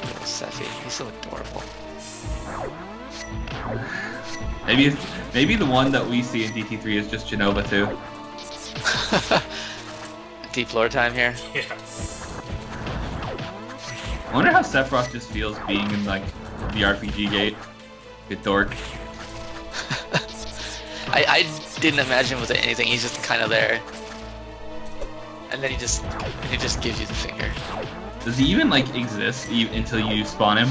Little Sephi, he's so adorable. Maybe the one that we see in DT3 is just Genova too. Deep lore time here. Yeah. I wonder how Sephiroth just feels being in like the RPG gate. Good dork. I didn't imagine with anything. He's just kind of there, and then he just gives you the finger. Does he even like exist until you spawn him?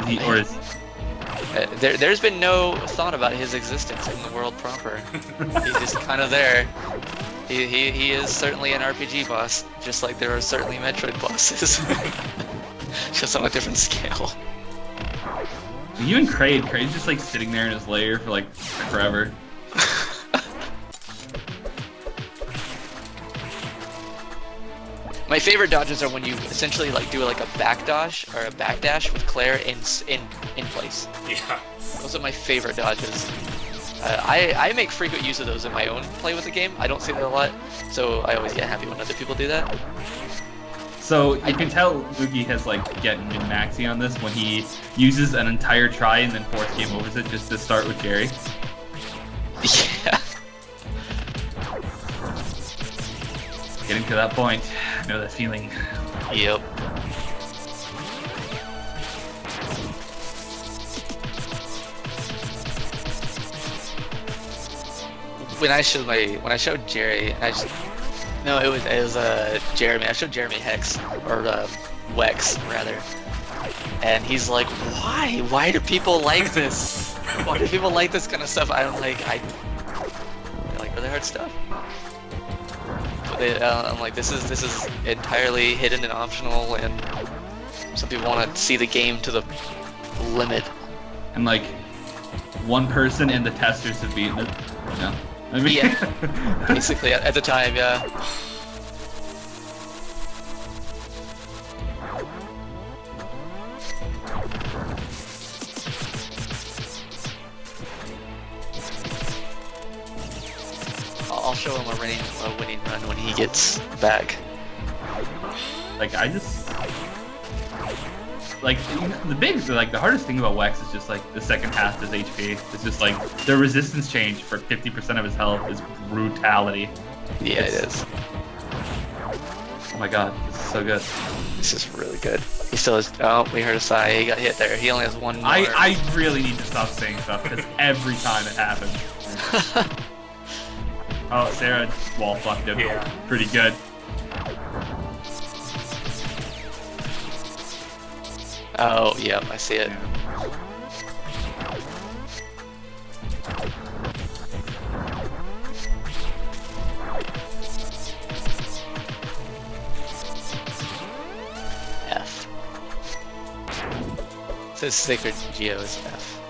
Is he, or is There's been no thought about his existence in the world proper. He's just kind of there. He is certainly an RPG boss, just like there are certainly Metroid bosses. Just on a different scale. you and Kraid? Kraid's just like sitting there in his lair for like forever. My favorite dodges are when you essentially like do like a back dodge or a backdash with Claire in place. Yeah. Those are my favorite dodges. I make frequent use of those in my own play with the game. I don't see that a lot, so I always get happy when other people do that. So you can tell Mugi has like getting min-maxing on this when he uses an entire try and then force game overs it just to start with Jerry. Yeah. Getting to that point. I know that feeling. Yep. When I showed Jerry, it was Jeremy. I showed Jeremy Hex or Wex rather, and he's like, why do people like this? Why do people like this kind of stuff? I like really hard stuff. But I'm like, this is entirely hidden and optional, and some people want to see the game to the limit. And like, one person and the testers have beaten it. You know? I mean, Yeah, basically at the time, yeah. I'll show him a winning run when he gets back. like I just like the hardest thing about Wex is just like the second half of his HP. It's just like the resistance change for 50% of his health is brutality. Yeah, it is. Oh my god, this is so good. This is really good. He still has. Oh, we heard a sigh. He got hit there. He only has one more. I really need to stop saying stuff because every time it happens. Oh, Sarah wall fucked him. Yeah. Pretty good. Oh, yeah, I see it. F. It says Sacred Geo is F.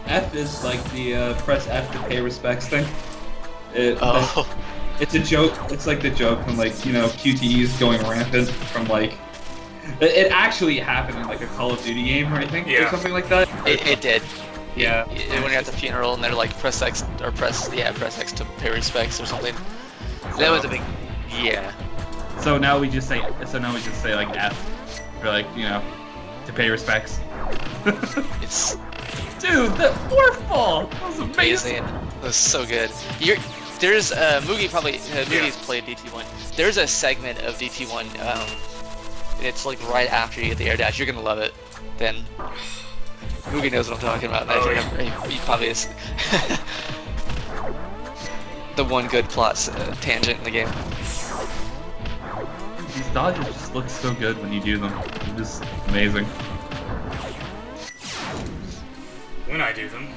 F is like the press F to pay respects thing. Oh. It's a joke. It's like the joke from like, you know, QTEs going rampant from like. It actually happened in like a Call of Duty game, I think, or something like that. It did. Yeah. When you're at the funeral and they're like press X or press X to pay respects or something. That was a big yeah. So now we just say like F for like, you know, to pay respects. It's Dude, that waterfall! That was amazing. It was so good. There's Mugi probably Mugi's played DT1. There's a segment of DT1. It's like right after you get the air dash. You're gonna love it. Then Mugi knows what I'm talking about. He probably is. The one good plot tangent in the game. These dodges just look so good when you do them. They're just amazing. When I do them.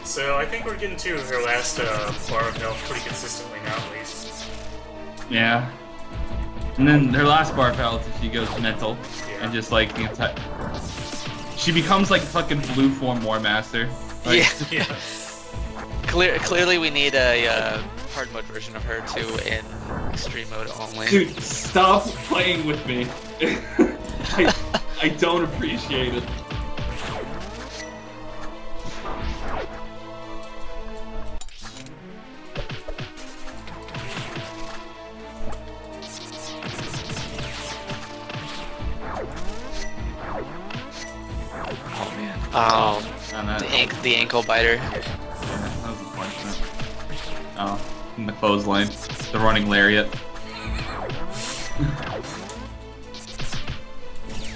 So I think we're getting to her last bar of health pretty consistently now, at least. Yeah. And then her last bar of health, she goes mental, and just like the entire. She becomes like fucking blue form War Master. Like, yeah. Clearly, we need a hard mode version of her too in extreme mode only. Dude, stop playing with me. I don't appreciate it. Oh man. Oh, the ankle biter. Oh, in the clothesline, the running lariat.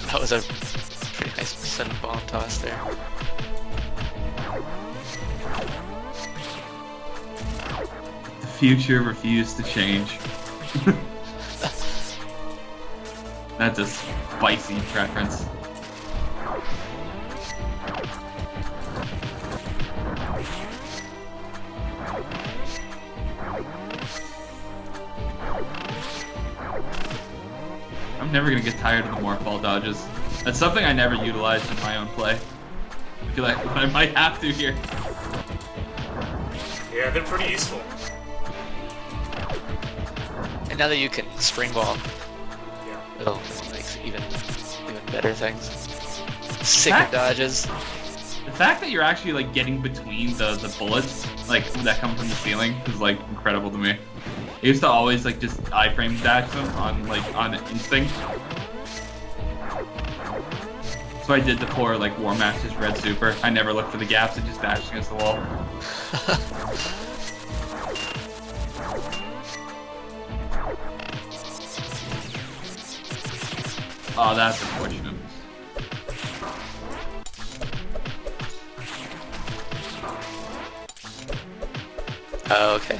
That was a pretty nice sudden bomb toss there. The future refused to change. That's a spicy preference. I'm never gonna get tired of the morphball dodges. That's something I never utilized in my own play. I feel like I might have to here. Yeah, they're pretty useful. And now that you can springboard, Yeah. it'll make even better things. Sicker dodges. The fact that you're actually like getting between the bullets like that come from the ceiling is like incredible to me. I used to always like just iframe dash them on instinct. So I did the poor like War Master's red super. I never looked for the gaps, I just dashed against the wall. Oh, that's unfortunate. Oh, okay.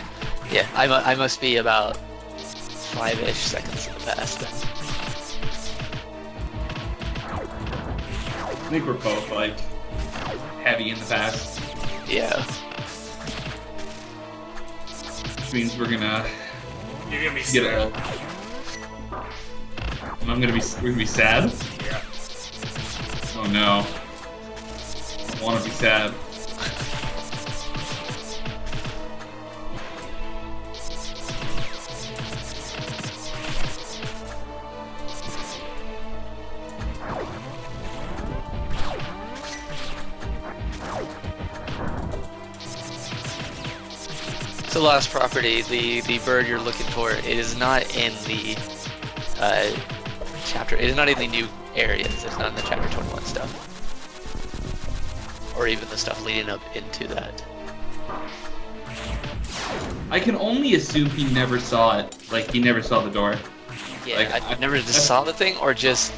Yeah, I must be about 5-ish seconds in the past then. I think we're both like heavy in the past, Yeah. which means we're gonna You're gonna be get sad. we're gonna be sad. Yeah. Oh no. I don't wanna be sad. So last property, the bird you're looking for, it is not in the chapter. It is not in the new areas. It's not in the chapter 21 stuff, or even the stuff leading up into that. I can only assume he never saw it. Like he never saw the door. Yeah, Like, I never just saw the thing or just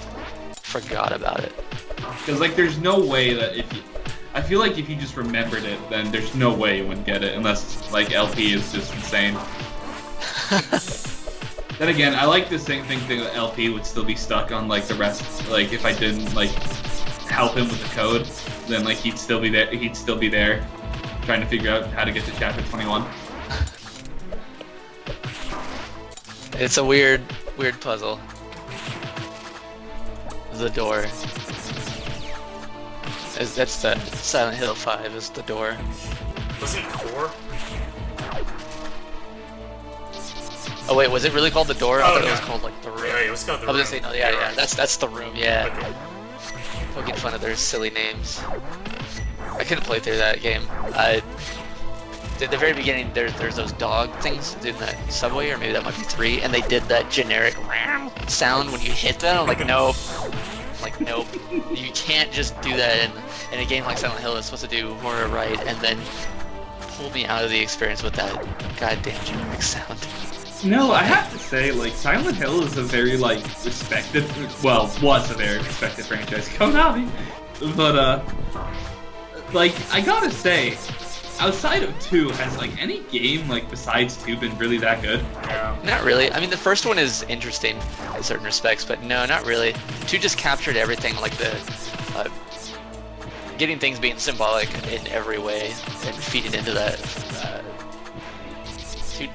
forgot about it. Because like there's no way that if you, I feel like if you just remembered it, then there's no way you wouldn't get it unless like LP is just insane. Then again, I like the same thing that LP would still be stuck on like the rest. Like if I didn't like help him with the code, then like he'd still be there. He'd still be there, trying to figure out how to get to chapter 21. It's a weird puzzle. The door. That's the Silent Hill 5 is the door. Wasn't it 4? Oh wait, was it really called the door? I Oh, thought it no. was called like the room. Yeah, it was called the I was room. gonna say no, yeah, that's the room, yeah. Okay. Poking fun of their silly names. I couldn't play through that game. At the very beginning, there's those dog things in that subway, or maybe that might be 3, and they did that generic sound when you hit them. I'm like, nope. Like, nope. You can't just do that in a game like Silent Hill. It's supposed to do horror right, and then pull me out of the experience with that goddamn generic sound. No, I have to say, like, Silent Hill is a very, like, respected, well, was a very respected franchise. Konami! But, like, I gotta say, outside of 2, has, like, any game, like, besides 2 been really that good? Yeah. Not really. I mean, the first one is interesting in certain respects, but no, not really. 2 just captured everything, like the getting things being symbolic in every way and feeding into that.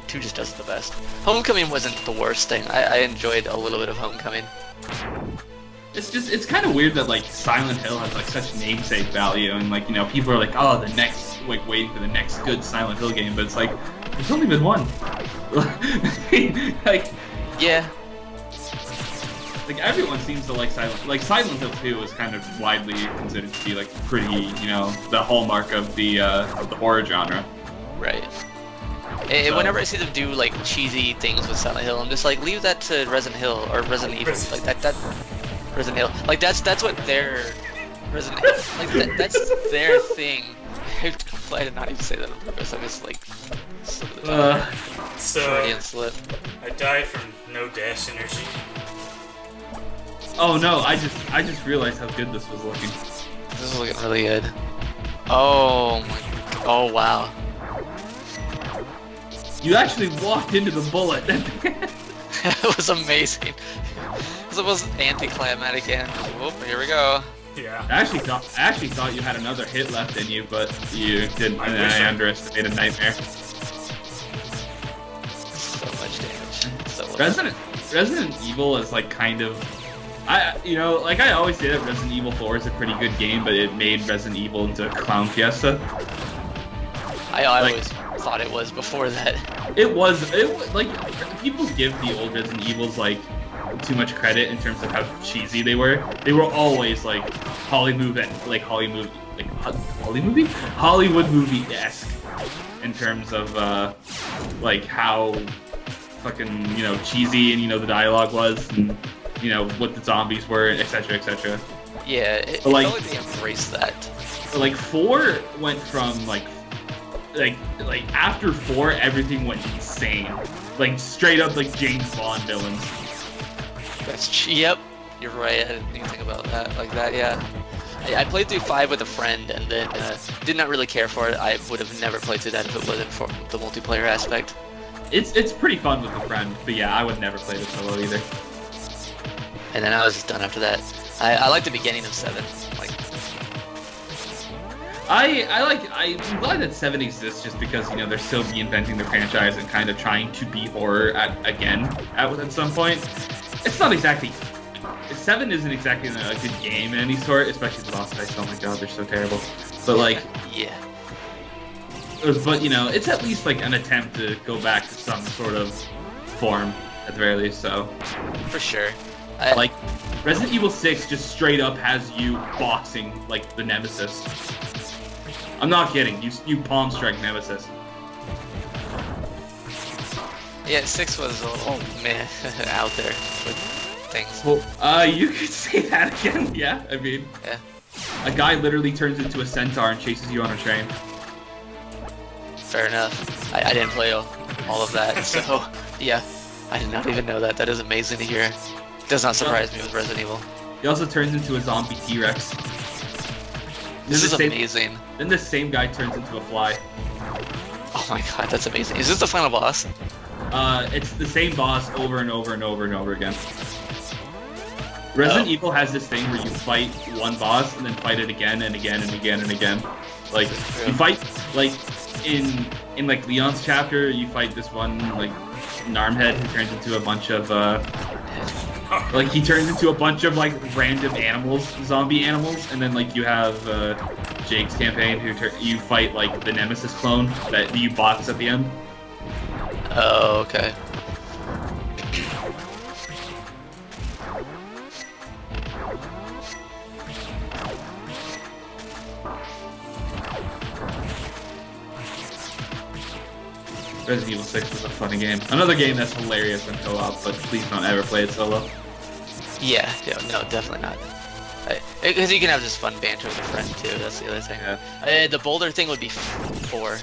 2 just does it the best. Homecoming wasn't the worst thing. I enjoyed a little bit of Homecoming. It's kind of weird that, like, Silent Hill has, like, such namesake value, and, like, you know, people are like, oh, the next, like, waiting for the next good Silent Hill game, but it's like, there's only been one. Like, Yeah. like, everyone seems to like Silent Hill 2 is kind of widely considered to be, like, pretty, you know, the hallmark of the horror genre. Right. And whenever I see them do like cheesy things with Silent Hill, I'm just like, leave that to Resident Hill or Resident Evil. Like that Resident Hill. Like that's what their Resident Hill. Like that's their thing. I did not even say that on purpose. I just like slip of the Uh, tongue. So Freudian slip. I died from no dash energy. oh no, I just realized how good this was looking. This is looking really good. Oh my. Oh wow. You actually walked into the bullet. That was amazing. It was the most anticlimactic end. Whoop, here we go. Yeah. I actually thought you had another hit left in you, but you didn't. I And wish I I- underestimated Nightmare. So much damage. So much. Resident Evil is like kind of, I always say that Resident Evil 4 is a pretty good game, but it made Resident Evil into a clown fiesta. I like- always thought it was before that. It was like people give the old Resident Evils like too much credit in terms of how cheesy they were. They were always like Hollywood movie-esque in terms of like how fucking cheesy and the dialogue was and what the zombies were, etc., etc. Yeah, it But, like- felt like they embraced that. But like 4 went from like after 4 everything went insane, like straight up like James Bond villains. Yep, you're right. I didn't even think about that like that. Yeah, I played through 5 with a friend, and then did not really care for it. I would have never played through that if it wasn't for the multiplayer aspect. It's pretty fun with a friend, but yeah, I would never play this solo either. And then I was done after that. I like the beginning of 7. Like, I'm glad that 7 exists just because they're still reinventing the franchise and kind of trying to be horror at some point. It's not exactly 7 isn't exactly a good game in any sort, especially the boss fights. Oh my god, they're so terrible. But like, yeah, but it's at least like an attempt to go back to some sort of form at the very least. So for sure. like Resident Evil 6 just straight up has you boxing like the Nemesis. I'm not kidding. You palm strike Nemesis. Yeah, 6 was a little meh out there with things. Well, you could say that again. Yeah, I mean, Yeah. a guy literally turns into a centaur and chases you on a train. Fair enough. I didn't play all of that, so yeah, I did not even know that. That is amazing to hear. Does not surprise me with Resident Evil. He also turns into a zombie T-Rex. This is amazing. Then the same guy turns into a fly. Oh my god, that's amazing. Is this the final boss? It's the same boss over and over and over and over again. Resident Evil has this thing where you fight one boss and then fight it again and again and again and again. Like you fight like in like Leon's chapter, you fight this one like Narmhead who turns into a bunch of like he turns into a bunch of like random animals, zombie animals, and then like you have Jake's campaign who you fight like the Nemesis clone that you box at the end. Oh, okay. Resident Evil 6 was a funny game. Another game that's hilarious in co-op, but please don't ever play it solo. Yeah, no, definitely not. Because you can have just fun banter with a friend too. That's the other thing. Yeah. The boulder thing would be 4.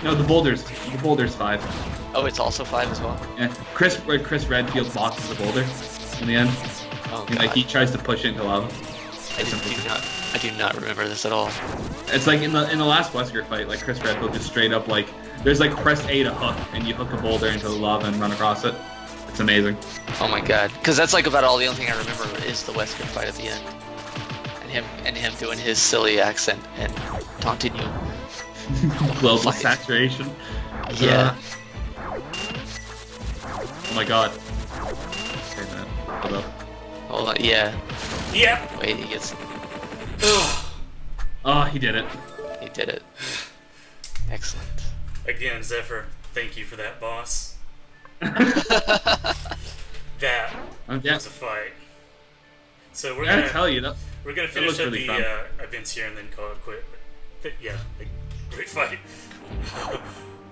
No, the Boulder's 5. Oh, it's also 5 as well. Yeah, Chris Redfield boxes the boulder in the end. Oh And, like god, he tries to push it into lava. I do not remember this at all. It's like in the last Wesker fight, like Chris Redfield just straight up like there's like press A to hook, and you hook a boulder into the lava and run across it. It's amazing. Oh my god, because that's like about all the only thing I remember is the Wesker fight at the end, and him doing his silly accent and taunting you. Global Fight. saturation. Yeah. Oh my god. Wait a minute. Hold up. Hold on. Yeah. Yep. Wait, he gets. Oh, he did it. He did it. Excellent. Again, Zephyr, thank you for that, boss. Oh That Yeah. was a fight. So we're I gotta gonna tell you that. we're gonna that finish was up really the fun. events here and then call it quit. Yeah, like, great fight.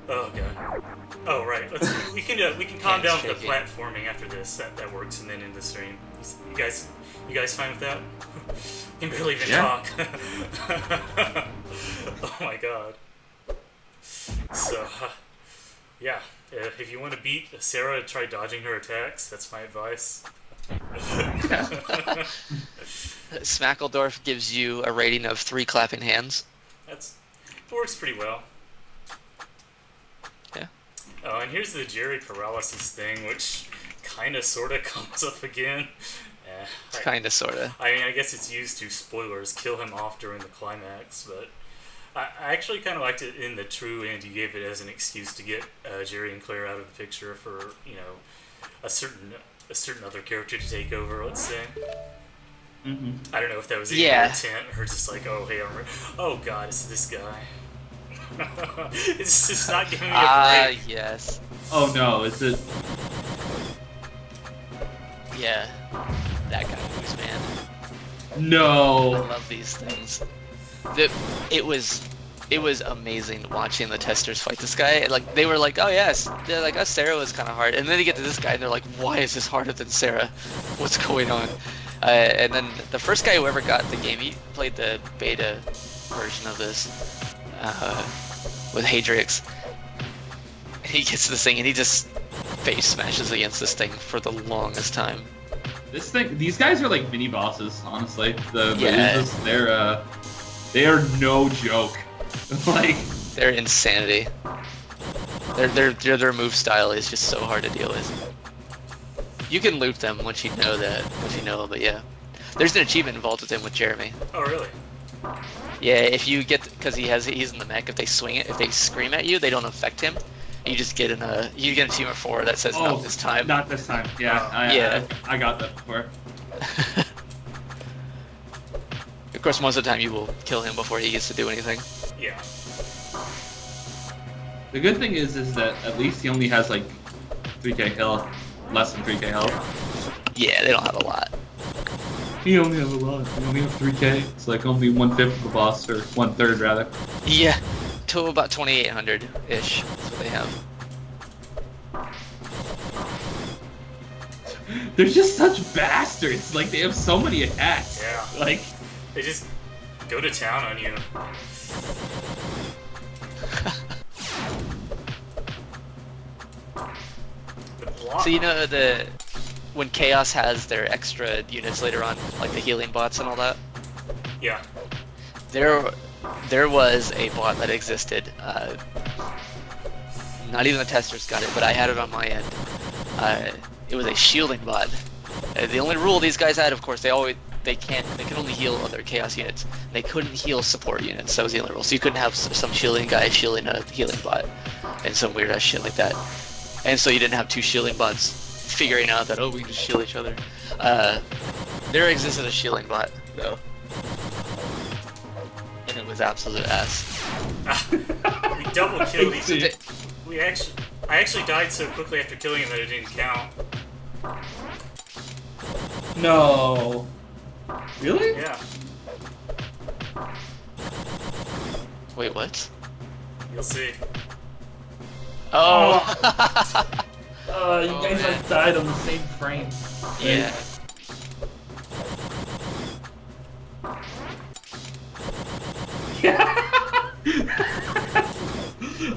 Oh god. Oh right. We can calm down with the Handshaking. platforming after this. That works, and then in the stream. You guys fine with that? You can barely even talk. Oh my god. So, yeah. If you want to beat Sarah, try dodging her attacks. That's my advice. Smackledorf gives you a rating of 3 clapping hands. It works pretty well. Yeah. Oh, and here's the Jerry paralysis thing, which kind of, sort of comes up again. Kinda, sorta. I mean, I guess it's used to, spoilers, kill him off during the climax, but I actually kind of liked it in the true end. You gave it as an excuse to get Jerry and Claire out of the picture for, a certain other character to take over, let's say. Mm-hmm. I don't know if that was even their intent, or just like, oh, hey, oh god, it's this guy. It's just not giving me a break. Yes. Oh no, is it? Yeah. That guy moves, man. I No. love these things. It was amazing watching the testers fight this guy. Like, they were like, oh yes, they're like, oh, Sarah was kind of hard, and then they get to this guy and they're like, why is this harder than Sarah? What's going on? And then the first guy who ever got the game, he played the beta version of this with Hadrix. He gets to this thing and he just face smashes against this thing for the longest time. These guys are like mini bosses, honestly. The Yeah. Uzas, they are no joke. Like, They're insanity. Their move style is just so hard to deal with. You can loot them once you know them, but yeah. There's an achievement involved with him with Jeremy. Oh, really? Yeah, if you get, because he's in the mech, if they scream at you, they don't affect him. You just get a team of 4 that says not this time. Not this time. Yeah, I got that before. Of course, most of the time you will kill him before he gets to do anything. Yeah. The good thing is that at least he only has like 3k health, less than 3k health. Yeah, they don't have a lot. He only has a lot. He only have 3k. It's like only 1/5 of the boss, or 1/3 rather. Yeah, to about 2,800-ish. That's what they have. They're just such bastards. Like, they have so many attacks. Yeah. Like, They just go to town on you. The block. So you know when Chaos has their extra units later on, like the healing bots and all that. Yeah. There was a bot that existed. Not even the testers got it, but I had it on my end. It was a shielding bot. The only rule these guys had, of course, they can only heal other Chaos units. They couldn't heal support units. That was the only rule. So you couldn't have some shielding guy shielding a healing bot, and some weird ass shit like that. And so you didn't have 2 shielding bots figuring out that, oh, we can just shield each other. There existed a shielding bot though, and it was absolute ass. We double killed each See. other. I actually died so quickly after killing him that it didn't count. no. Really? Yeah. Wait, what? You'll see. Oh. You Oh, guys man. like died on the same frame. Yeah.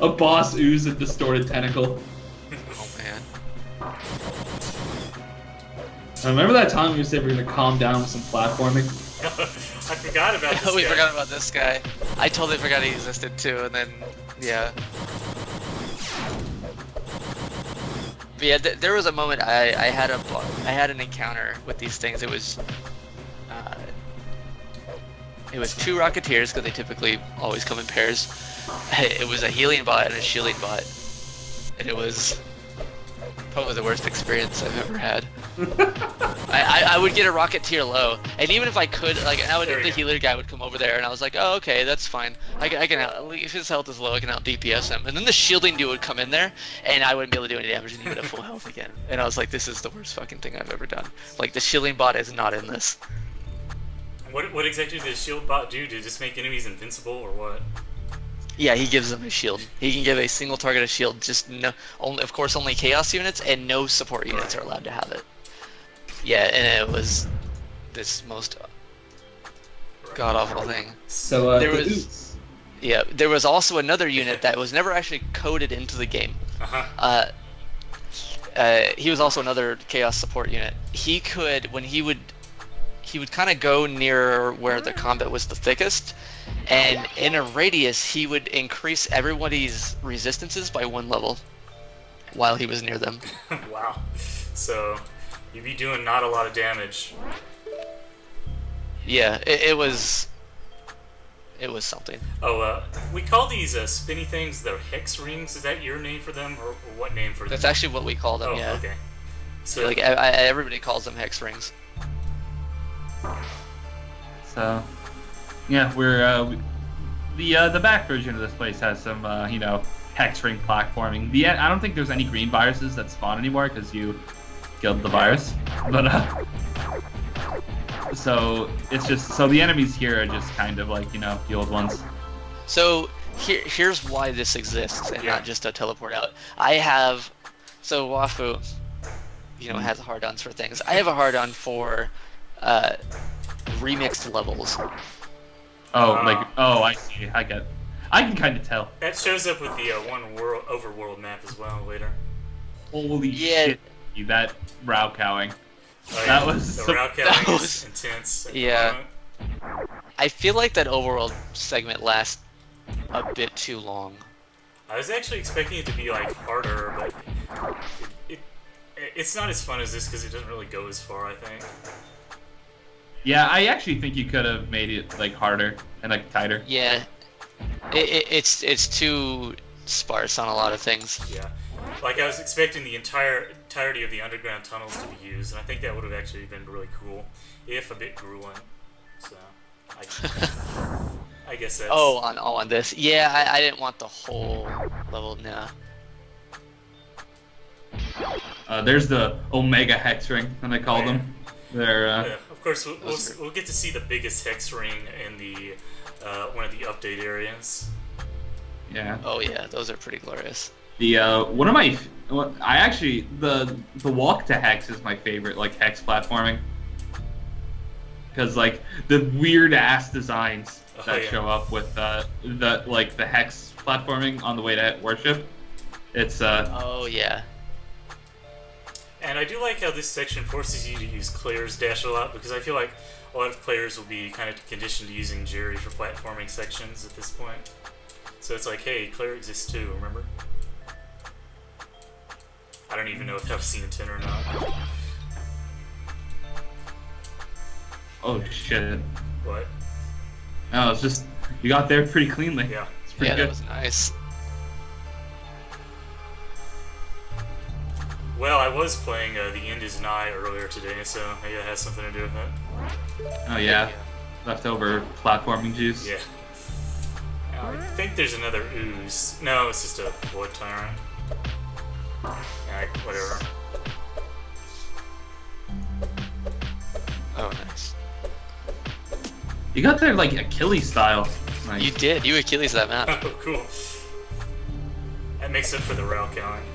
A boss ooze a distorted tentacle. Oh man. I remember that time we said we were gonna calm down with some platforming. I forgot about this We guy. forgot about this guy. I totally forgot he existed too, and then yeah. But yeah, there was a moment I had an encounter with these things. It was 2 Rocketeers, because they typically always come in pairs. It was a healing bot and a shielding bot, and it was probably the worst experience I've ever had. I would get a Rocketeer low, and even if I could, like, the healer guy would come over there, and I was like, oh, okay, that's fine. I can if his health is low, I can out DPS him. And then the shielding dude would come in there, and I wouldn't be able to do any damage, and he would have full health again. And I was like, this is the worst fucking thing I've ever done. Like, the shielding bot is not in this. What exactly did the shield bot do? Did it just make enemies invincible or what? Yeah, he gives them a shield. He can give a single target a shield. Just no, only of course only chaos units and no support units are allowed to have it. Yeah, and it was this most god awful thing. So There the was- Oots. Yeah, there was also another unit that was never actually coded into the game. He was also another chaos support unit. He could, when he would kind of go near where the combat was the thickest, and in a radius he would increase everybody's resistances by 1 level while he was near them. Wow. So you'd be doing not a lot of damage. Yeah, it was something. Oh, we call these spinny things the hex rings. Is that your name for them, or what name for them? That's actually what we call them. Oh, Yeah. okay. So Like everybody calls them hex rings. So, yeah, we're the back version of this place has some hex ring platforming. I don't think there's any green viruses that spawn anymore because you killed the virus. But so it's just the enemies here are just kind of like the old ones. So here's why this exists and Yeah. not just a teleport out. Wafu, has hard-ons for things. I have a hard-on for remixed levels. I see. I can kind of tell. that shows up with the overworld map as well later. Holy Yeah. shit! That row cowing. Oh, That yeah. was the so- route that counting was- is intense. at the Yeah. moment. I feel like that overworld segment lasts a bit too long. I was actually expecting it to be like harder, but it's not as fun as this because it doesn't really go as far. I think. Yeah, I actually think you could have made it like harder and like tighter. Yeah, it's too sparse on a lot of things. Yeah. Like I was expecting the entirety of the underground tunnels to be used, and I think that would have actually been really cool, if a bit grueling. So, I guess that's. on this. Yeah, I didn't want the whole level. Nah. There's the Omega Hex Ring, and I call Oh, yeah. them. They're Yeah, of course, Those are- we'll get to see the biggest hex ring in the one of the update areas. yeah. Oh yeah, those are pretty glorious. The the walk to Hex is my favorite like Hex platforming. Because like the weird ass designs Oh, that yeah. show up with the Hex platforming on the way to worship. It's Oh yeah. And I do like how this section forces you to use Claire's dash a lot, because I feel like a lot of players will be kind of conditioned to using Jerry for platforming sections at this point. So it's like, hey, Claire exists too, remember? I don't even know if that was the intent or not. oh shit. But, No, it's just you got there pretty cleanly. yeah. It's pretty Yeah, good. that was nice. Well, I was playing The End Is Nigh earlier today, so maybe that has something to do with it. Oh yeah. Leftover platforming juice. Yeah. I think there's another ooze. No, it's just a blood tyrant. Yeah, whatever. Oh nice. You got there like Achilles style. Like, You did. You Achilles that map. Oh, cool. That makes up for the rail counting.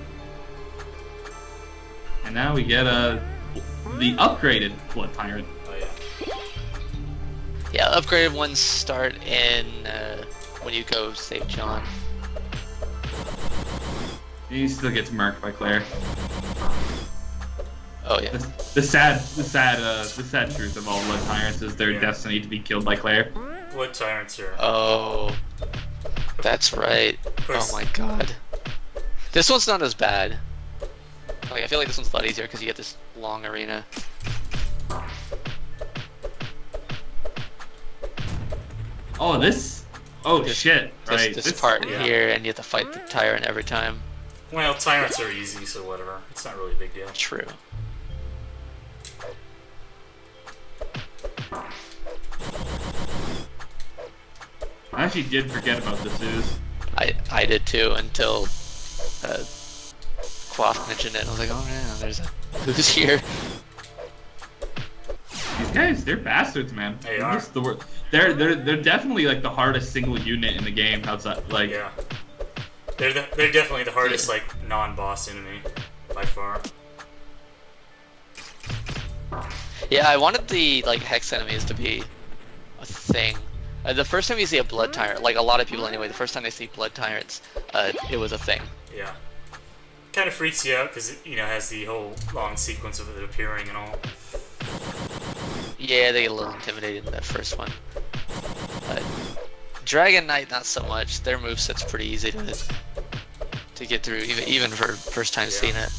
and now we get the upgraded Blood Tyrant. Oh, yeah. Yeah, upgraded ones start in when you go save John. He still gets murked by Claire. Oh yeah. The sad truth of all Blood Tyrants is their Yeah. destiny to be killed by Claire. Blood tyrants are. Oh, that's right. course. Oh my god. This one's not as bad. Like I feel like this one's a lot easier because you get this long arena. Oh, this. Oh This- shit! Right. This part yeah. here, and you have to fight the tyrant every time. Well, tyrants are easy, so whatever. It's not really a big deal. True. I actually did forget about this ooze. I did too until Quaff mentioned it. And I was like, oh yeah, there's a who's here. These guys, they're bastards, man. They are. they're definitely like the hardest single unit in the game. Outside, like Yeah. They're definitely the hardest like non-boss enemy by far. Yeah, I wanted the like hex enemies to be a thing. The first time you see a blood tyrant, like a lot of people anyway, the first time they see blood tyrants, it was a thing. Yeah. Kind of freaks you out because it, you know, has the whole long sequence of it appearing and all. Yeah, they get a little intimidating in that first one. Dragon Knight, not so much. Their moveset's pretty easy to get through, even for first time seeing it.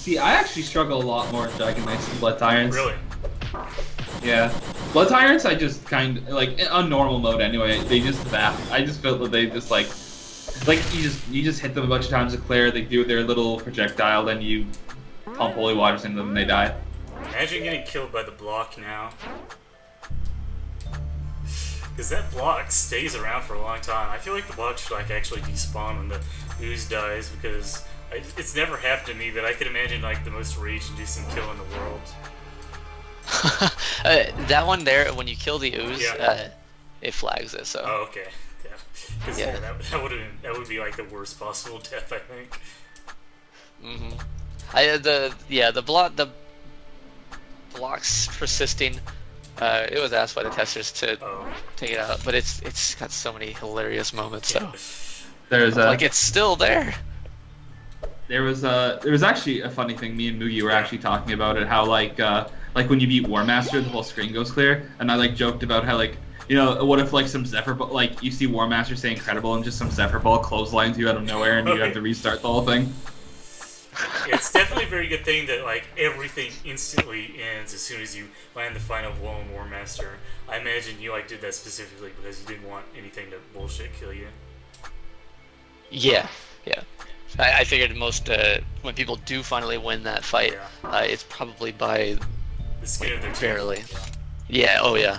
see, I actually struggle a lot more with Dragon Knights than Blood Tyrants. Really? Yeah. Blood Tyrants, I just kind of, like, on normal mode anyway, they just zap. I just feel that they just, like you just hit them a bunch of times to clear, they do their little projectile, then you pump holy waters into them and they die. Imagine getting killed by the block now. Because that block stays around for a long time. I feel like the block should like actually despawn when the ooze dies, because it's never happened to me, but I could imagine like the most rage-inducing kill in the world. That one there, when you kill the ooze, Yeah. it flags it. So. Oh, okay. Yeah. Because Yeah. that would be like the worst possible death, I think. The blocks persisting. It was asked by the testers to take it out, but it's got so many hilarious moments. So There's like it's still there. There was actually a funny thing. Me and Moogie were actually talking about it. How like when you beat War Master, the whole screen goes clear, and I like joked about how like, you know, what if like some Zephyr ball, like you see War Master say incredible and just some Zephyr ball clotheslines you out of nowhere and you have to restart the whole thing. It's definitely a very good thing that like everything instantly ends as soon as you land the final blow in War Master. I imagine you like did that specifically because you didn't want anything to bullshit kill you. Yeah. I figured most when people do finally win that fight, it's probably by The skin of their teeth. barely. Yeah. Oh yeah.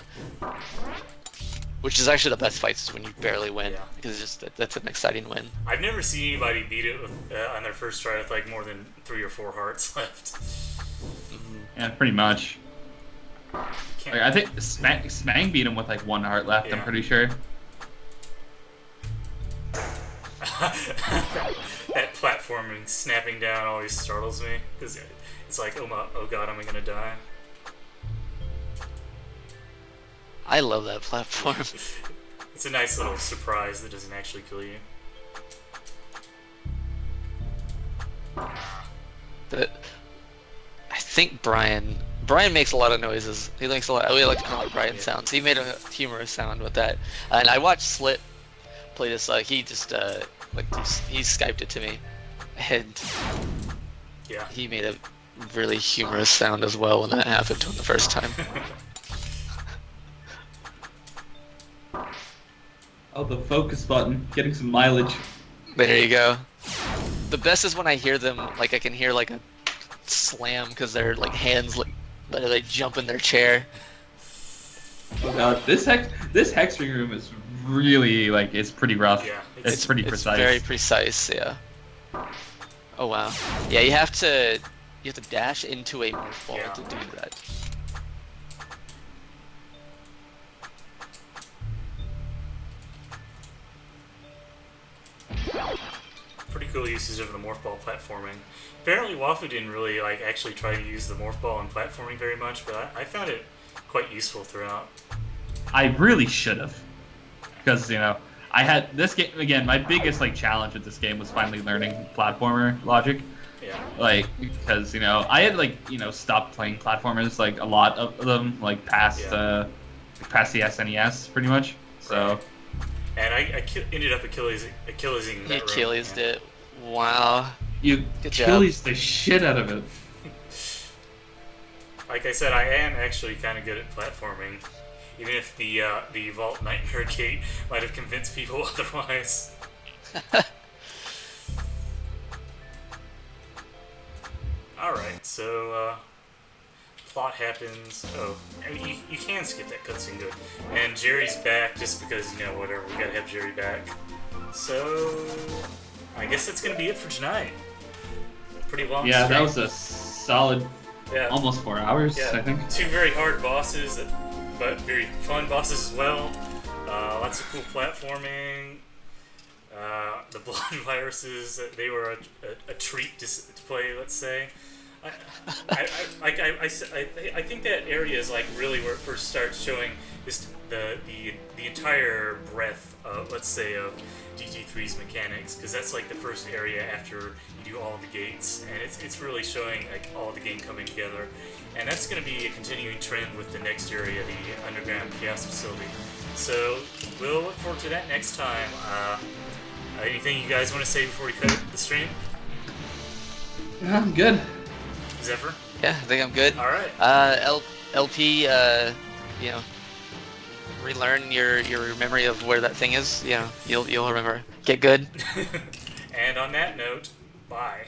Which is actually the best fights is when you barely win, because it's just that's an exciting win. I've never seen anybody beat it with, on their first try with like more than 3 or 4 hearts left. Yeah, pretty much. Like, I think Smang beat him with like 1 heart left. I'm pretty sure. That platforming snapping down always startles me because it's like, oh god, am I gonna die? I love that platform. It's a nice little surprise that doesn't actually kill you. I think Brian makes a lot of noises. He makes a lot. We like to call it Brian sounds. He made a humorous sound with that, and I watched Slit play this. He just he Skyped it to me, and he made a really humorous sound as well when that happened to him the first time. Oh, the focus button, getting some mileage. There you go. The best is when I hear them, like I can hear like a slam because their like hands like literally jump in their chair. Oh god, this hex ring room is really like, it's pretty rough. Yeah, it's pretty precise. It's very precise, yeah. Oh wow. Yeah, you have to dash into a morph ball to do that. Pretty cool usage of the morph ball platforming. Apparently Wafu didn't really like actually try to use the morph ball in platforming very much, but I found it quite useful throughout. I really should have, because you know, I had this game again. My biggest like challenge with this game was finally learning platformer logic. Yeah. Like, because you know, I had like, you know, stopped playing platformers, like a lot of them, like past the SNES pretty much. So. And I ended up Achillesing that room. Achillesed it. Wow. You Achilles the shit out of it. Like I said, I am actually kind of good at platforming, even if the Vault Nightmare Gate might have convinced people otherwise. Alright, so plot happens. Oh, I mean, you can skip that cutscene, good. And Jerry's back just because, you know, whatever, we gotta have Jerry back. So I guess that's gonna be it for tonight. Pretty long Yeah, stream. that was a solid almost 4 hours, I think. 2 very hard bosses that but very fun bosses as well. Lots of cool platforming. The blood viruses, they were a treat to play, let's say. I think that area is like really where it first starts showing this the entire breadth of, let's say, of DT3's mechanics, because that's like the first area after you do all the gates, and it's really showing like all the game coming together, and that's going to be a continuing trend with the next area, the underground chaos facility. So we'll look forward to that next time. Anything you guys want to say before we cut the stream? I'm good. Zephyr? Yeah, I think I'm good. All right. LP, you know, relearn your memory of where that thing is. You know, you'll remember. Get good. And on that note, bye.